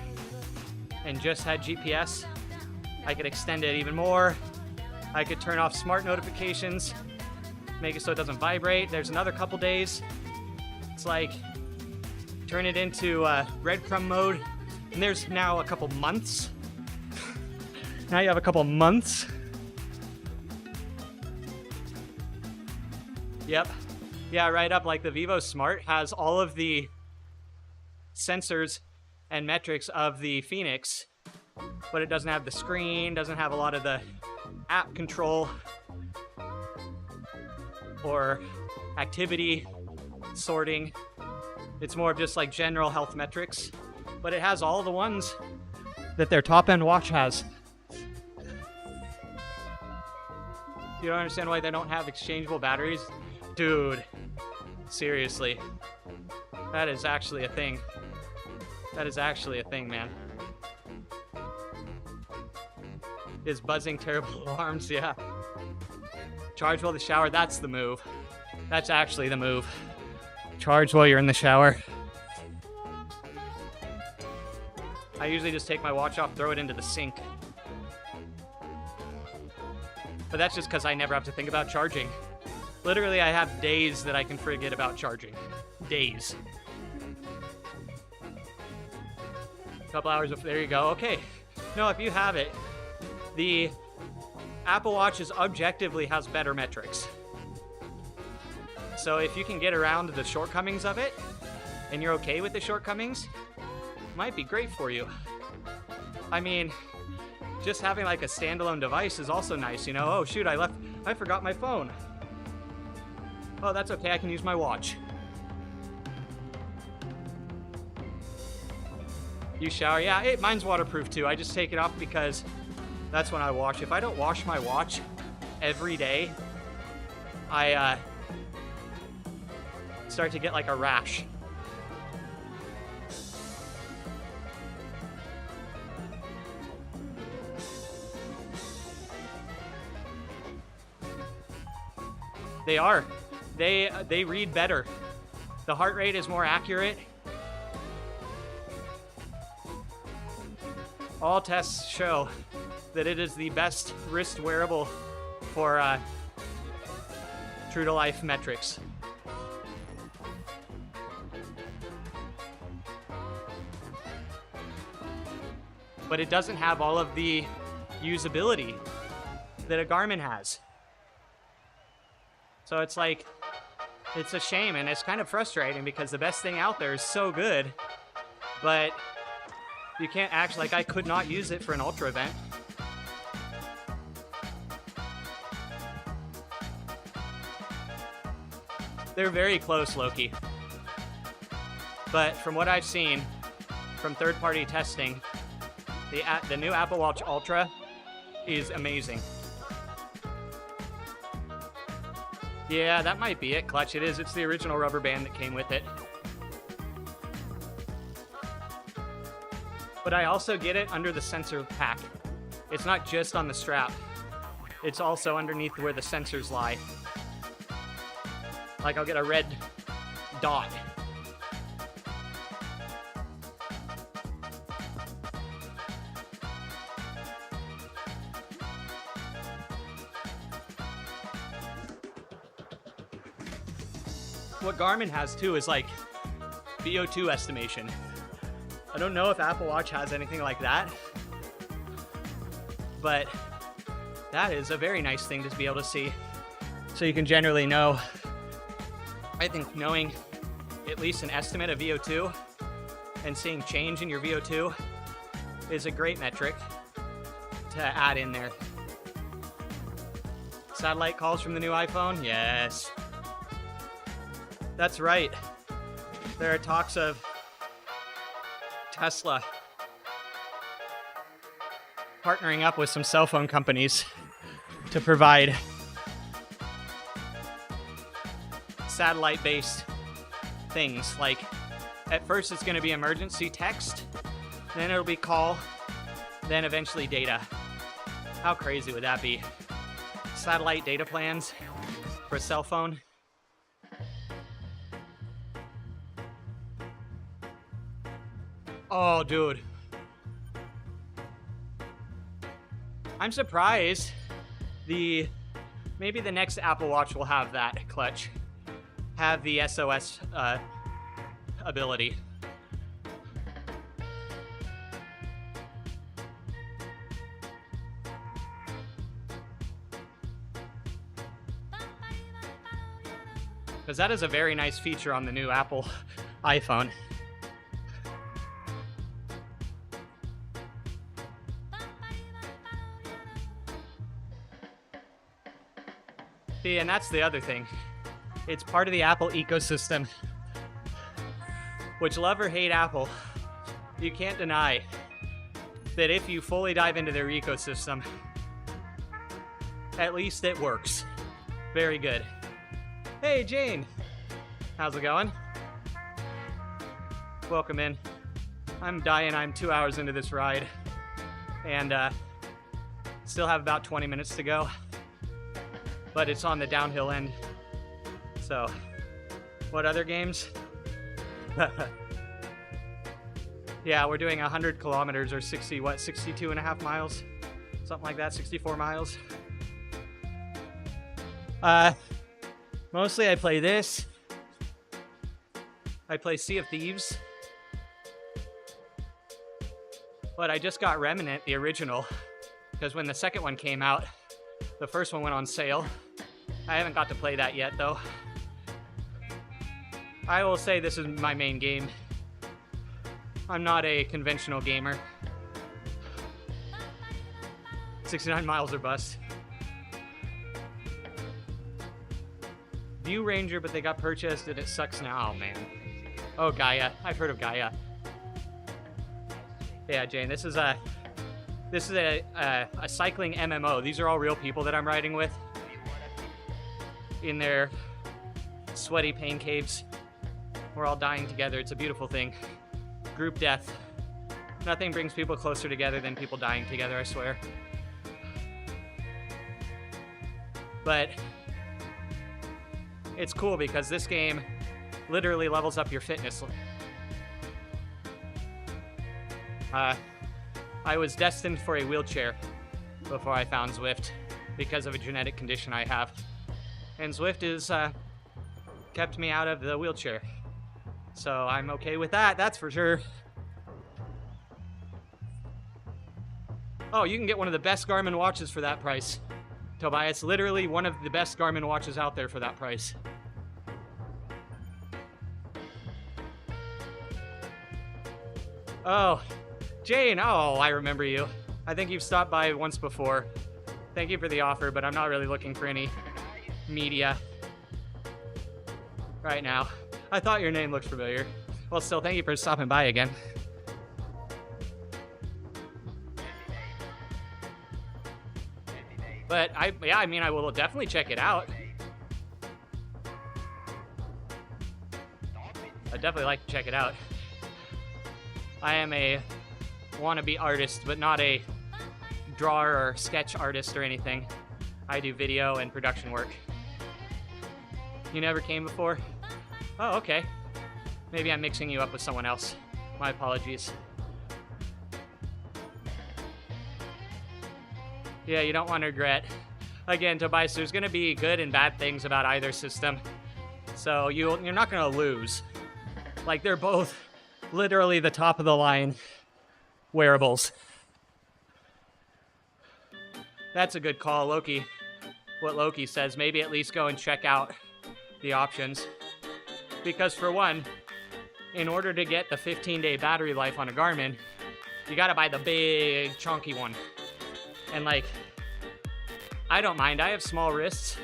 and just had GPS, I could extend it even more. I could turn off smart notifications, make it so it doesn't vibrate. There's another couple days. It's like, turn it into breadcrumb mode, and there's now a couple months. Now you have a couple months. Yep. Yeah, right up, like the Vivo Smart has all of the sensors and metrics of the Phoenix but it doesn't have the screen, doesn't have a lot of the app control or activity sorting. It's more of just like general health metrics, but it has all the ones that their top-end watch has. You don't understand why they don't have exchangeable batteries? Dude, seriously. That is actually a thing. That is actually a thing, man. Is buzzing terrible alarms? Yeah. Charge while the shower, that's the move. That's actually the move. Charge while you're in the shower. I usually just take my watch off, throw it into the sink. But that's just because I never have to think about charging. Literally, I have days that I can forget about charging. Days. A couple hours of, there you go. Okay. No, if you have it, the Apple Watch objectively has better metrics. So if you can get around the shortcomings of it, and you're okay with the shortcomings, it might be great for you. I mean, just having like a standalone device is also nice, you know? Oh shoot, I forgot my phone. Oh, that's okay, I can use my watch. You shower? Yeah, hey, mine's waterproof too. I just take it off because that's when I wash. If I don't wash my watch every day, I start to get like a rash. They are. They read better. The heart rate is more accurate. All tests show that it is the best wrist wearable for true to life metrics. But it doesn't have all of the usability that a Garmin has. So it's like, it's a shame, and it's kind of frustrating because the best thing out there is so good, but you can't actually, like, I could not use it for an ultra event. They're very close, Loki. But from what I've seen from third-party testing, the new Apple Watch Ultra is amazing. Yeah, that might be it, Clutch. It is. It's the original rubber band that came with it. But I also get it under the sensor pack. It's not just on the strap. It's also underneath where the sensors lie. Like, I'll get a red dot. What Garmin has too is like VO2 estimation. I don't know if Apple Watch has anything like that, but that is a very nice thing to be able to see. So you can generally know, I think knowing at least an estimate of VO2 and seeing change in your VO2 is a great metric to add in there. Satellite calls from the new iPhone? Yes. That's right. There are talks of Tesla partnering up with some cell phone companies to provide satellite-based things. Like, at first it's going to be emergency text, then it'll be call, then eventually data. How crazy would that be? Satellite data plans for a cell phone. Oh, dude. I'm surprised maybe the next Apple Watch will have that, Clutch. Have the SOS ability. Because that is a very nice feature on the new Apple iPhone. See, and that's the other thing. It's part of the Apple ecosystem. Which, love or hate Apple, you can't deny that if you fully dive into their ecosystem, at least it works. Very good. Hey, Jane. How's it going? Welcome in. I'm dying. I'm 2 hours into this ride. And still have about 20 minutes to go. But it's on the downhill end. So, what other games? Yeah, we're doing 100 kilometers or 62 and a half miles? Something like that, 64 miles. Mostly I play this. I play Sea of Thieves. But I just got Remnant, the original, because when the second one came out, the first one went on sale. I haven't got to play that yet, though. I will say this is my main game. I'm not a conventional gamer. 69 miles or bust. View Ranger, but they got purchased and it sucks now. Oh, man. Oh, Gaia. I've heard of Gaia. Yeah, Jane, this is a cycling MMO. These are all real people that I'm riding with in their sweaty pain caves. We're all dying together. It's a beautiful thing. Group death. Nothing brings people closer together than people dying together, I swear. But it's cool because this game literally levels up your fitness. I was destined for a wheelchair before I found Zwift because of a genetic condition I have. And Zwift has kept me out of the wheelchair. So I'm okay with that, that's for sure. Oh, you can get one of the best Garmin watches for that price, Tobias. Literally one of the best Garmin watches out there for that price. Oh, Jane, oh, I remember you. I think you've stopped by once before. Thank you for the offer, but I'm not really looking for any media right now. I thought your name looked familiar. Well, still, thank you for stopping by again. But I will definitely check it out. I'd definitely like to check it out. I am a wannabe artist, but not a drawer or sketch artist or anything. I do video and production work. You never came before? Oh, okay. Maybe I'm mixing you up with someone else. My apologies. Yeah, you don't want to regret. Again, Tobias, there's going to be good and bad things about either system. So you're not going to lose. Like, they're both literally the top of the line wearables. That's a good call, Loki. What Loki says, maybe at least go and check out the options. Because for one, in order to get the 15-day battery life on a Garmin, you gotta buy the big, chunky one. And like, I don't mind. I have small wrists,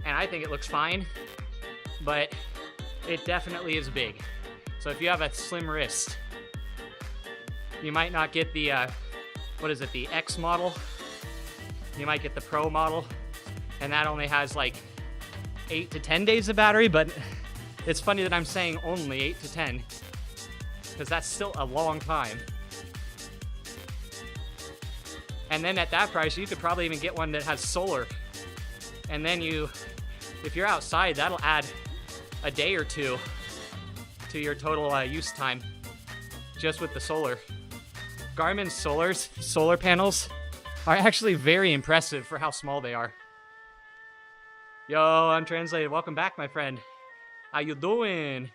and I think it looks fine. But it definitely is big. So if you have a slim wrist, you might not get the, the X model. You might get the Pro model, and that only has like 8 to 10 days of battery, but it's funny that I'm saying only 8 to 10, because that's still a long time. And then at that price, you could probably even get one that has solar. And then if you're outside, that'll add a day or two to your total use time, just with the solar. Garmin's solar panels are actually very impressive for how small they are. Yo, I'm translated. Welcome back, my friend. How you doing?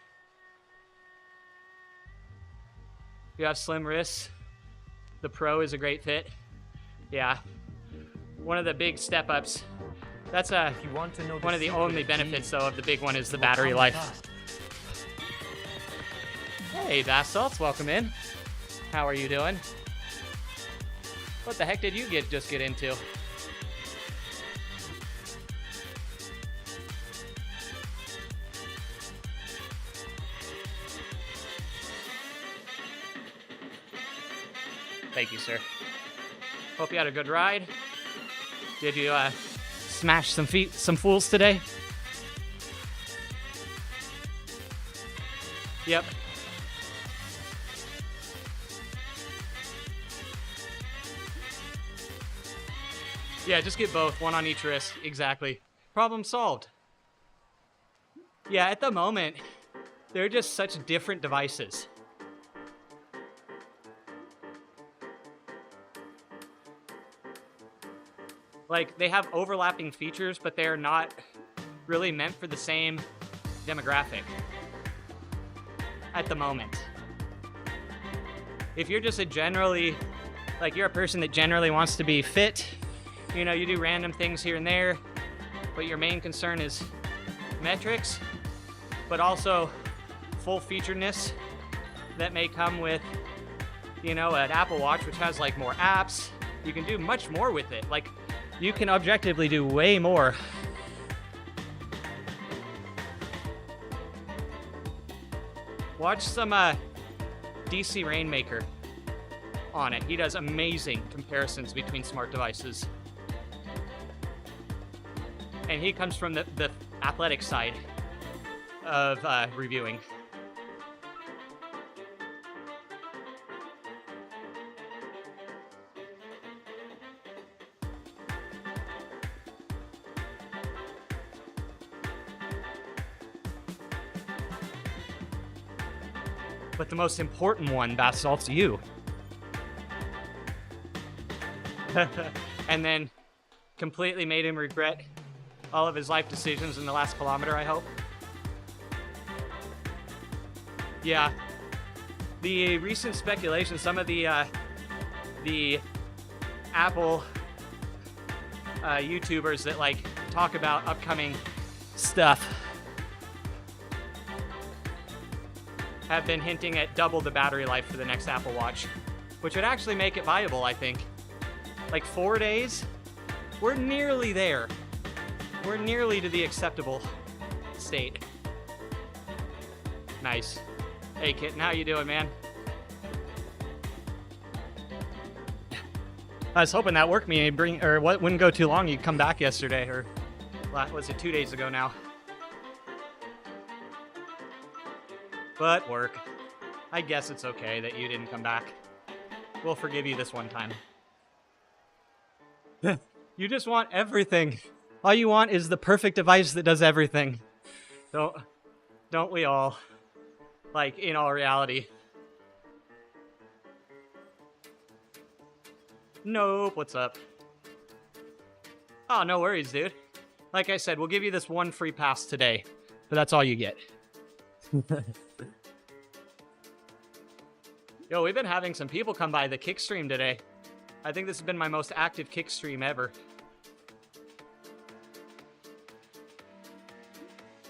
You have slim wrists. The Pro is a great fit. Yeah. One of the big step-ups. That's one of the only benefits, though, of the big one is the battery life. Hey, Basalts, welcome in. How are you doing? What the heck did you just get into? Thank you, sir. Hope you had a good ride. Did you smash some fools today? Yep. Yeah, just get both, one on each wrist. Exactly. Problem solved. Yeah, at the moment, they're just such different devices. Like, they have overlapping features, but they're not really meant for the same demographic at the moment. If you're just you're a person that generally wants to be fit, you know, you do random things here and there, but your main concern is metrics, but also full featuredness that may come with, you know, an Apple Watch, which has like more apps. You can do much more with it. Like, you can objectively do way more. Watch some DC Rainmaker on it. He does amazing comparisons between smart devices. And he comes from the athletic side of reviewing. But the most important one, Basalt's you. And then completely made him regret all of his life decisions in the last kilometer, I hope. Yeah. The recent speculation, some of the Apple YouTubers that like talk about upcoming stuff have been hinting at double the battery life for the next Apple Watch, which would actually make it viable, I think. Like 4 days, we're nearly there. We're nearly to the acceptable state. Nice. Hey, Kitten, how you doing, man? I was hoping that work meeting wouldn't go too long. You'd come back yesterday, or was it 2 days ago now? But work. I guess it's okay that you didn't come back. We'll forgive you this one time. You just want everything. All you want is the perfect device that does everything. Don't we all? Like, in all reality. Nope, what's up? Oh, no worries, dude. Like I said, we'll give you this one free pass today, but that's all you get. Yo, we've been having some people come by the kick stream today. I think this has been my most active kick stream ever.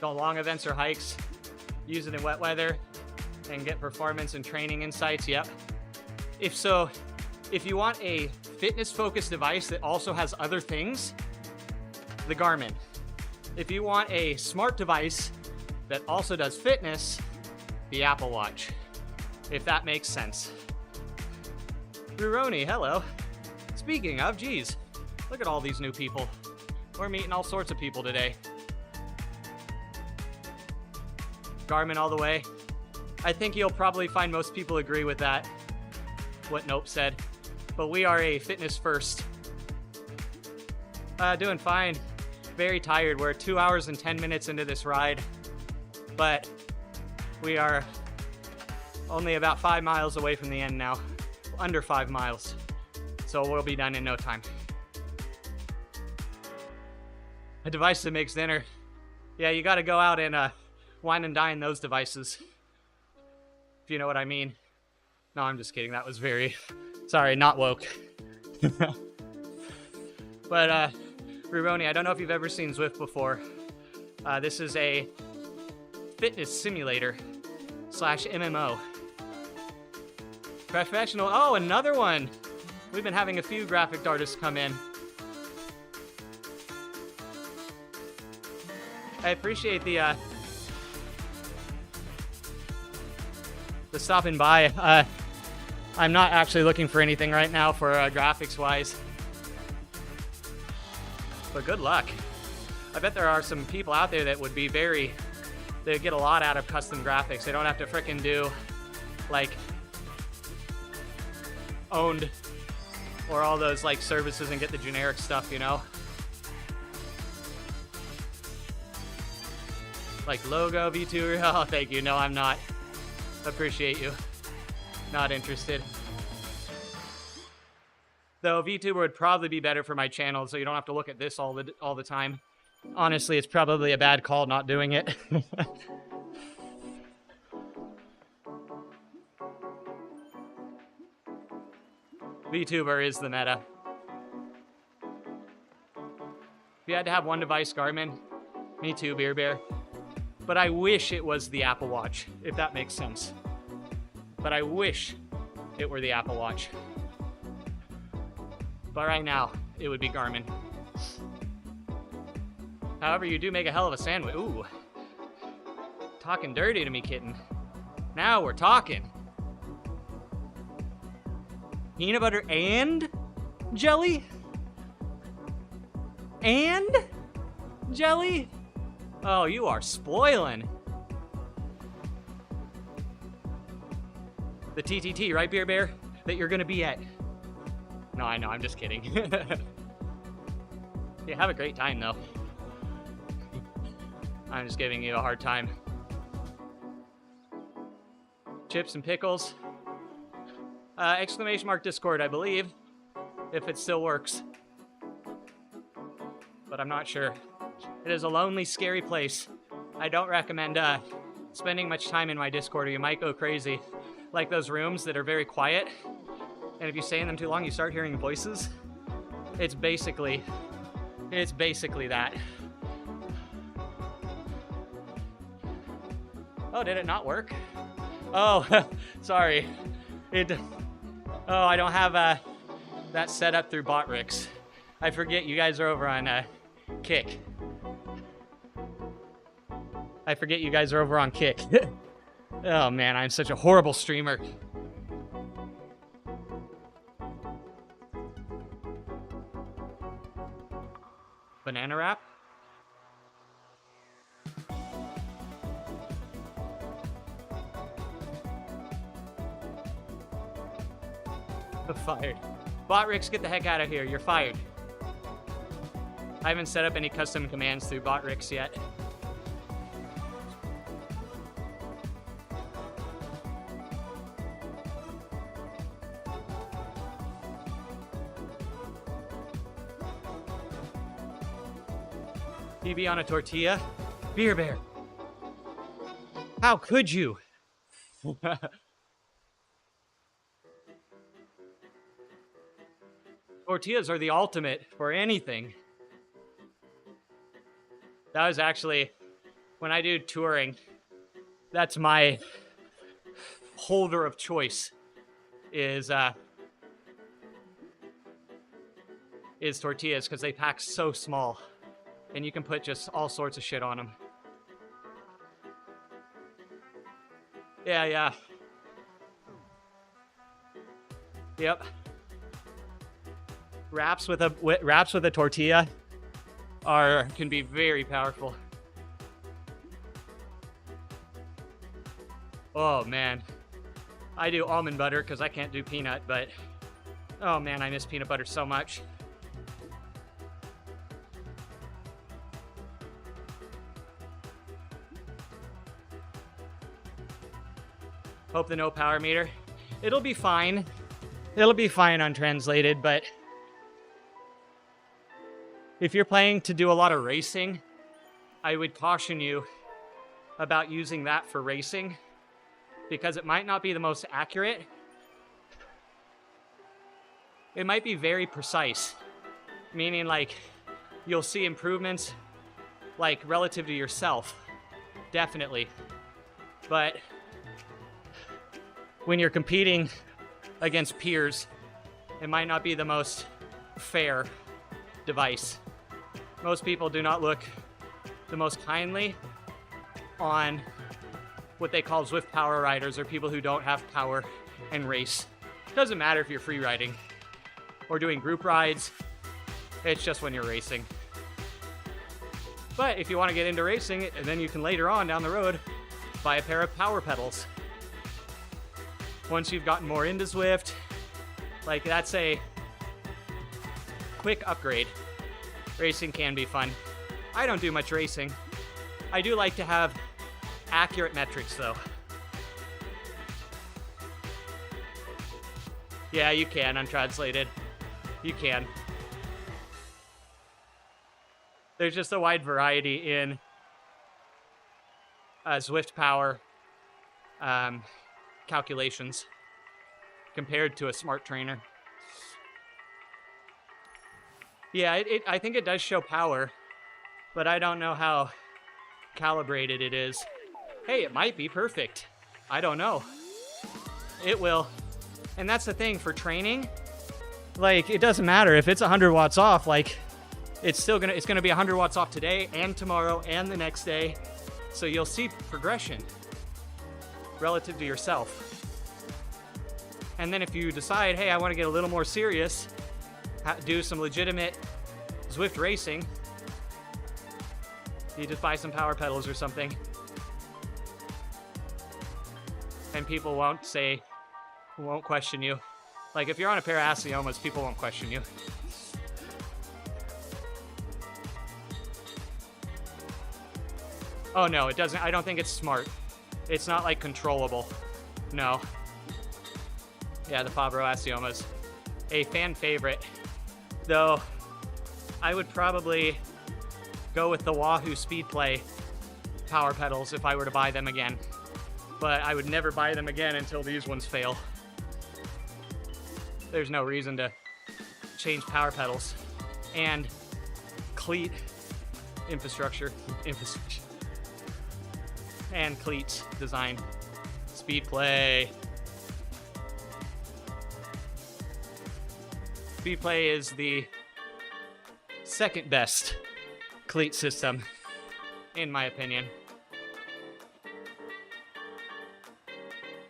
Go long events or hikes, use it in wet weather, and get performance and training insights, yep. If you want a fitness-focused device that also has other things, the Garmin. If you want a smart device that also does fitness, the Apple Watch. If that makes sense. Ruroni, hello. Speaking of, geez, look at all these new people. We're meeting all sorts of people today. Garmin all the way. I think you'll probably find most people agree with that, what Nope said. But we are a fitness first. Doing fine. Very tired. We're 2 hours and 10 minutes into this ride. But we are only about 5 miles away from the end now. Under 5 miles. So we'll be done in no time. A device that makes dinner. Yeah, you gotta go out and wine and dine those devices. If you know what I mean. No, I'm just kidding. That was very... Sorry, not woke. But, Ruboni, I don't know if you've ever seen Zwift before. This is a fitness simulator / MMO. Professional. Oh, another one. We've been having a few graphic artists come in. I appreciate the stopping by. I'm not actually looking for anything right now for graphics-wise. But good luck. I bet there are some people out there that would be they get a lot out of custom graphics. They don't have to frickin' do, like, owned or all those, like, services and get the generic stuff, you know? Like logo, VTuber, oh, thank you. No, I'm not. Appreciate you. Not interested. Though VTuber would probably be better for my channel, so you don't have to look at this all the time. Honestly, it's probably a bad call not doing it. VTuber is the meta. If you had to have one device, Garmin. Me too, Beer Bear. But I wish it was the Apple Watch, if that makes sense. But I wish it were the Apple Watch. But right now, it would be Garmin. However, you do make a hell of a sandwich. Ooh. Talking dirty to me, kitten. Now we're talking. Peanut butter and jelly? And jelly? Oh, you are spoiling. The TTT, right, Beer Bear? That you're gonna be at. No, I know, I'm just kidding. Yeah, have a great time, though. I'm just giving you a hard time. Chips and pickles. Exclamation mark Discord, I believe. If it still works. But I'm not sure. It is a lonely, scary place. I don't recommend spending much time in my Discord or you might go crazy. Like those rooms that are very quiet. And if you stay in them too long, you start hearing voices. It's basically that. Oh, did it not work? Oh, sorry. I don't have that set up through Botrix. I forget you guys are over on Kick. I forget you guys are over on Kick. Oh man, I'm such a horrible streamer. Banana wrap? Fired. Botrix, get the heck out of here. You're fired. I haven't set up any custom commands through Botrix yet. PB on a tortilla? Beer Bear. How could you? Tortillas are the ultimate for anything. That was actually, when I do touring, that's my holder of choice is tortillas because they pack so small and you can put just all sorts of shit on them. Yeah. Yep. Wraps with a tortilla can be very powerful. Oh man, I do almond butter because I can't do peanut, but oh man, I miss peanut butter so much. Hope the no power meter. It'll be fine. It'll be fine untranslated, but if you're planning to do a lot of racing, I would caution you about using that for racing because it might not be the most accurate. It might be very precise, meaning like you'll see improvements like relative to yourself, definitely. But when you're competing against peers, it might not be the most fair device. Most people do not look the most kindly on what they call Zwift power riders or people who don't have power and race. Doesn't matter if you're free riding or doing group rides. It's just when you're racing. But if you want to get into racing, then you can later on down the road buy a pair of power pedals. Once you've gotten more into Zwift, like that's a quick upgrade. Racing can be fun. I don't do much racing. I do like to have accurate metrics though. Yeah, you can, untranslated. You can. There's just a wide variety in Zwift power calculations compared to a smart trainer. Yeah, I think it does show power, but I don't know how calibrated it is. Hey, it might be perfect. I don't know. It will. And that's the thing for training. Like, it doesn't matter if it's 100 watts off, like, it's gonna be 100 watts off today and tomorrow and the next day. So you'll see progression relative to yourself. And then if you decide, hey, I want to get a little more serious, do some legitimate Zwift racing, you just buy some power pedals or something. And people won't question you. Like if you're on a pair of Asiomas, people won't question you. Oh no, it doesn't. I don't think it's smart. It's not like controllable. No. Yeah, the Fabro Asiomas. A fan favorite. Though, I would probably go with the Wahoo Speedplay power pedals if I were to buy them again. But I would never buy them again until these ones fail. There's no reason to change power pedals. And cleat infrastructure. And cleats design. Speedplay. Speedplay is the second best cleat system, in my opinion.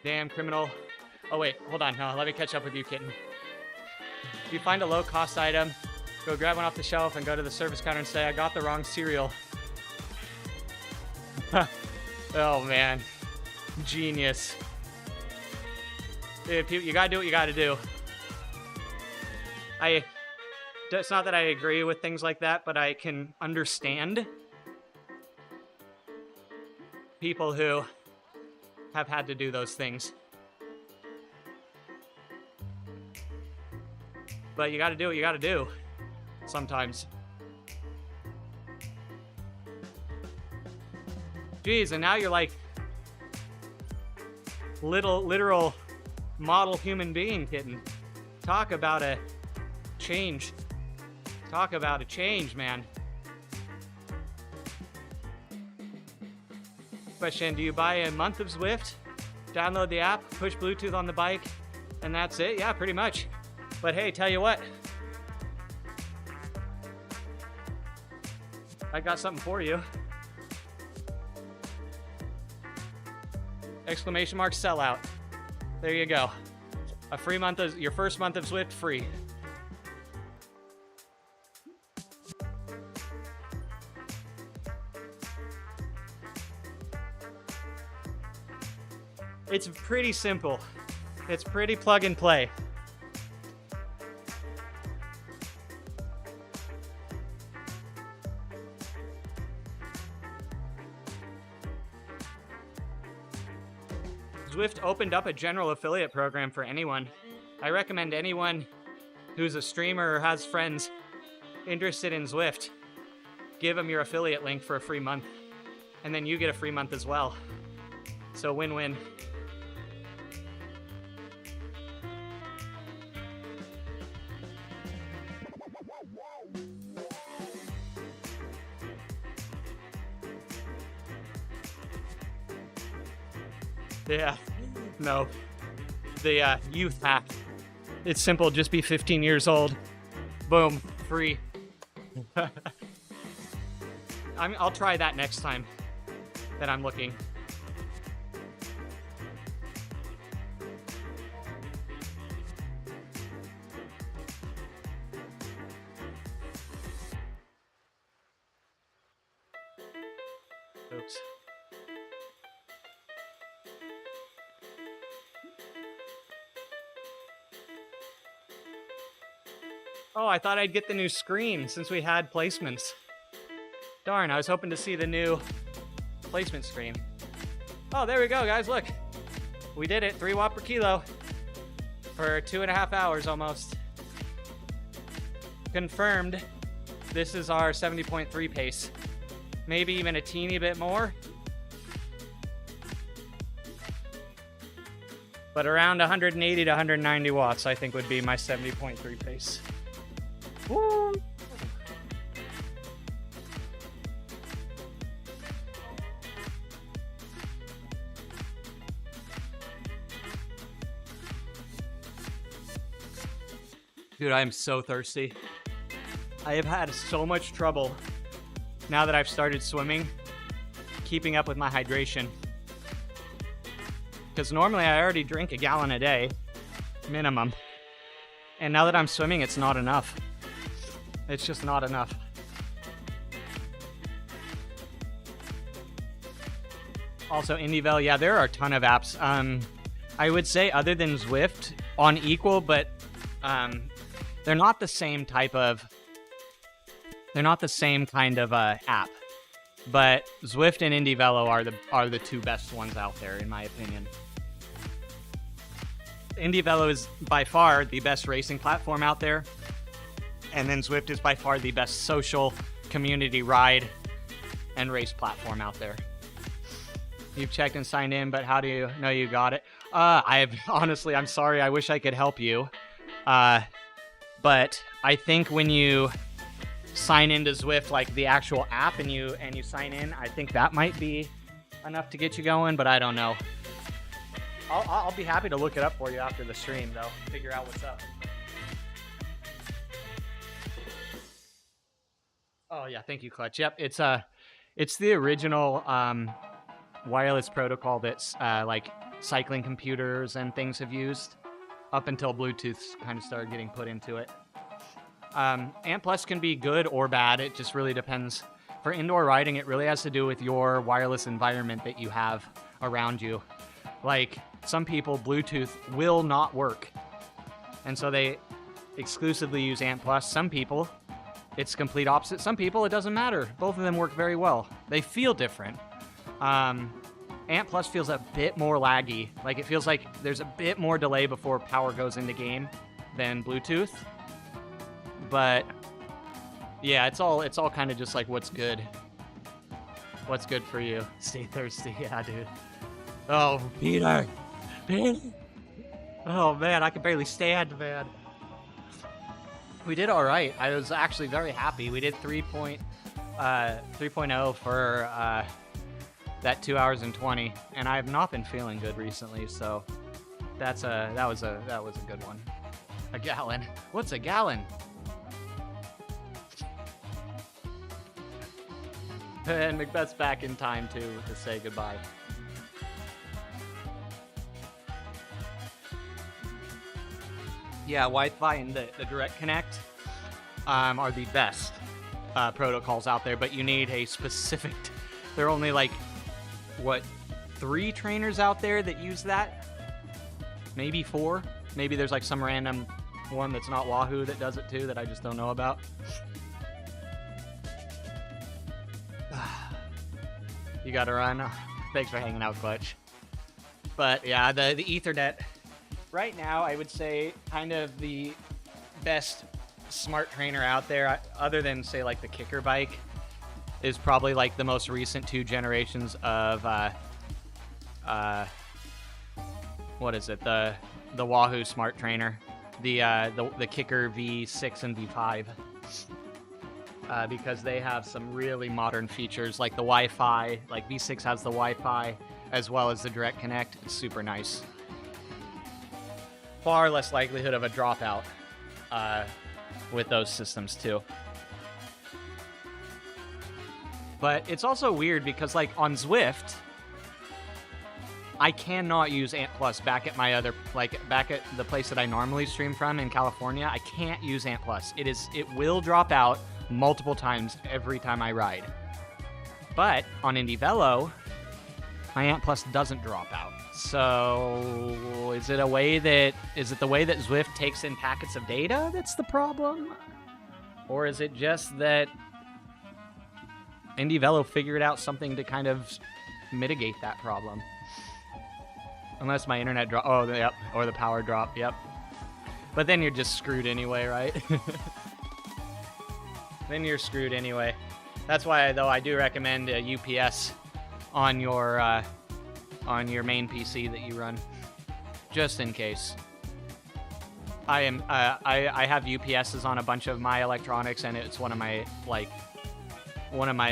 Damn criminal. Oh wait, hold on. No, let me catch up with you, kitten. If you find a low-cost item, go grab one off the shelf and go to the service counter and say, I got the wrong cereal. Oh man, genius. You gotta do what you gotta do. It's not that I agree with things like that, but I can understand people who have had to do those things. But you gotta do what you gotta do sometimes. Jeez, and now you're like literal model human being, kitten. Talk about a change. Talk about a change, man. Question, do you buy a month of Zwift, download the app, push Bluetooth on the bike, and that's it? Yeah, pretty much. But hey, tell you what. I got something for you. Exclamation mark sellout. There you go. A free month of your first month of Zwift free. It's pretty simple. It's pretty plug and play. Zwift opened up a general affiliate program for anyone. I recommend anyone who's a streamer or has friends interested in Zwift, give them your affiliate link for a free month. And then you get a free month as well. So win-win. Yeah, no. The youth hack. It's simple, just be 15 years old. Boom, free. I'll try that next time that I'm looking. Oops. Oh, I thought I'd get the new screen since we had placements. Darn, I was hoping to see the new placement screen. Oh, there we go, guys, look. We did it, 3 watt per kilo for 2.5 hours almost. Confirmed, this is our 70.3 pace. Maybe even a teeny bit more. But around 180 to 190 watts, I think would be my 70.3 pace. Woo! Dude, I am so thirsty. I have had so much trouble now that I've started swimming, keeping up with my hydration. Because normally I already drink a gallon a day, minimum. And now that I'm swimming, it's not enough. It's just not enough. Also, IndieVelo, yeah, there are a ton of apps. I would say other than Zwift, on equal, but they're not the same type of. They're not the same kind of app. But Zwift and IndieVelo are the two best ones out there, in my opinion. IndieVelo is by far the best racing platform out there. And then Zwift is by far the best social community ride and race platform out there. You've checked and signed in, but how do you know you got it? Honestly, I'm sorry. I wish I could help you. But I think when you sign into Zwift, like the actual app, and you sign in, I think that might be enough to get you going, but I don't know. I'll be happy to look it up for you after the stream, though. Figure out what's up. Oh yeah, thank you, Clutch. Yep, it's the original wireless protocol that's like cycling computers and things have used up until Bluetooth kind of started getting put into it. Ant Plus can be good or bad. It just really depends. For indoor riding, it really has to do with your wireless environment that you have around you. Like, some people, Bluetooth will not work. And so they exclusively use Ant Plus. Some people, it's complete opposite. Some people, it doesn't matter. Both of them work very well. They feel different. Ant Plus feels a bit more laggy. Like, it feels like there's a bit more delay before power goes into game than Bluetooth. But yeah, it's all kind of just like what's good. What's good for you? Stay thirsty, yeah, dude. Oh, Peter. Oh man, I can barely stand, man. We did all right. I was actually very happy. We did 3.0 for that 2 hours and 20, and I have not been feeling good recently, so that was a good one. A gallon. What's a gallon? And Macbeth's back in time to say goodbye. Yeah, Wi-Fi and the Direct Connect are the best protocols out there, but you need a specific. There are only like, what, 3 trainers out there that use that? Maybe 4. Maybe there's like some random one that's not Wahoo that does it too that I just don't know about. You gotta run. Thanks for hanging out, Clutch. But yeah, the Ethernet. Right now, I would say kind of the best smart trainer out there, other than say like the Kicker bike, is probably like the most recent 2 generations of what is it? The Wahoo smart trainer, the Kicker V6 and V5. Because they have some really modern features like the Wi-Fi. Like V6 has the Wi-Fi as well as the Direct Connect. It's super nice. Far less likelihood of a dropout with those systems too. But it's also weird because like on Zwift, I cannot use Ant Plus back at my other, like back at the place that I normally stream from in California. I can't use Ant Plus. It will drop out multiple times every time I ride. But on IndieVelo, my Ant Plus doesn't drop out. So is it the way that Zwift takes in packets of data that's the problem? Or is it just that IndieVelo figured out something to kind of mitigate that problem? Unless my internet drop. Oh, yep. Or the power drop. Yep. But then you're just screwed anyway, right? Then you're screwed anyway. That's why, though, I do recommend a UPS on your main PC that you run, just in case. I have UPSs on a bunch of my electronics, and it's one of my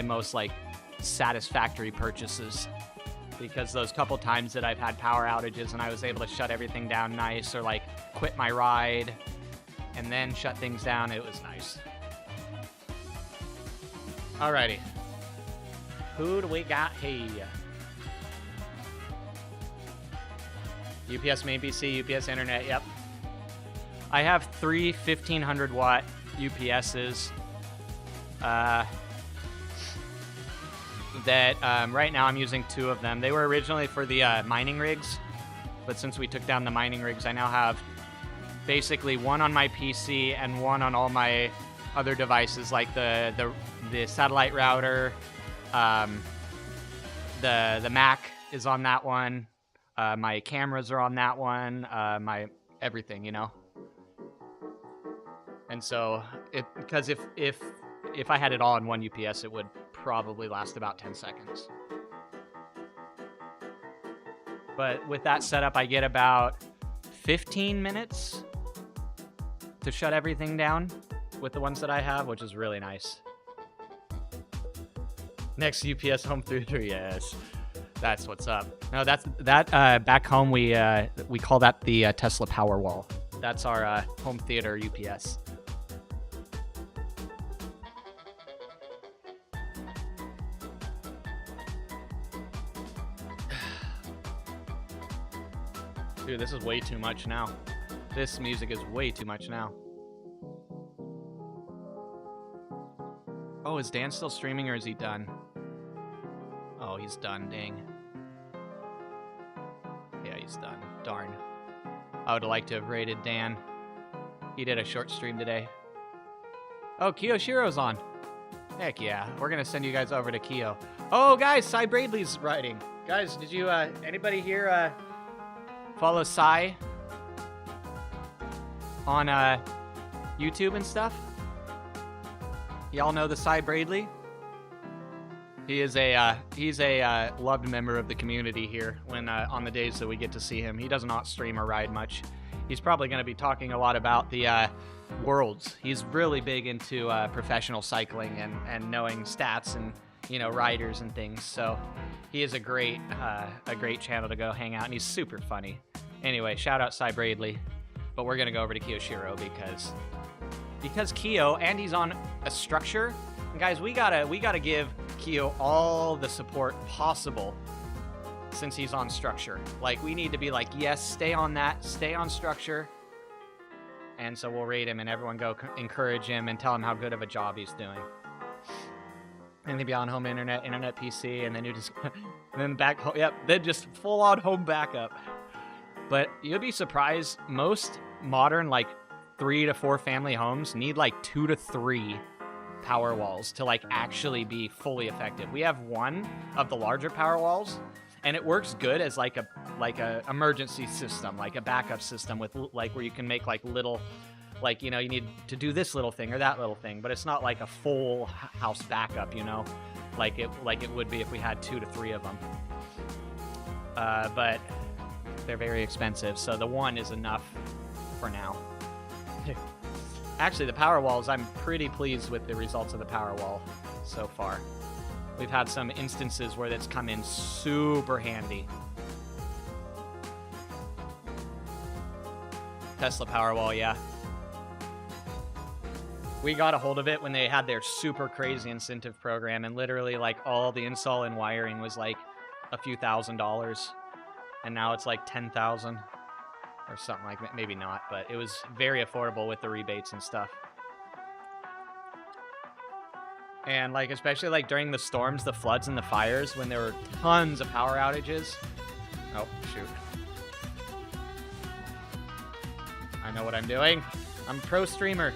most satisfactory purchases, because those couple times that I've had power outages and I was able to shut everything down nice, or like quit my ride and then shut things down, it was nice. Alrighty. Who do we got here? UPS main PC, UPS internet, yep. I have 3 1500 watt UPSs that right now I'm using 2 of them. They were originally for the mining rigs, but since we took down the mining rigs, I now have basically 1 on my PC and 1 on all my other devices, like the satellite router, the Mac is on that one, my cameras are on that one, my everything, you know. And so, because if I had it all in one UPS, it would probably last about 10 seconds. But with that setup, I get about 15 minutes to shut everything down with the ones that I have, which is really nice. Next UPS home theater, yes, that's what's up. No, that back home we call that the Tesla Powerwall. That's our home theater UPS. Dude, this is way too much now. This music is way too much now. Oh, is Dan still streaming, or is he done? Oh, he's done, dang. Yeah, he's done. Darn. I would have liked to have rated Dan. He did a short stream today. Oh, Kiyoshiro's on. Heck yeah. We're going to send you guys over to Kiyo. Oh, guys, Cy Bradley's writing. Guys, did you, anybody here, follow Cy on, YouTube and stuff? Y'all know the Cy Bradley? He's a loved member of the community here when on the days that we get to see him. He does not stream or ride much. He's probably going to be talking a lot about the worlds. He's really big into professional cycling and knowing stats and, you know, riders and things. So he is a great channel to go hang out, and he's super funny. Anyway, shout out Cy Bradley. But we're going to go over to Kiyoshiro because Kiyo, and he's on a structure. And guys, we gotta give Kiyo all the support possible since he's on structure. Like, we need to be like, yes, stay on that, stay on structure. And so we'll rate him, and everyone go encourage him and tell him how good of a job he's doing. And he'll be on home internet PC, and then you just, and then back home, yep, then just full on home backup. But you'll be surprised, most modern, like, 3 to 4 family homes need like 2 to 3 power walls to like actually be fully effective. We have one of the larger power walls, and it works good as like a emergency system, like a backup system with like where you can make like little, like, you know, you need to do this little thing or that little thing, but it's not like a full house backup, you know, like it would be if we had 2 to 3 of them. But they're very expensive, so the one is enough for now. Actually, the power walls, I'm pretty pleased with the results of the power wall so far. We've had some instances where that's come in super handy. Tesla Powerwall, yeah. We got a hold of it when they had their super crazy incentive program, and literally like all the install and wiring was like a few $1,000s, and now it's like 10,000 or something like that. Maybe not, but it was very affordable with the rebates and stuff. And like especially like during the storms, the floods and the fires when there were tons of power outages. Oh, shoot. I know what I'm doing. I'm a pro streamer.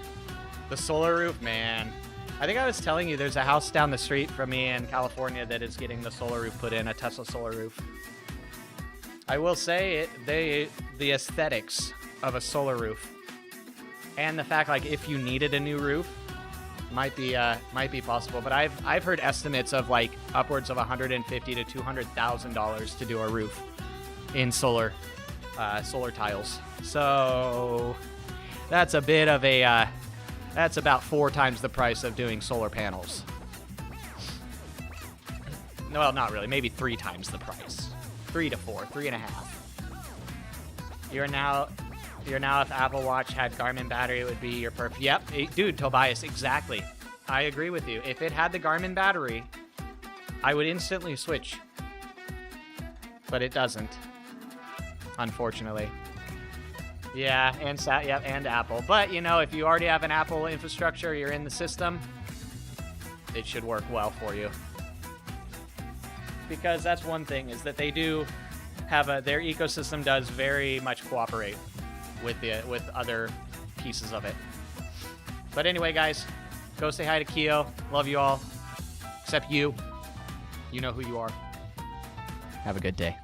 The solar roof, man. I think I was telling you there's a house down the street from me in California that is getting the solar roof put in, a Tesla solar roof. I will say the aesthetics of a solar roof and the fact like if you needed a new roof might be possible, but I've heard estimates of like upwards of $150,000 to $200,000 to do a roof in solar tiles. So that's a bit of a that's about 4 times the price of doing solar panels. Well, not really, maybe 3 times the price. 3 to 4, 3.5. You're now if Apple Watch had Garmin battery, it would be your perfect. Yep, dude, Tobias, exactly. I agree with you. If it had the Garmin battery, I would instantly switch. But it doesn't, unfortunately. Yeah, and Apple. But you know, if you already have an Apple infrastructure, you're in the system, it should work well for you. Because that's one thing is that they do have their ecosystem does very much cooperate with other pieces of it. But anyway, guys, go say hi to Keo. Love you all, except you. You know who you are. Have a good day.